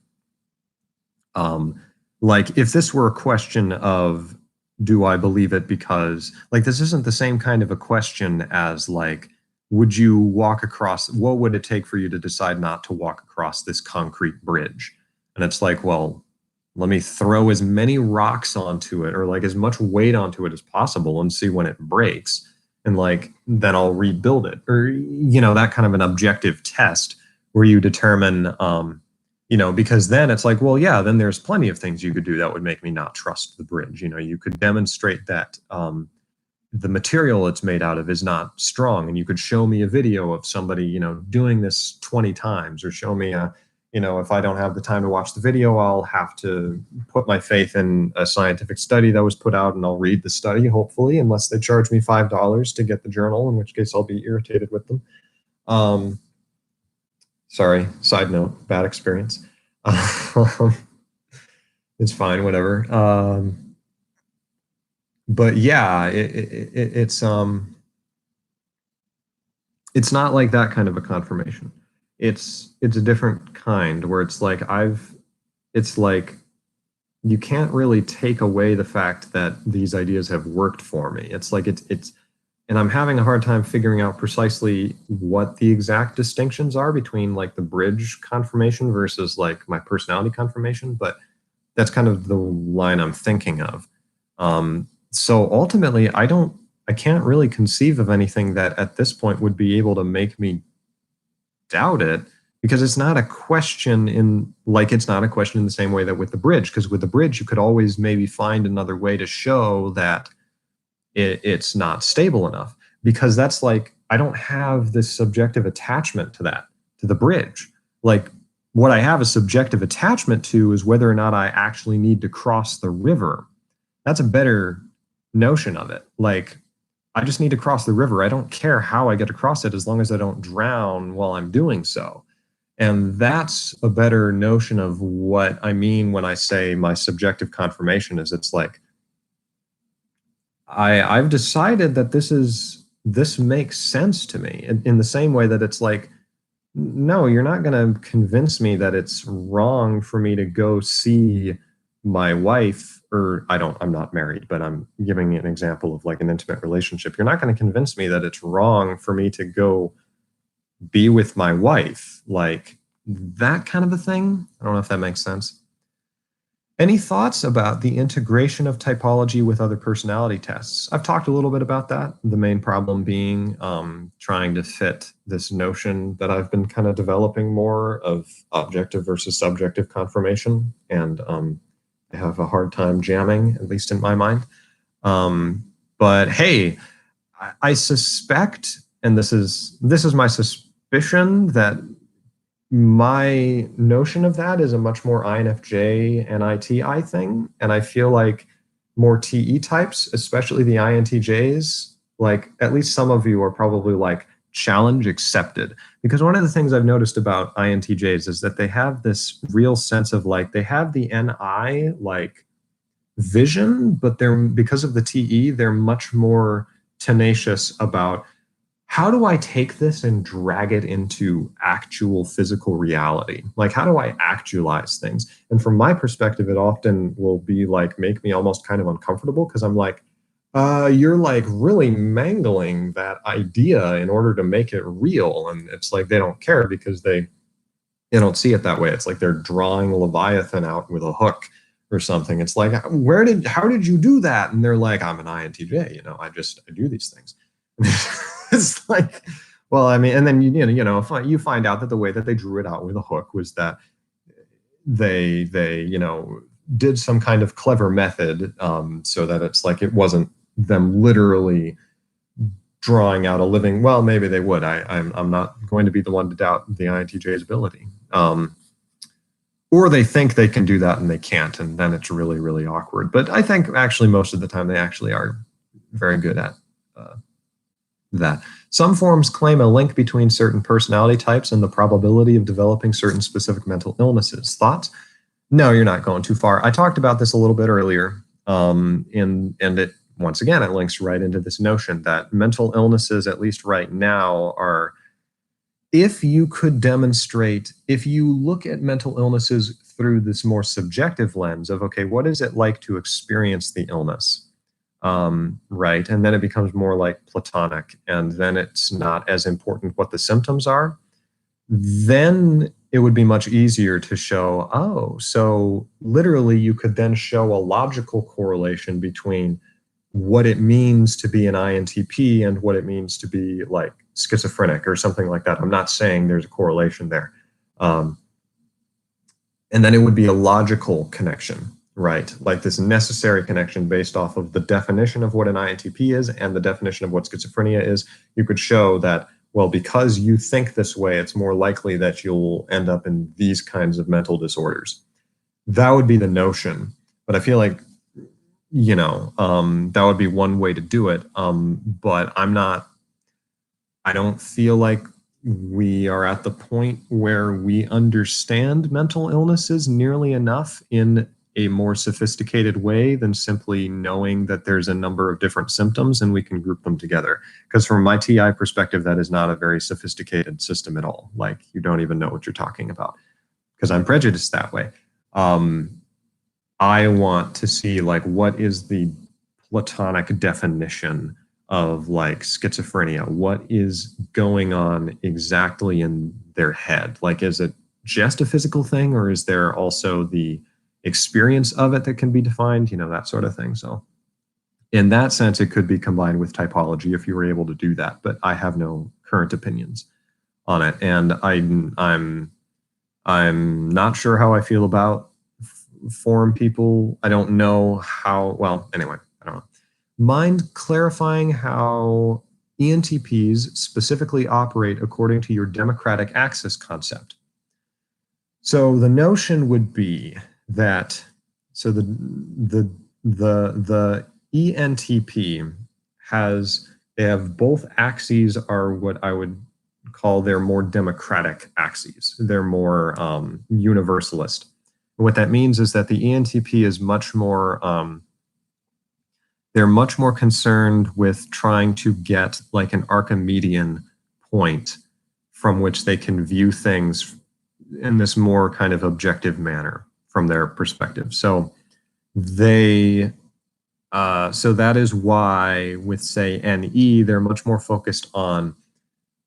Like if this were a question of, do I believe it because, like, this isn't the same kind of a question as like, would you walk across, what would it take for you to decide not to walk across this concrete bridge? And it's like, well, let me throw as many rocks onto it or like as much weight onto it as possible and see when it breaks. And like, then I'll rebuild it. Or, you know, that kind of an objective test where you determine, you know, because then it's like, well, yeah, then there's plenty of things you could do that would make me not trust the bridge. You know, you could demonstrate that the material it's made out of is not strong, and you could show me a video of somebody, you know, doing this 20 times, or show me a, you know, if I don't have the time to watch the video, I'll have to put my faith in a scientific study that was put out, and I'll read the study, hopefully, unless they charge me $5 to get the journal, in which case I'll be irritated with them. Sorry, side note, bad experience. It's fine, whatever. But yeah, it's not like that kind of a confirmation. It's a different kind where it's like it's like you can't really take away the fact that these ideas have worked for me. It's like it's And I'm having a hard time figuring out precisely what the exact distinctions are between like the bridge confirmation versus like my personality confirmation, but that's kind of the line I'm thinking of. So ultimately, I can't really conceive of anything that at this point would be able to make me doubt it, because it's not a question it's not a question in the same way that with the bridge, because with the bridge, you could always maybe find another way to show that it's not stable enough, because that's like, I don't have this subjective attachment to that, to the bridge. Like what I have a subjective attachment to is whether or not I actually need to cross the river. That's a better notion of it. Like, I just need to cross the river. I don't care how I get across it as long as I don't drown while I'm doing so. And that's a better notion of what I mean when I say my subjective confirmation is, it's like, I've decided that this makes sense to me in the same way that it's like, no, you're not going to convince me that it's wrong for me to go see my wife, or I'm not married, but I'm giving an example of like an intimate relationship. You're not going to convince me that it's wrong for me to go be with my wife, like that kind of a thing. I don't know if that makes sense. Any thoughts about the integration of typology with other personality tests? I've talked a little bit about that. The main problem being trying to fit this notion that I've been kind of developing more of objective versus subjective confirmation. And I have a hard time jamming, at least in my mind. But hey, I suspect, and this is my suspicion, that my notion of that is a much more INFJ and ITI thing. And I feel like more TE types, especially the INTJs, like at least some of you are probably like challenge accepted. Because one of the things I've noticed about INTJs is that they have this real sense of like, they have the NI like vision, but because of the TE, they're much more tenacious about, how do I take this and drag it into actual physical reality? Like, how do I actualize things? And from my perspective, it often will be like, make me almost kind of uncomfortable, because I'm like, you're like really mangling that idea in order to make it real. And it's like, they don't care because they don't see it that way. It's like they're drawing Leviathan out with a hook or something. It's like, how did you do that? And they're like, I'm an INTJ, I do these things. It's like, well, I mean, and then you find out that the way that they drew it out with a hook was that they did some kind of clever method, so that it's like, it wasn't them literally drawing out a living. Well, maybe they would. I'm not going to be the one to doubt the INTJ's ability. Or they think they can do that and they can't, and then it's really, really awkward. But I think actually most of the time they actually are very good at that. Some forms claim a link between certain personality types and the probability of developing certain specific mental illnesses. Thoughts? No, you're not going too far. I talked about this a little bit earlier, and it, once again, it links right into this notion that mental illnesses, at least right now, are, if you look at mental illnesses through this more subjective lens of, okay, what is it like to experience the illness? Right. And then it becomes more like platonic, and then it's not as important what the symptoms are. Then it would be much easier to show, oh, so literally you could then show a logical correlation between what it means to be an INTP and what it means to be like schizophrenic or something like that. I'm not saying there's a correlation there. And then it would be a logical connection, right? Like this necessary connection based off of the definition of what an INTP is and the definition of what schizophrenia is. You could show that, well, because you think this way, it's more likely that you'll end up in these kinds of mental disorders. That would be the notion. But I feel like, that would be one way to do it. But I don't feel like we are at the point where we understand mental illnesses nearly enough in a more sophisticated way than simply knowing that there's a number of different symptoms and we can group them together. Because from my TI perspective, that is not a very sophisticated system at all. Like, you don't even know what you're talking about, because I'm prejudiced that way. I want to see, like, what is the platonic definition of like schizophrenia. What is going on exactly in their head? Like, is it just a physical thing, or is there also the experience of it that can be defined? You know, that sort of thing. So in that sense, it could be combined with typology if you were able to do that. But I have no current opinions on it, and I'm not sure how I feel about form people. I don't know how. Well, anyway, I don't know. Mind clarifying how ENTPs specifically operate according to your democratic axis concept. So the notion would be that the ENTP they have both axes are what I would call their more democratic axes. They're more universalist. And what that means is that the ENTP is much more they're much more concerned with trying to get like an Archimedean point from which they can view things in this more kind of objective manner from their perspective. So so that is why with say NE, they're much more focused on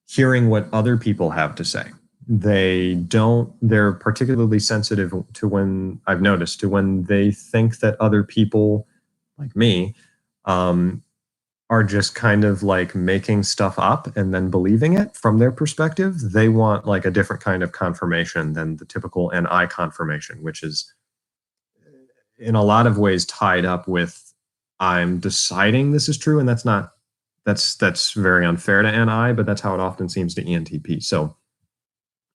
hearing what other people have to say. They're particularly sensitive to I've noticed to when they think that other people like me are just kind of like making stuff up and then believing it from their perspective. They want like a different kind of confirmation than the typical NI confirmation, which is in a lot of ways tied up with I'm deciding this is true, and that's very unfair to NI, but that's how it often seems to ENTP. So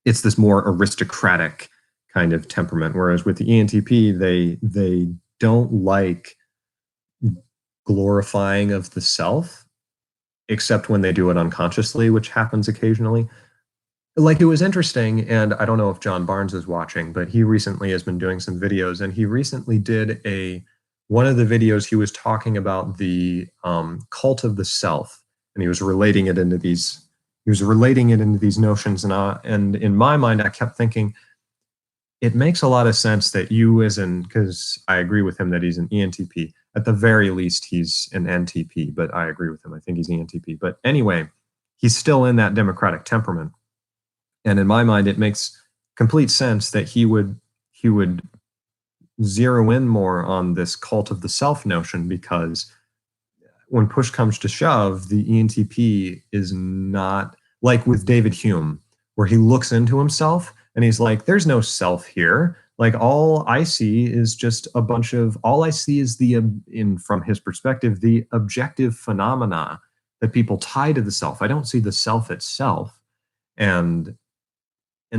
it's this more aristocratic kind of temperament, whereas with the ENTP, they don't like glorifying of the self, except when they do it unconsciously, which happens occasionally. Like, it was interesting, and I don't know if John Barnes is watching, but he recently has been doing some videos, and he recently did one of the videos he was talking about the cult of the self, and he was relating it into these notions, and in my mind, I kept thinking, it makes a lot of sense that because I agree with him that he's an ENTP. At the very least, he's an NTP, but I agree with him. I think he's ENTP. But anyway, he's still in that democratic temperament. And in my mind, it makes complete sense that he would zero in more on this cult of the self notion, because when push comes to shove, the ENTP is not like with David Hume, where he looks into himself and he's like, there's no self here. Like, all I see is from his perspective, the objective phenomena that people tie to the self. I don't see the self itself. And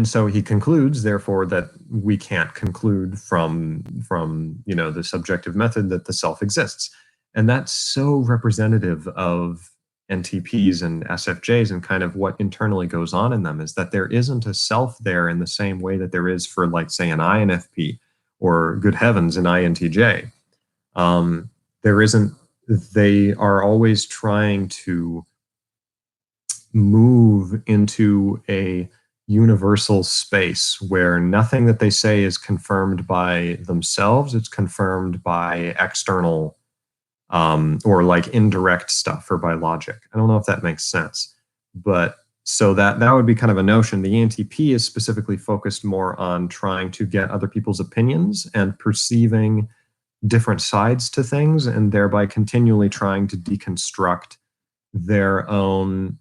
so he concludes, therefore, that we can't conclude from the subjective method that the self exists. And that's so representative of NTPs and SFJs, and kind of what internally goes on in them is that there isn't a self there in the same way that there is for, like, say, an INFP or, good heavens, an INTJ. There isn't. They are always trying to move into a universal space where nothing that they say is confirmed by themselves. It's confirmed by external or like indirect stuff, or by logic. I don't know if that makes sense, but so that would be kind of a notion. The ENTP is specifically focused more on trying to get other people's opinions and perceiving different sides to things, and thereby continually trying to deconstruct their own.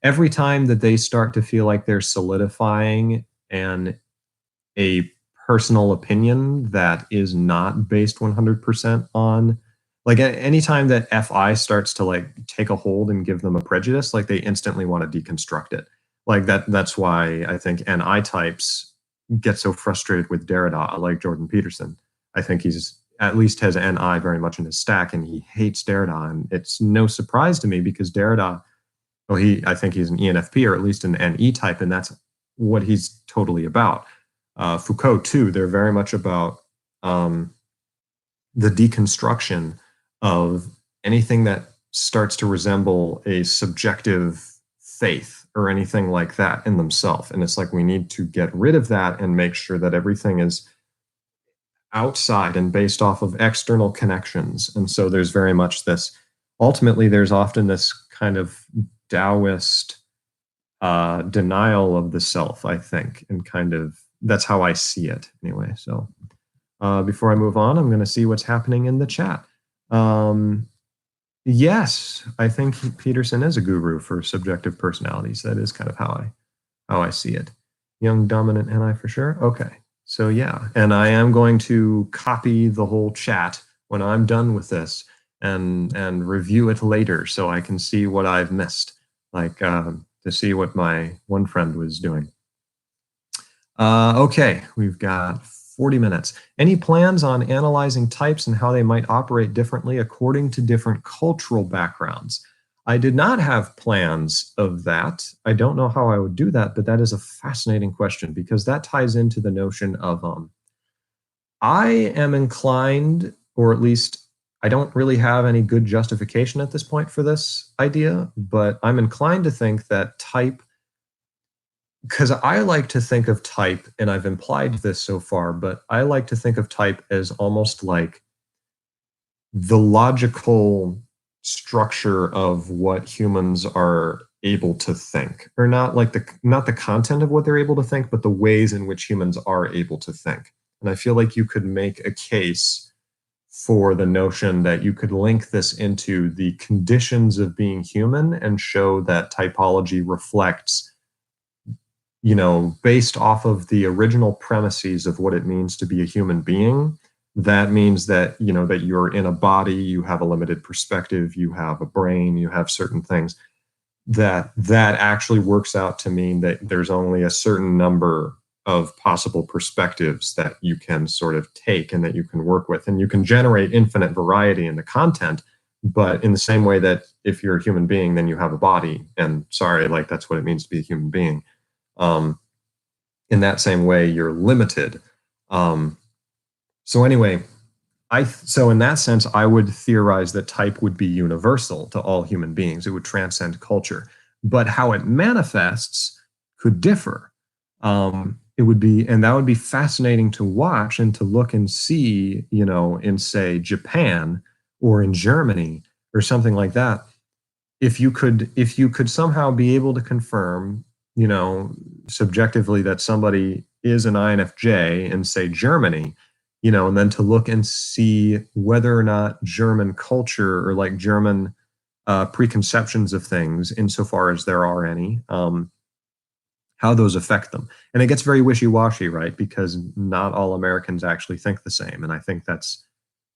Every time that they start to feel like they're solidifying a personal opinion that is not based 100% on, like, anytime that FI starts to like take a hold and give them a prejudice, like, they instantly want to deconstruct it. Like that's why I think NI types get so frustrated with Derrida, like Jordan Peterson. I think he's at least has NI very much in his stack, and he hates Derrida. And it's no surprise to me, because Derrida, I think he's an ENFP, or at least an NE type, and that's what he's totally about. Foucault too, they're very much about the deconstruction of anything that starts to resemble a subjective faith or anything like that in themselves. And it's like, we need to get rid of that and make sure that everything is outside and based off of external connections. And so there's very much this, ultimately there's often this kind of Taoist denial of the self, I think, and kind of that's how I see it anyway. So before I move on, I'm going to see what's happening in the chat. Yes, I think Peterson is a guru for subjective personalities. That is kind of how I see it. Young, dominant, and I for sure. Okay, so yeah, and I am going to copy the whole chat when I'm done with this and review it later so I can see what I've missed, like to see what my one friend was doing. Okay, we've got 40 minutes. Any plans on analyzing types and how they might operate differently according to different cultural backgrounds? I did not have plans of that. I don't know how I would do that, but that is a fascinating question because that ties into the notion of I am inclined, or at least I don't really have any good justification at this point for this idea, but I'm inclined to think that type, because I like to think of type, and I've implied this so far, but I like to think of type as almost like the logical structure of what humans are able to think, or not the content of what they're able to think, but the ways in which humans are able to think. And I feel like you could make a case for the notion that you could link this into the conditions of being human and show that typology reflects, based off of the original premises of what it means to be a human being. That means that, that you're in a body, you have a limited perspective, you have a brain, you have certain things that actually works out to mean that there's only a certain number of possible perspectives that you can sort of take and that you can work with. And you can generate infinite variety in the content, but in the same way that if you're a human being, then you have a body. And sorry, like that's what it means to be a human being. In that same way, you're limited. So anyway, so in that sense, I would theorize that type would be universal to all human beings. It would transcend culture, but how it manifests could differ. It would be, and that would be fascinating to watch and to look and see, in say Japan or in Germany or something like that. If you could somehow be able to confirm, subjectively that somebody is an INFJ in say Germany, and then to look and see whether or not German culture or like German preconceptions of things, insofar as there are any, how those affect them. And it gets very wishy-washy, right? Because not all Americans actually think the same. And I think that's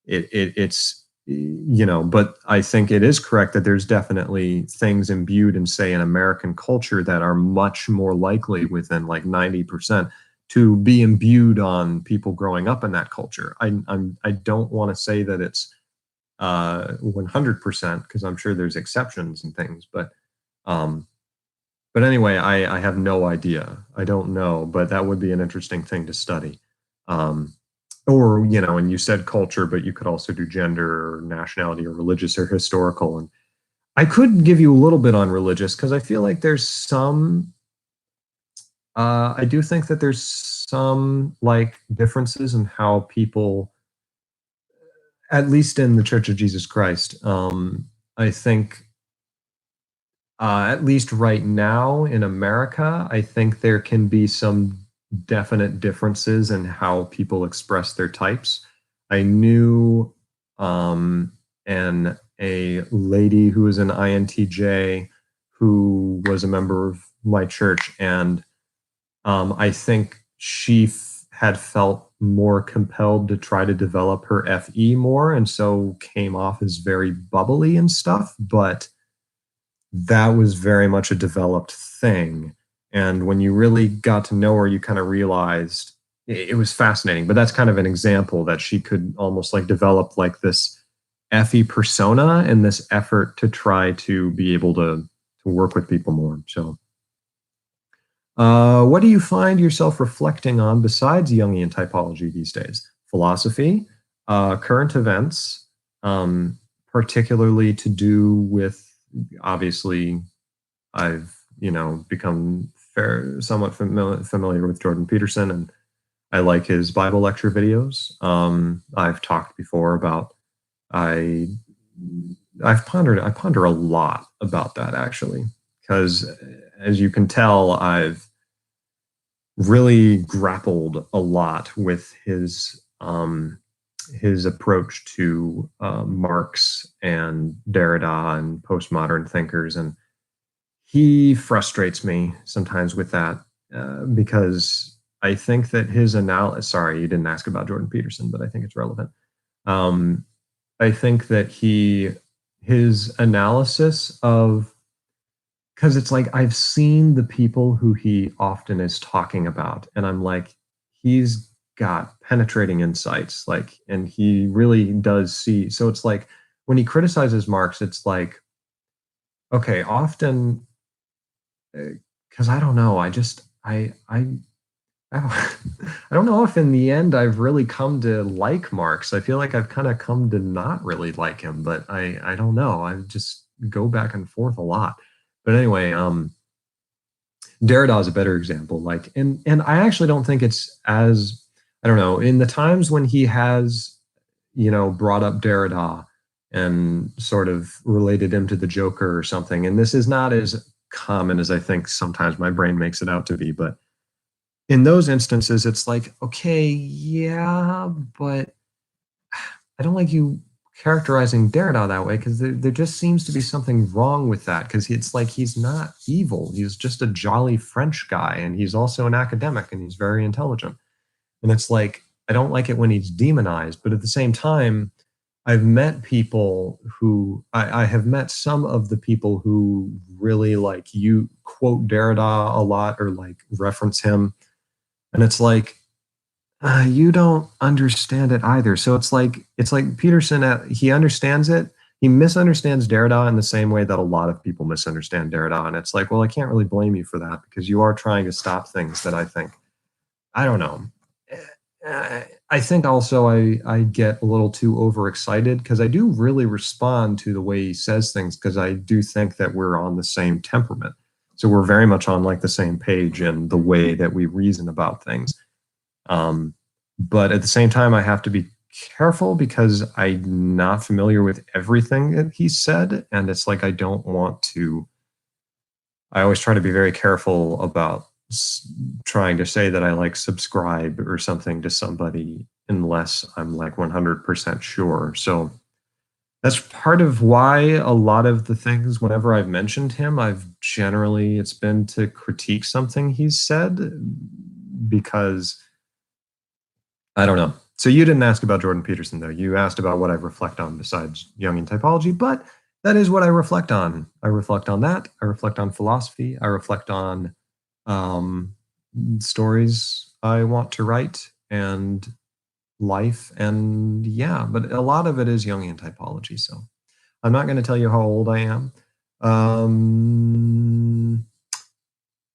it's but I think it is correct that there's definitely things imbued in, say, an American culture that are much more likely within like 90% to be imbued on people growing up in that culture. I don't want to say that it's 100% because I'm sure there's exceptions and things, but anyway, I have no idea. I don't know, but that would be an interesting thing to study. Or, and you said culture, but you could also do gender or nationality or religious or historical. And I could give you a little bit on religious because I feel like there's some, I do think that there's some like differences in how people, at least in the Church of Jesus Christ, I think, at least right now in America, I think there can be some definite differences in how people express their types. I knew and a lady who was an INTJ who was a member of my church, and I think she had felt more compelled to try to develop her FE more, and so came off as very bubbly and stuff, but that was very much a developed thing. And when you really got to know her, you kind of realized it was fascinating. But that's kind of an example that she could almost like develop like this FE persona and this effort to try to be able to work with people more. So what do you find yourself reflecting on besides Jungian typology these days? Philosophy, current events, particularly to do with, obviously, I've become somewhat familiar with Jordan Peterson, and I like his Bible lecture videos. I've talked before about I I ponder a lot about that, actually, because as you can tell, I've really grappled a lot with his approach to Marx and Derrida and postmodern thinkers, and he frustrates me sometimes with that because I think that his analysis. Sorry, you didn't ask about Jordan Peterson, but I think it's relevant. Um, I think that his analysis of, because it's like I've seen the people who he often is talking about, and I'm like, he's got penetrating insights, like, and he really does see. So it's like when he criticizes Marx, it's like, okay, often, because I don't know, I don't, I don't know if in the end I've really come to like Marx. I feel like I've kind of come to not really like him, but I don't know. I just go back and forth a lot. But anyway, Derrida is a better example. Like, and I actually don't think it's as, I don't know, in the times when he has, brought up Derrida and sort of related him to the Joker or something. And this is not as common as I think sometimes my brain makes it out to be, but in those instances, it's like, okay, yeah, but I don't like you characterizing Derrida that way because there just seems to be something wrong with that because it's like he's not evil. He's just a jolly French guy and he's also an academic and he's very intelligent. And it's like, I don't like it when he's demonized, but at the same time, I've met people who I have met some of the people who really like you quote Derrida a lot or like reference him. And it's like, you don't understand it either. So it's like Peterson. He understands it. He misunderstands Derrida in the same way that a lot of people misunderstand Derrida. And it's like, well, I can't really blame you for that because you are trying to stop things that I think. I don't know. I think also I get a little too overexcited because I do really respond to the way he says things because I do think that we're on the same temperament. So we're very much on like the same page in the way that we reason about things. But at the same time, I have to be careful because I'm not familiar with everything that he said. And it's like, I don't want to, I always try to be very careful about trying to say that I like subscribe or something to somebody unless I'm like 100% sure. So that's part of why a lot of the things, whenever I've mentioned him, it's been to critique something he's said because I don't know. So you didn't ask about Jordan Peterson, though. You asked about what I reflect on besides Jungian typology, but that is what I reflect on. I reflect on that. I reflect on philosophy. I reflect on stories I want to write and life. And yeah, but a lot of it is Jungian typology. So I'm not going to tell you how old I am.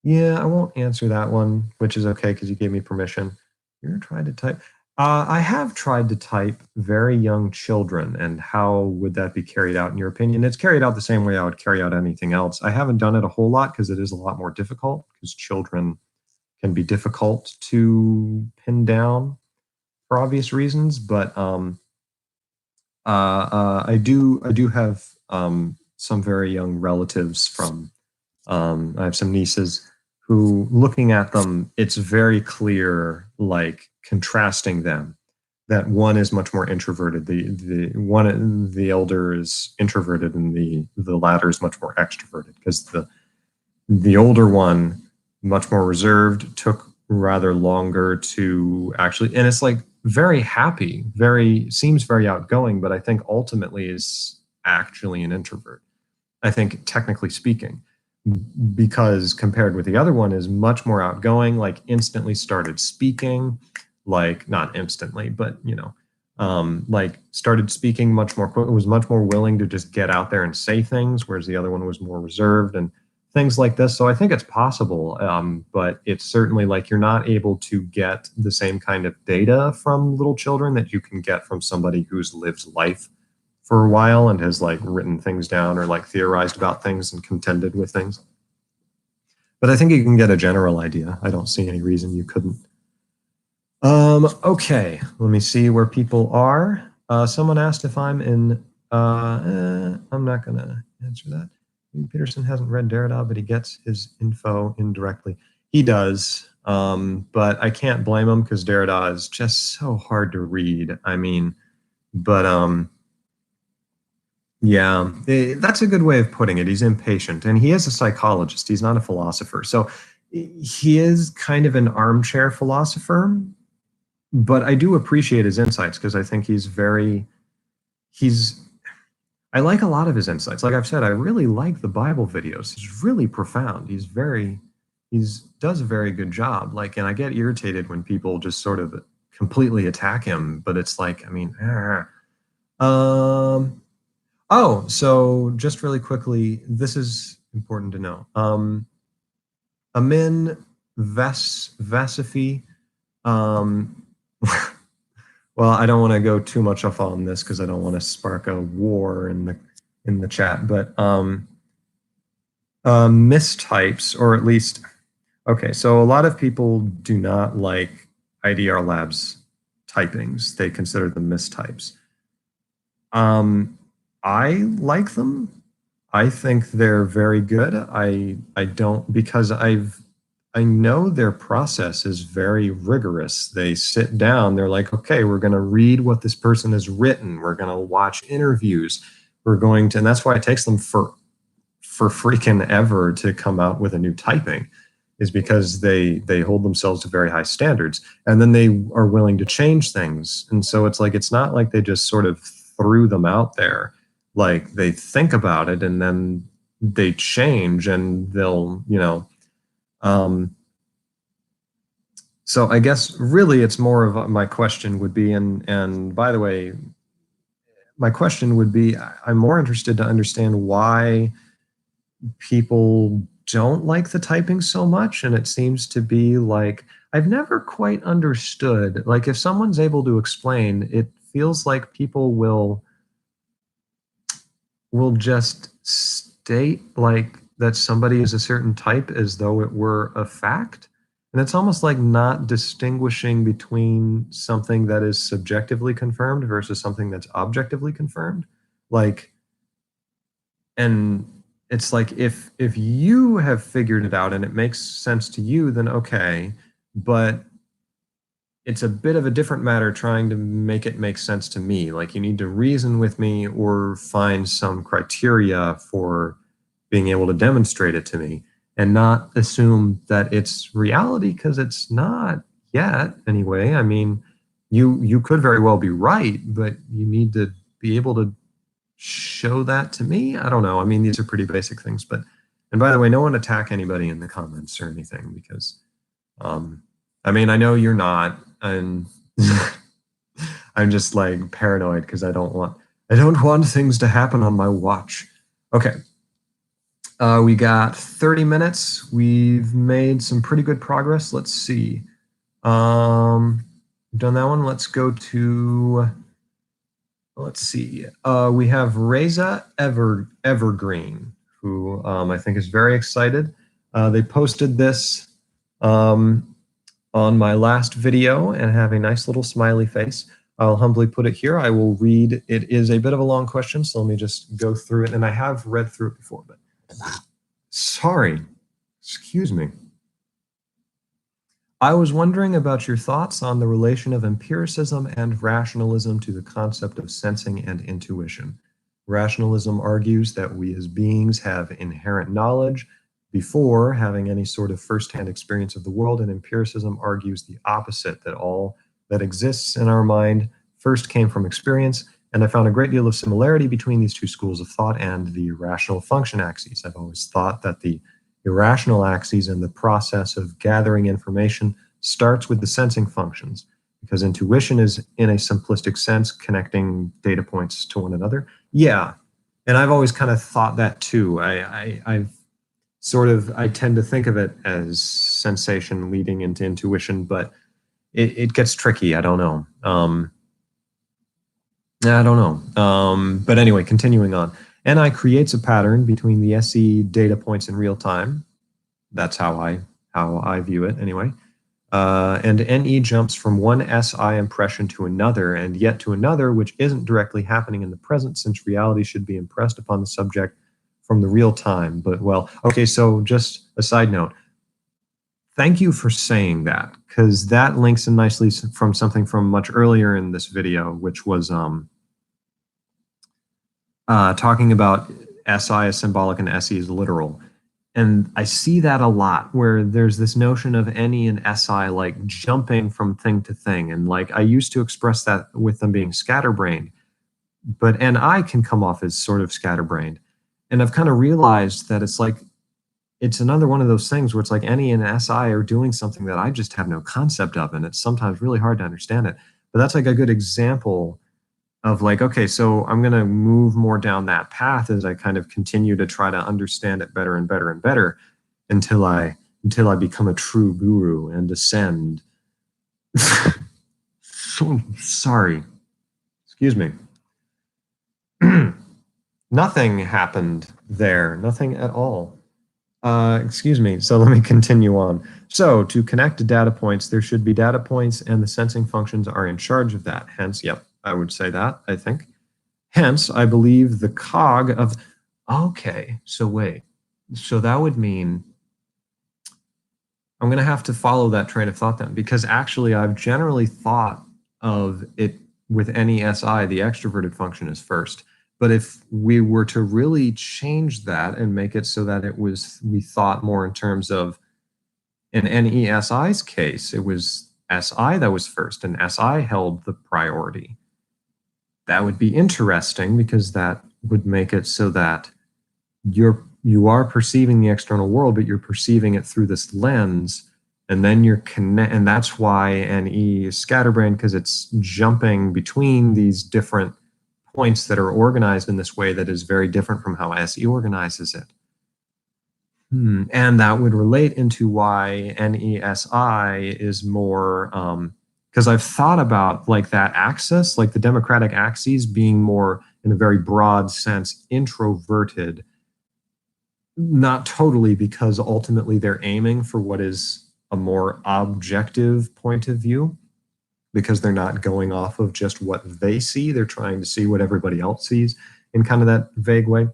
Yeah, I won't answer that one, which is okay because you gave me permission. You're trying to type. I have tried to type very young children, and how would that be carried out in your opinion? It's carried out the same way I would carry out anything else. I haven't done it a whole lot because it is a lot more difficult because children can be difficult to pin down for obvious reasons. But I do have some very young relatives from. I have some nieces who, looking at them, it's very clear, like contrasting them, that one is much more introverted. The elder is introverted, and the latter is much more extroverted because the older one, much more reserved, took rather longer to actually, and it's like very happy, seems very outgoing, but I think ultimately is actually an introvert. I think technically speaking, because compared with the other one is much more outgoing, like instantly started speaking, like not instantly, but like started speaking much more quick, was much more willing to just get out there and say things, whereas the other one was more reserved and things like this. So I think it's possible, but it's certainly like you're not able to get the same kind of data from little children that you can get from somebody who's lived life for a while and has like written things down or like theorized about things and contended with things. But I think you can get a general idea. I don't see any reason you couldn't. Okay, let me see where people are. Someone asked if I'm in I'm not going to answer that. Peterson hasn't read Derrida, but he gets his info indirectly. He does, but I can't blame him because Derrida is just so hard to read. I mean, but yeah, that's a good way of putting it. He's impatient, and he is a psychologist. He's not a philosopher. So he is kind of an armchair philosopher, but I do appreciate his insights because I think I like a lot of his insights. Like I've said, I really like the Bible videos. He's really profound. He does a very good job. Like, and I get irritated when people just sort of completely attack him, but it's like, I mean, oh, so just really quickly, this is important to know. Amin Vasifi, well, I don't want to go too much off on this because I don't want to spark a war in the chat, but mistypes, or at least, okay, so a lot of people do not like IDR Labs typings. They consider them mistypes. I like them. I think they're very good. I don't, because I know their process is very rigorous. They sit down, they're like, okay, we're going to read what this person has written. We're going to watch interviews. We're going to, and that's why it takes them for freaking ever to come out with a new typing, is because they hold themselves to very high standards, and then they are willing to change things. And so it's like, it's not like they just sort of threw them out there. Like they think about it and then they change, and they'll, you know, so I guess really it's more of my question would be, and by the way, my question would be, I'm more interested to understand why people don't like the typing so much. And it seems to be like, I've never quite understood, like if someone's able to explain, it feels like people will just state like that somebody is a certain type as though it were a fact. And it's almost like not distinguishing between something that is subjectively confirmed versus something that's objectively confirmed. Like, and it's like, if you have figured it out and it makes sense to you, then okay. But it's a bit of a different matter trying to make it make sense to me. Like you need to reason with me or find some criteria for being able to demonstrate it to me, and not assume that it's reality, because it's not yet anyway. I mean, you could very well be right, but you need to be able to show that to me. I don't know. I mean, these are pretty basic things, but, and by the way, no one attack anybody in the comments or anything, because I mean, I know you're not, and I'm just like paranoid because I don't want things to happen on my watch. Okay. We got 30 minutes. We've made some pretty good progress. Let's see. We've done that one. Let's go to, let's see. We have Reza Evergreen, who I think is very excited. They posted this on my last video and have a nice little smiley face. I'll humbly put it here. I will read. It is a bit of a long question, so let me just go through it. And I have read through it before, but sorry, excuse me. I was wondering about your thoughts on the relation of empiricism and rationalism to the concept of sensing and intuition. Rationalism argues that we as beings have inherent knowledge before having any sort of firsthand experience of the world, and empiricism argues the opposite, that all that exists in our mind first came from experience. And I found a great deal of similarity between these two schools of thought and the irrational function axes. I've always thought that the irrational axes and the process of gathering information starts with the sensing functions, because intuition is, in a simplistic sense, connecting data points to one another. Yeah, and I've always kind of thought that too. I tend to think of it as sensation leading into intuition, but it gets tricky. I don't know. But anyway, continuing on. NI creates a pattern between the SE data points in real time. That's how I view it anyway. And NE jumps from one SI impression to another, and yet to another, which isn't directly happening in the present, since reality should be impressed upon the subject from the real time. But, well, okay, so just a side note. Thank you for saying that, because that links in nicely from something from much earlier in this video, which was talking about SI as symbolic and SE as literal. And I see that a lot where there's this notion of NE and SI like jumping from thing to thing. And like I used to express that with them being scatterbrained, but NI can come off as sort of scatterbrained. And I've kind of realized that it's like, it's another one of those things where it's like NE and SI are doing something that I just have no concept of. And it's sometimes really hard to understand it. But that's like a good example of like, okay, so I'm going to move more down that path as I kind of continue to try to understand it better and better and better until I become a true guru and ascend. So sorry. Excuse me. Nothing happened there. Nothing at all. Excuse me. So let me continue on. So to connect to data points, there should be data points and the sensing functions are in charge of that. Hence, yep, I would say that, I think. Hence, I believe the cog of, okay, so wait. So that would mean I'm going to have to follow that train of thought then, because actually I've generally thought of it with any SI, the extroverted function is first. But if we were to really change that and make it so that it was, we thought more in terms of, in NESI's case, it was SI that was first and SI held the priority. That would be interesting because that would make it so that you are perceiving the external world, but you're perceiving it through this lens, and then and that's why NE is scatterbrained, because it's jumping between these different points that are organized in this way that is very different from how SE organizes it. And that would relate into why NESI is more, because I've thought about like that axis, like the democratic axes being more, in a very broad sense, introverted. Not totally, because ultimately they're aiming for what is a more objective point of view, because they're not going off of just what they see. They're trying to see what everybody else sees in kind of that vague way.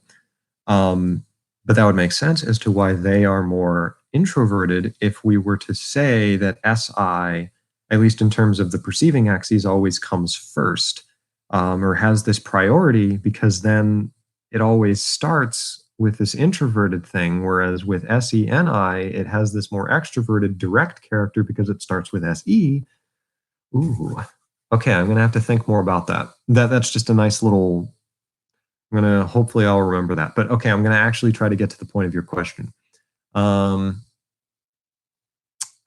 But that would make sense as to why they are more introverted if we were to say that SI, at least in terms of the perceiving axes, always comes first, or has this priority, because then it always starts with this introverted thing, whereas with SENI, it has this more extroverted direct character because it starts with SE. Ooh, okay, I'm gonna have to think more about that. That's just a nice little, hopefully I'll remember that. But okay, I'm gonna actually try to get to the point of your question. Or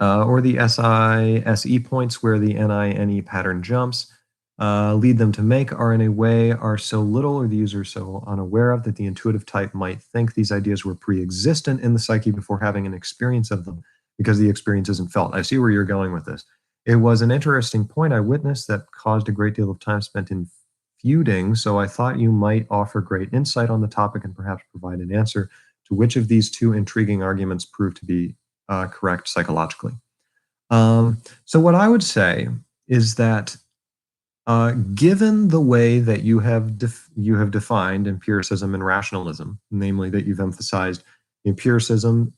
the SI, SE points where the NI, NE pattern jumps lead them to make are in a way are so little, or the user so unaware of, that the intuitive type might think these ideas were pre-existent in the psyche before having an experience of them, because the experience isn't felt. I see where you're going with this. It was an interesting point I witnessed that caused a great deal of time spent in feuding, so I thought you might offer great insight on the topic and perhaps provide an answer to which of these two intriguing arguments proved to be correct psychologically. So what I would say is that given the way that you have defined empiricism and rationalism, namely that you've emphasized empiricism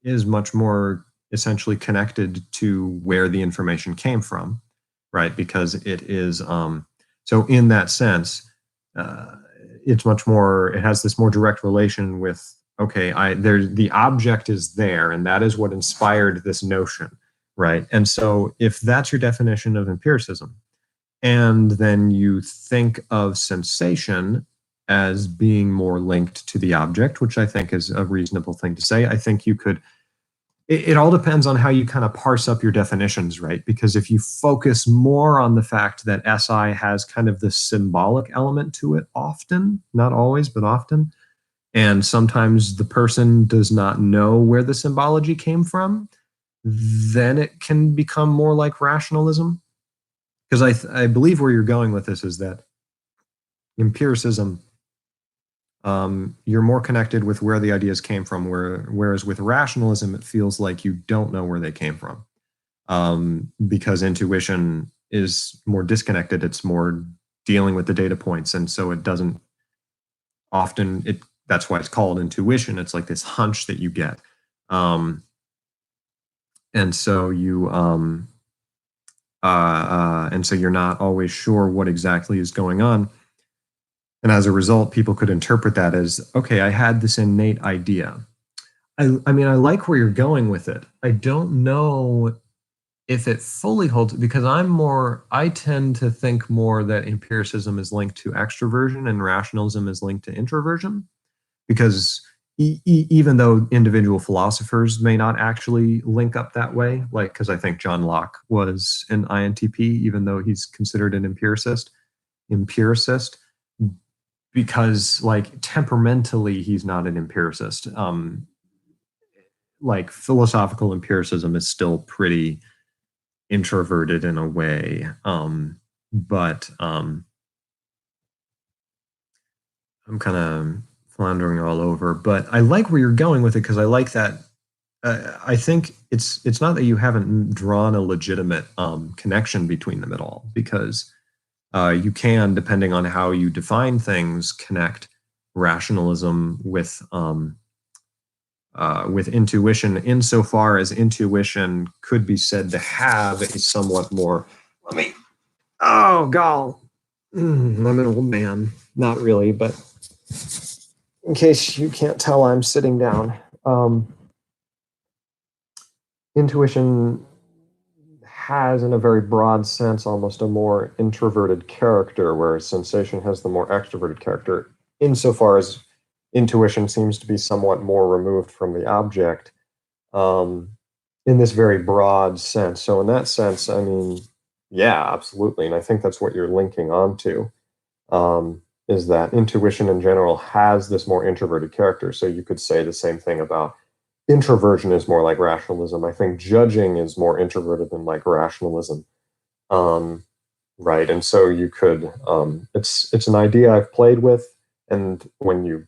is much more essentially connected to where the information came from, right? Because it is, so in that sense, it's much more, it has this more direct relation with, okay, the object is there, and that is what inspired this notion, right? And so if that's your definition of empiricism, and then you think of sensation as being more linked to the object, which I think is a reasonable thing to say. I think you could, it all depends on how you kind of parse up your definitions, right? Because if you focus more on the fact that SI has kind of this symbolic element to it often, not always, but often, and sometimes the person does not know where the symbology came from, then it can become more like rationalism. Because I believe where you're going with this is that empiricism, you're more connected with where the ideas came from, whereas with rationalism, it feels like you don't know where they came from. because intuition is more disconnected. It's more dealing with the data points, and so it doesn't often. That's why it's called intuition. It's like this hunch that you get, and so you're not always sure what exactly is going on. And as a result, people could interpret that as, okay, I had this innate idea. I mean, I like where you're going with it. I don't know if it fully holds, because I tend to think more that empiricism is linked to extroversion and rationalism is linked to introversion, because even though individual philosophers may not actually link up that way, like, because I think John Locke was an INTP, even though he's considered an empiricist, because like temperamentally, he's not an empiricist. Like philosophical empiricism is still pretty introverted in a way. But I'm kind of floundering all over, but I like where you're going with it, because I like that. I think it's not that you haven't drawn a legitimate connection between them at all, because you can, depending on how you define things, connect rationalism with intuition, insofar as intuition could be said to have a somewhat more. Oh, gall. I'm an old man. Not really, but in case you can't tell, I'm sitting down. Intuition has, in a very broad sense, almost a more introverted character, whereas sensation has the more extroverted character, insofar as intuition seems to be somewhat more removed from the object, in this very broad sense. So in that sense, I mean, yeah, absolutely. And I think that's what you're linking onto, is that intuition in general has this more introverted character. So you could say the same thing about introversion is more like rationalism. I think judging is more introverted than like rationalism. Right. And so you could, it's an idea I've played with. And when you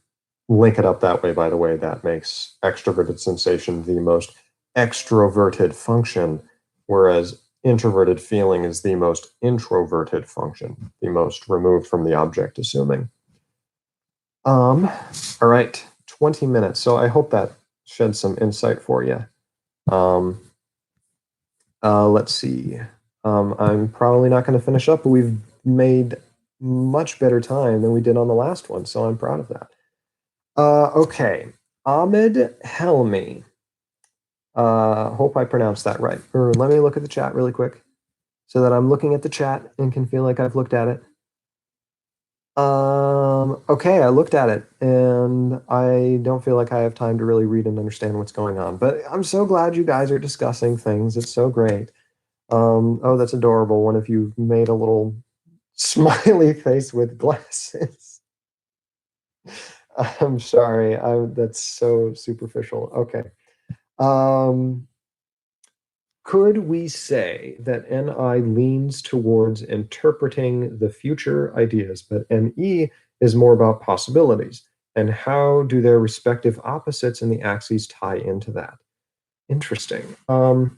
link it up that way, by the way, that makes extroverted sensation the most extroverted function, whereas introverted feeling is the most introverted function, the most removed from the object, assuming. All right, 20 minutes. So I hope that shed some insight for you. Let's see. I'm probably not going to finish up, but we've made much better time than we did on the last one, so I'm proud of that. Okay, Ahmed Helmi. Hope I pronounced that right. Or let me look at the chat really quick, so that I'm looking at the chat and can feel like I've looked at it. Okay, I looked at it, and I don't feel like I have time to really read and understand what's going on. But I'm so glad you guys are discussing things. It's so great. Oh, that's adorable. One of you made a little smiley face with glasses. I'm sorry. That's so superficial. Okay. Could we say that NI leans towards interpreting the future ideas, but NE is more about possibilities? And how do their respective opposites in the axes tie into that? Interesting. I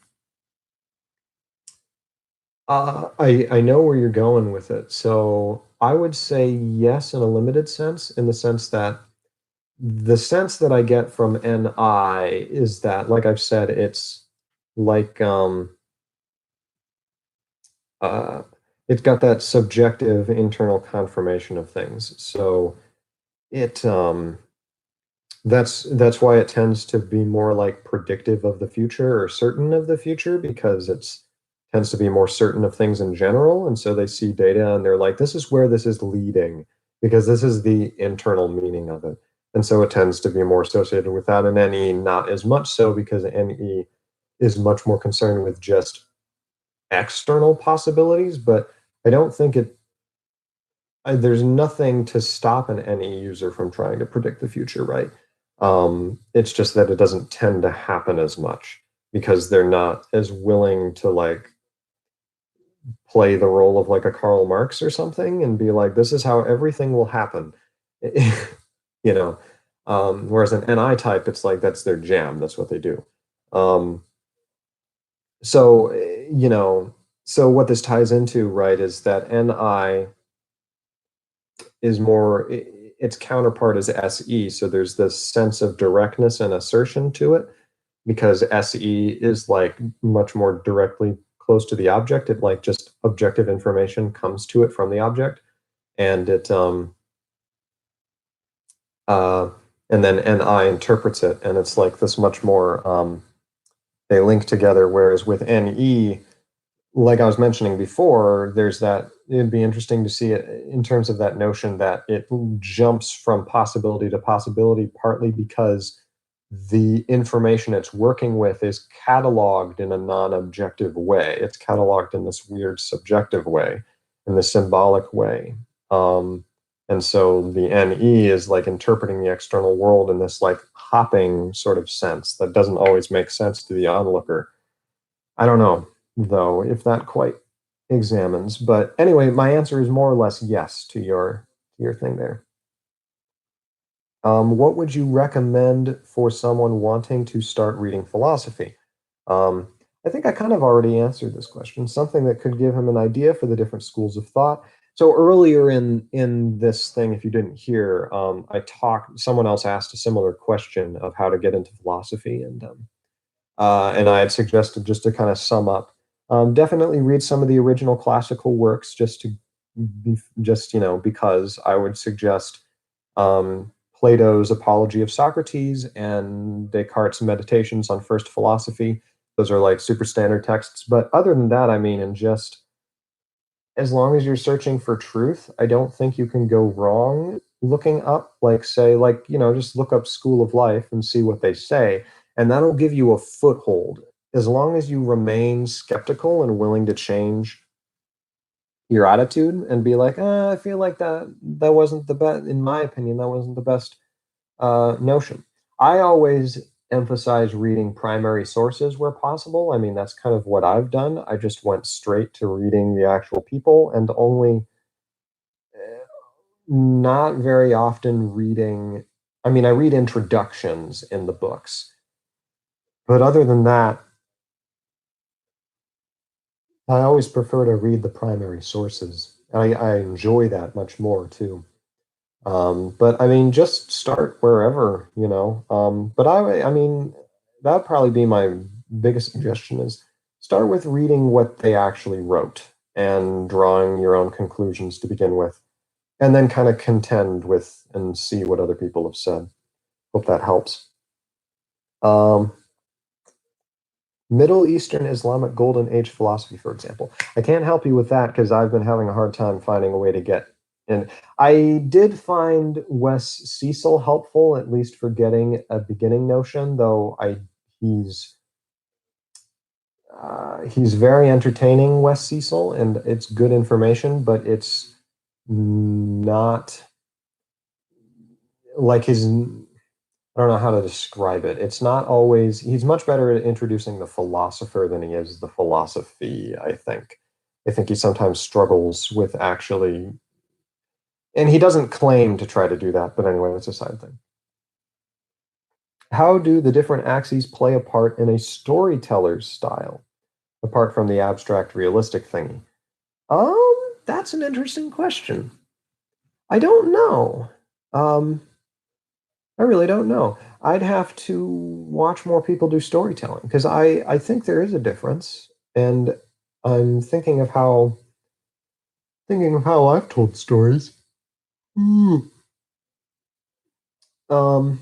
know where you're going with it. So I would say yes in a limited sense, in the sense that the sense that I get from NI is that, like I've said, it's like it's got that subjective internal confirmation of things. So it that's why it tends to be more like predictive of the future or certain of the future, because it's tends to be more certain of things in general. And so they see data and they're like, this is where this is leading, because this is the internal meaning of it. And so it tends to be more associated with that. And NE not as much so, because NE is much more concerned with just external possibilities. But I don't think there's nothing to stop an NE user from trying to predict the future, right? It's just that it doesn't tend to happen as much, because they're not as willing to like play the role of like a Karl Marx or something and be like, this is how everything will happen. you know. Whereas an NI type, it's like that's their jam, that's what they do. So you know, so what this ties into, right, is that NI is more, its counterpart is SE. So there's this sense of directness and assertion to it, because SE is like much more directly close to the object. It like just objective information comes to it from the object, and it uh, and then NI interprets it, and it's like this much more they link together. Whereas with NE, like I was mentioning before, there's that, it'd be interesting to see it in terms of that notion that it jumps from possibility to possibility, partly because the information it's working with is cataloged in a non-objective way. It's cataloged in this weird subjective way, in the symbolic way. Um, and so the NE is like interpreting the external world in this like hopping sort of sense that doesn't always make sense to the onlooker. I don't know, though, if that quite examines. But anyway, my answer is more or less yes to your thing there. What would you recommend for someone wanting to start reading philosophy? Um, I think I kind of already answered this question. Something that could give him an idea for the different schools of thought. So earlier in this thing, if you didn't hear, I talked. Someone else asked a similar question of how to get into philosophy, and I had suggested, just to kind of sum up, definitely read some of the original classical works, just because I would suggest Plato's Apology of Socrates and Descartes' Meditations on First Philosophy. Those are like super standard texts. But other than that, I mean, and just as long as you're searching for truth, I don't think you can go wrong looking up, like, say, like, just look up School of Life and see what they say. And that'll give you a foothold. As long as you remain skeptical and willing to change your attitude and be like, I feel like that wasn't the best, in my opinion, that wasn't the best notion. I always emphasize reading primary sources where possible. I mean, that's kind of what I've done. I just went straight to reading the actual people, and only not very often reading. I mean, I read introductions in the books, but other than that, I always prefer to read the primary sources. I enjoy that much more too. But I mean, just start wherever, But I mean, that'd probably be my biggest suggestion, is start with reading what they actually wrote and drawing your own conclusions to begin with, and then kind of contend with and see what other people have said. Hope that helps. Um, Middle Eastern Islamic Golden Age philosophy, for example. I can't help you with that because I've been having a hard time finding a way to get in. I did find Wes Cecil helpful, at least for getting a beginning notion, though he's very entertaining, Wes Cecil, and it's good information, but it's not like his. I don't know how to describe it. It's not always, he's much better at introducing the philosopher than he is the philosophy, I think. I think he sometimes struggles with actually, and he doesn't claim to try to do that, but anyway, that's a side thing. How do the different axes play a part in a storyteller's style, apart from the abstract realistic thingy? That's an interesting question. I don't know. Um, I really don't know. I'd have to watch more people do storytelling, because I think there is a difference, and I'm thinking of how I've told stories. Hmm. Um,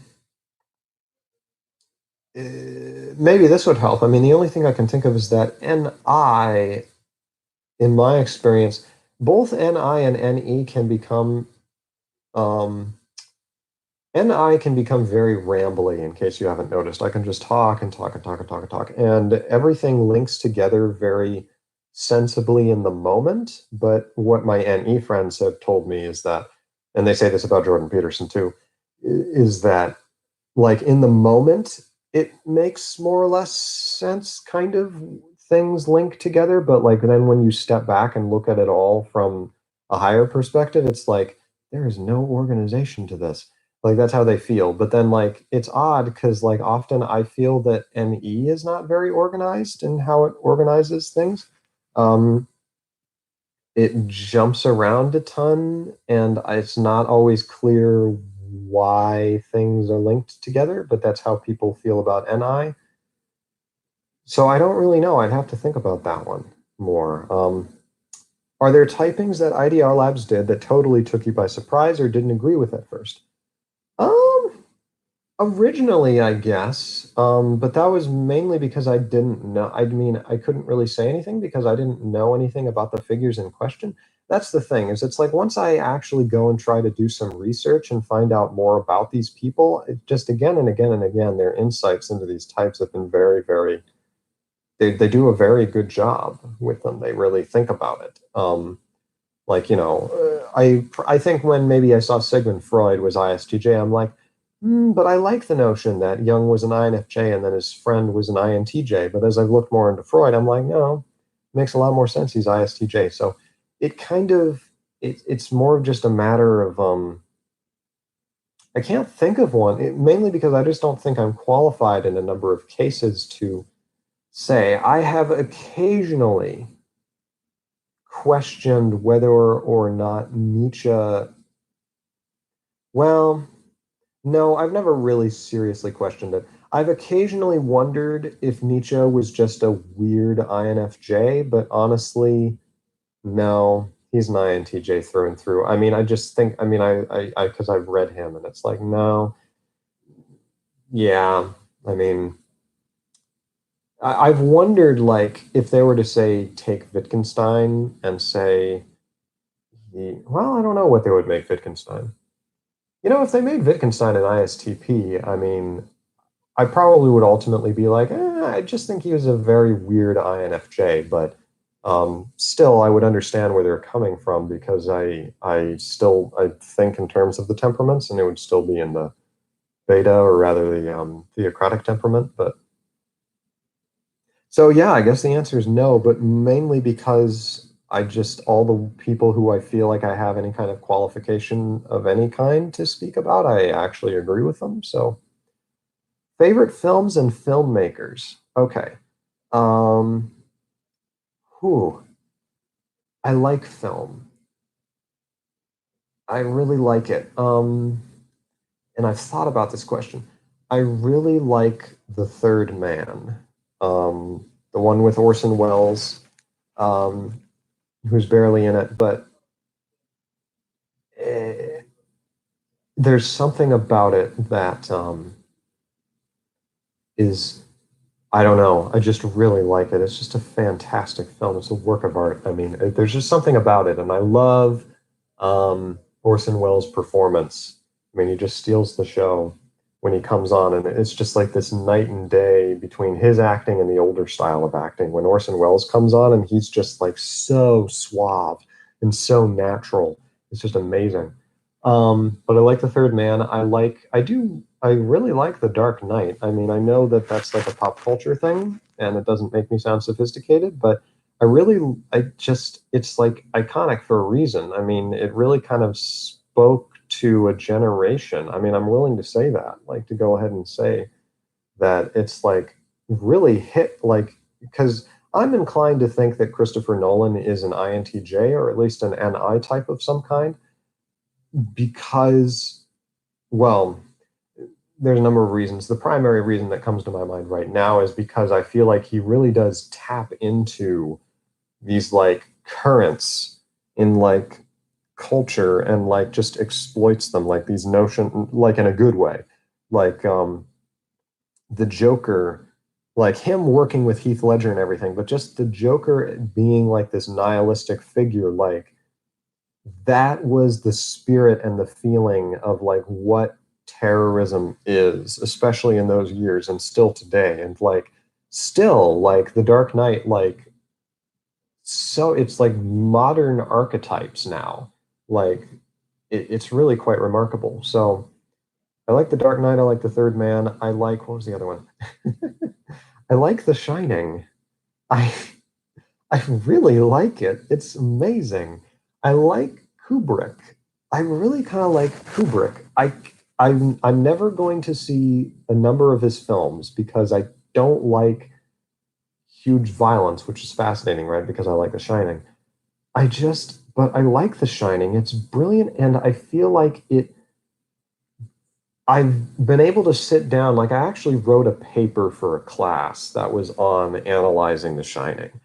Maybe this would help. I mean, the only thing I can think of is that NI, in my experience, both NI and NE can become um, NI can become very rambly, in case you haven't noticed. I can just talk and talk and talk and talk and talk, and everything links together very sensibly in the moment. But what my NE friends have told me is that, and they say this about Jordan Peterson too, is that, like, in the moment, it makes more or less sense, kind of, things link together. But like then when you step back and look at it all from a higher perspective, it's like there is no organization to this. Like that's how they feel. But then like it's odd because like often I feel that NE is not very organized in how it organizes things. Um, it jumps around a ton, and it's not always clear why things are linked together, but that's how people feel about NI. So I don't really know. I'd have to think about that one more. Are there typings that IDR Labs did that totally took you by surprise or didn't agree with at first? Um, Originally, I guess, but that was mainly because I didn't know. I mean, I couldn't really say anything because I didn't know anything about the figures in question. That's the thing, is it's like once I actually go and try to do some research and find out more about these people, it just again and again and again, their insights into these types have been very, very, they do a very good job with them. They really think about it. Like, I think when maybe I saw Sigmund Freud was ISTJ, I'm like, but I like the notion that Jung was an INFJ and then his friend was an INTJ. But as I've looked more into Freud, I'm like, no, it makes a lot more sense. He's ISTJ. So it kind of it's more of just a matter of I can't think of one. Mainly because I just don't think I'm qualified in a number of cases to say. I have occasionally questioned whether or not Nietzsche. Well, no, I've never really seriously questioned it. I've occasionally wondered if Nietzsche was just a weird INFJ, but honestly, no, he's an INTJ through and through. I mean, I just think, I mean, because I've read him, and it's like, no, yeah, I mean, I've wondered, like, if they were to say, take Wittgenstein and say, well, I don't know what they would make Wittgenstein. If they made Wittgenstein an ISTP, I mean, I probably would ultimately be like, I just think he was a very weird INFJ, but still, I would understand where they're coming from because I think in terms of the temperaments, and it would still be in the beta or rather the theocratic temperament. But so yeah, I guess the answer is no, but mainly because I just all the people who I feel like I have any kind of qualification of any kind to speak about, I actually agree with them. So favorite films and filmmakers. Okay. Um, whew, I like film. I really like it. And I've thought about this question. I really like The Third Man, the one with Orson Welles, um, who's barely in it, but eh, there's something about it that is, I don't know. I just really like it. It's just a fantastic film. It's a work of art. I mean, there's just something about it, and I love Orson Welles' performance. I mean, he just steals the show when he comes on, and it's just like this night and day between his acting and the older style of acting. When Orson Welles comes on, and he's just like so suave and so natural, it's just amazing. But I like The Third Man. I really like The Dark Knight. I mean, I know that that's like a pop culture thing, and it doesn't make me sound sophisticated, but it's like iconic for a reason. I mean, it really kind of spoke to a generation. I mean, I'm willing to say that, like to go ahead and say that it's like really hit, like, because I'm inclined to think that Christopher Nolan is an INTJ or at least an NI type of some kind because, well, there's a number of reasons. The primary reason that comes to my mind right now is because I feel like he really does tap into these like currents in like culture and like just exploits them, like these notion, like in a good way, like the Joker, like him working with Heath Ledger and everything, but just the Joker being like this nihilistic figure, like that was the spirit and the feeling of like what terrorism is, especially in those years and still today. And like still like the Dark Knight, like so it's like modern archetypes now. Like it's really quite remarkable. So I like the Dark Knight, I like the Third Man. I like, what was the other one? I like The Shining. I I really like it. It's amazing. I like Kubrick. I really kind of like Kubrick. I'm never going to see a number of his films because I don't like huge violence, which is fascinating, right? Because I like The Shining. But I like The Shining. It's brilliant, and I feel like I've been able to sit down, like I actually wrote a paper for a class that was on analyzing The Shining.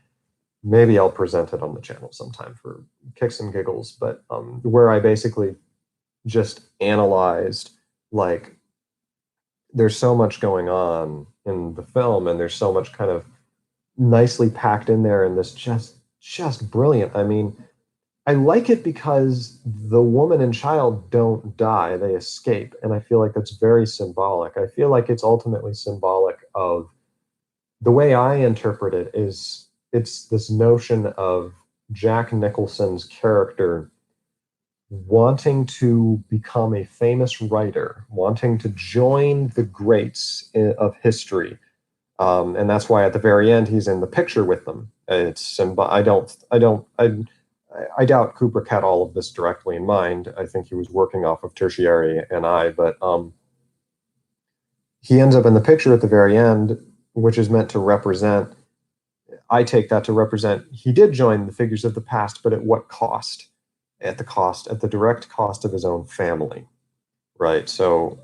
Maybe I'll present it on the channel sometime for kicks and giggles, but where I basically just analyzed, like, there's so much going on in the film, and there's so much kind of nicely packed in there, and this just brilliant. I mean, I like it because the woman and child don't die, they escape. And I feel like that's very symbolic. I feel like it's ultimately symbolic of the way I interpret it is it's this notion of Jack Nicholson's character wanting to become a famous writer, wanting to join the greats of history. And that's why at the very end he's in the picture with them. I doubt Kubrick had all of this directly in mind. I think he was working off of Tertiary and but he ends up in the picture at the very end, which is meant to represent. I take that to represent he did join the figures of the past, but at what cost? At the direct cost of his own family, right? So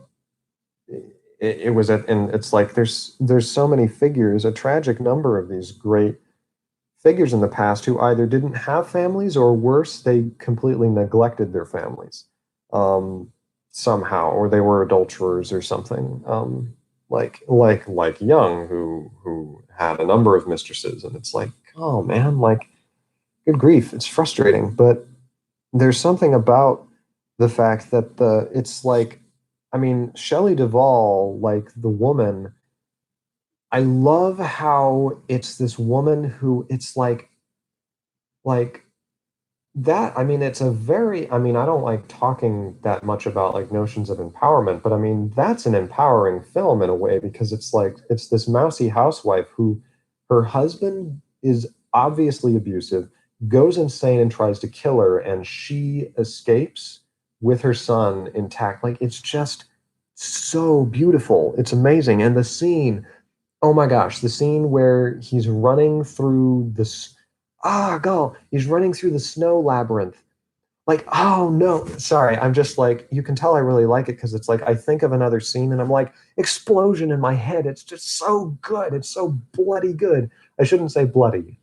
it was and it's like there's so many figures, a tragic number of these great figures in the past who either didn't have families or worse, they completely neglected their families somehow, or they were adulterers or something. Like Young, who had a number of mistresses, and it's like, oh man, like good grief, it's frustrating. But there's something about the fact that it's like, I mean, Shelley Duvall, like the woman, I love how it's this woman who it's like that. I mean, it's a very, I mean, I don't like talking that much about like notions of empowerment, but I mean, that's an empowering film in a way because it's like it's this mousy housewife who her husband is obviously abusive, goes insane and tries to kill her, and she escapes with her son intact. Like it's just so beautiful. It's amazing. And the scene, oh my gosh, the scene where he's running through this, he's running through the snow labyrinth. Like, oh no, sorry, I'm just like, you can tell I really like it because it's like I think of another scene and I'm like, explosion in my head. It's just so good. It's so bloody good. I shouldn't say bloody.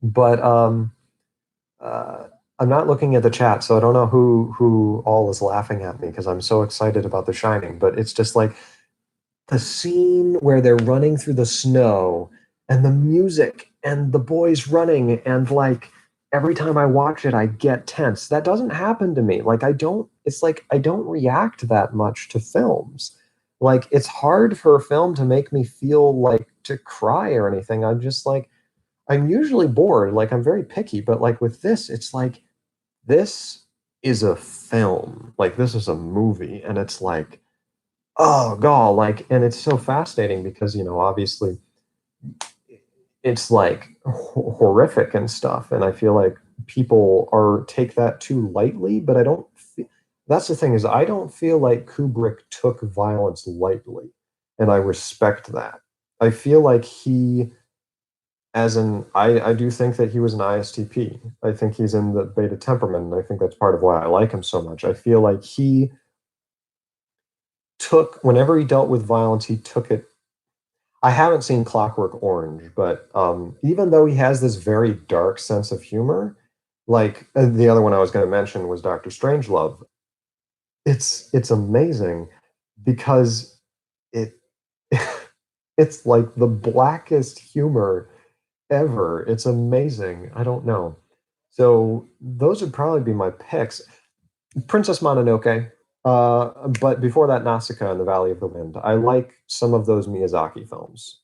But uh, I'm not looking at the chat, so I don't know who all is laughing at me because I'm so excited about The Shining. But it's just like the scene where they're running through the snow and the music and the boys running and like every time I watch it I get tense. That doesn't happen to me. Like I don't it's like I don't react that much to films. Like it's hard for a film to make me feel like to cry or anything. I'm just like I'm usually bored. Like I'm very picky, but like with this it's like this is a film. Like this is a movie and it's like oh god, like and it's so fascinating because obviously it's like horrific and stuff and I feel like people are take that too lightly, but I don't that's the thing is I don't feel like Kubrick took violence lightly, and I respect that. I feel like he as an I do think that he was an ISTP. I think he's in the beta temperament, and I think that's part of why I like him so much. I feel like he took whenever he dealt with violence, he took it. I haven't seen Clockwork Orange, but even though he has this very dark sense of humor, like the other one I was going to mention was Doctor Strangelove. It's amazing because it it's like the blackest humor ever. It's amazing. I don't know. So those would probably be my picks. Princess Mononoke. But before that, Nausicaa and the Valley of the Wind. I like some of those Miyazaki films.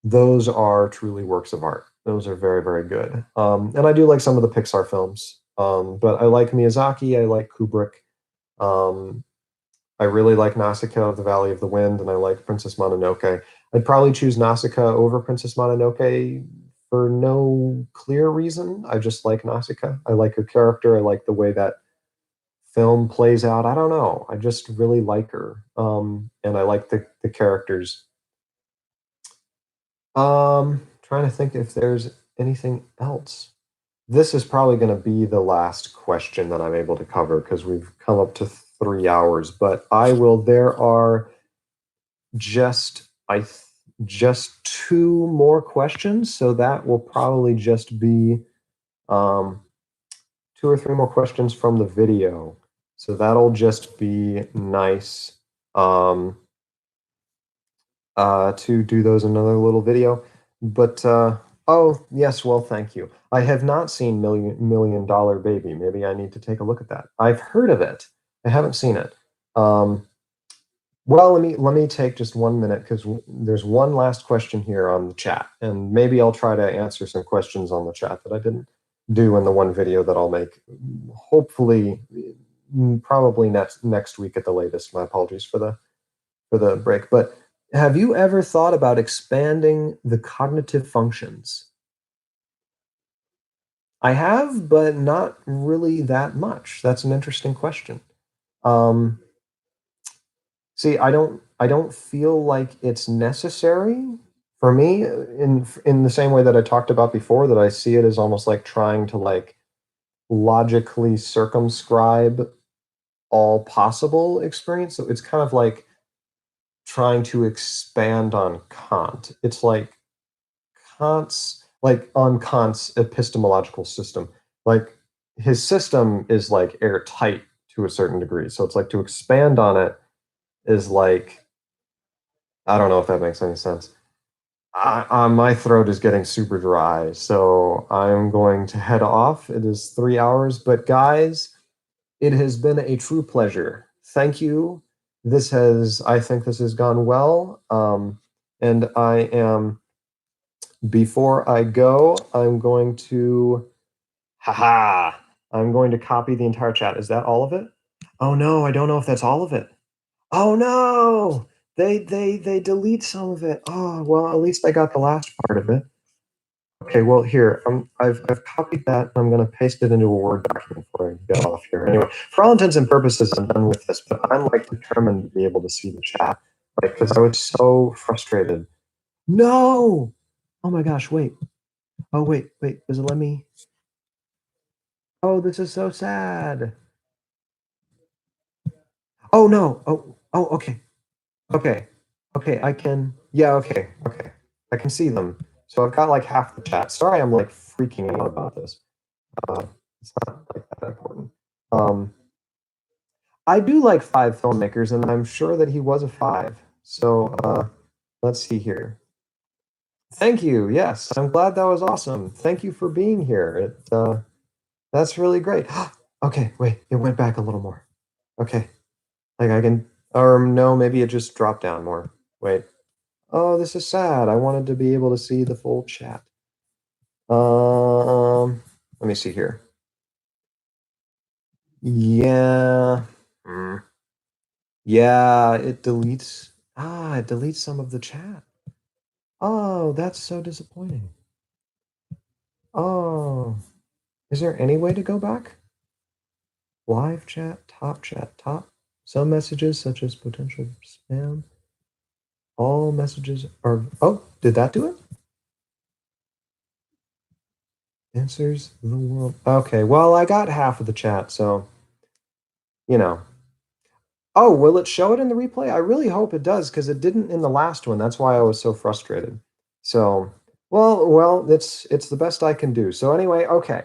Those are truly works of art. Those are very, very good. And I do like some of the Pixar films. But I like Miyazaki. I like Kubrick. Um, I really like Nausicaa of the Valley of the Wind, and I like Princess Mononoke. I'd probably choose Nausicaa over Princess Mononoke for no clear reason. I just like Nausicaa. I like her character. I like the way that film plays out. I don't know. I just really like her. And I like the characters. Trying to think if there's anything else. This is probably going to be the last question that I'm able to cover because we've come up to 3 hours. But I will. There are just just two more questions, so that will probably just be um, two or three more questions from the video. So that'll just be nice to do those in another little video. But oh yes, well thank you. I have not seen Million Dollar Baby. Maybe I need to take a look at that. I've heard of it. I haven't seen it. Well, let me take just 1 minute because there's one last question here on the chat, and maybe I'll try to answer some questions on the chat that I didn't do in the one video that I'll make. Hopefully, probably next week at the latest. My apologies for the break. But have you ever thought about expanding the cognitive functions? I have, but not really that much. That's an interesting question. Um, See, I don't feel like it's necessary for me in the same way that I talked about before, that I see it as almost like trying to like logically circumscribe all possible experience. So it's kind of like trying to expand on Kant. It's like Kant's epistemological system. Like his system is like airtight to a certain degree. So it's like to expand on it is like, I don't know if that makes any sense. My throat is getting super dry, so I'm going to head off. It is 3 hours, but guys, it has been a true pleasure. Thank you. I think this has gone well. And before I go, haha, I'm going to copy the entire chat. Is that all of it? Oh no, I don't know if that's all of it. Oh no! They delete some of it. Oh well, at least I got the last part of it. Okay, well here I've copied that. I'm going to paste it into a Word document before I get off here. Anyway, for all intents and purposes, I'm done with this. But I'm like determined to be able to see the chat, like because I was so frustrated. No! Oh my gosh! Wait. Oh wait. Does it let me? Oh, this is so sad. Oh no. Oh okay. Okay. Okay, I can. Yeah, okay. I can see them. So I've got like half the chat. Sorry, I'm like freaking out about this. It's not like that important. I do like five filmmakers, and I'm sure that he was a five. So let's see here. Thank you. Yes, I'm glad that was awesome. Thank you for being here. That's really great. Okay, wait, it went back a little more. Okay, like I can, or no, maybe it just dropped down more. Wait. Oh, this is sad. I wanted to be able to see the full chat. Let me see here. Yeah. Yeah, it deletes. It deletes some of the chat. Oh, that's so disappointing. Oh, is there any way to go back? Live chat, top. Some messages, such as potential spam. All messages are. Oh, did that do it? Answers the world. Okay, well, I got half of the chat, so you know. Oh, will it show it in the replay? I really hope it does because it didn't in the last one. That's why I was so frustrated. So, well, it's the best I can do. So anyway, okay.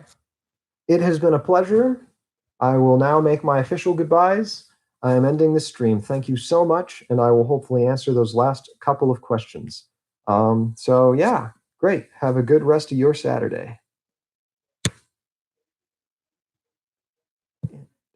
It has been a pleasure. I will now make my official goodbyes. I am ending the stream. Thank you so much, and I will hopefully answer those last couple of questions. So yeah, great. Have a good rest of your Saturday.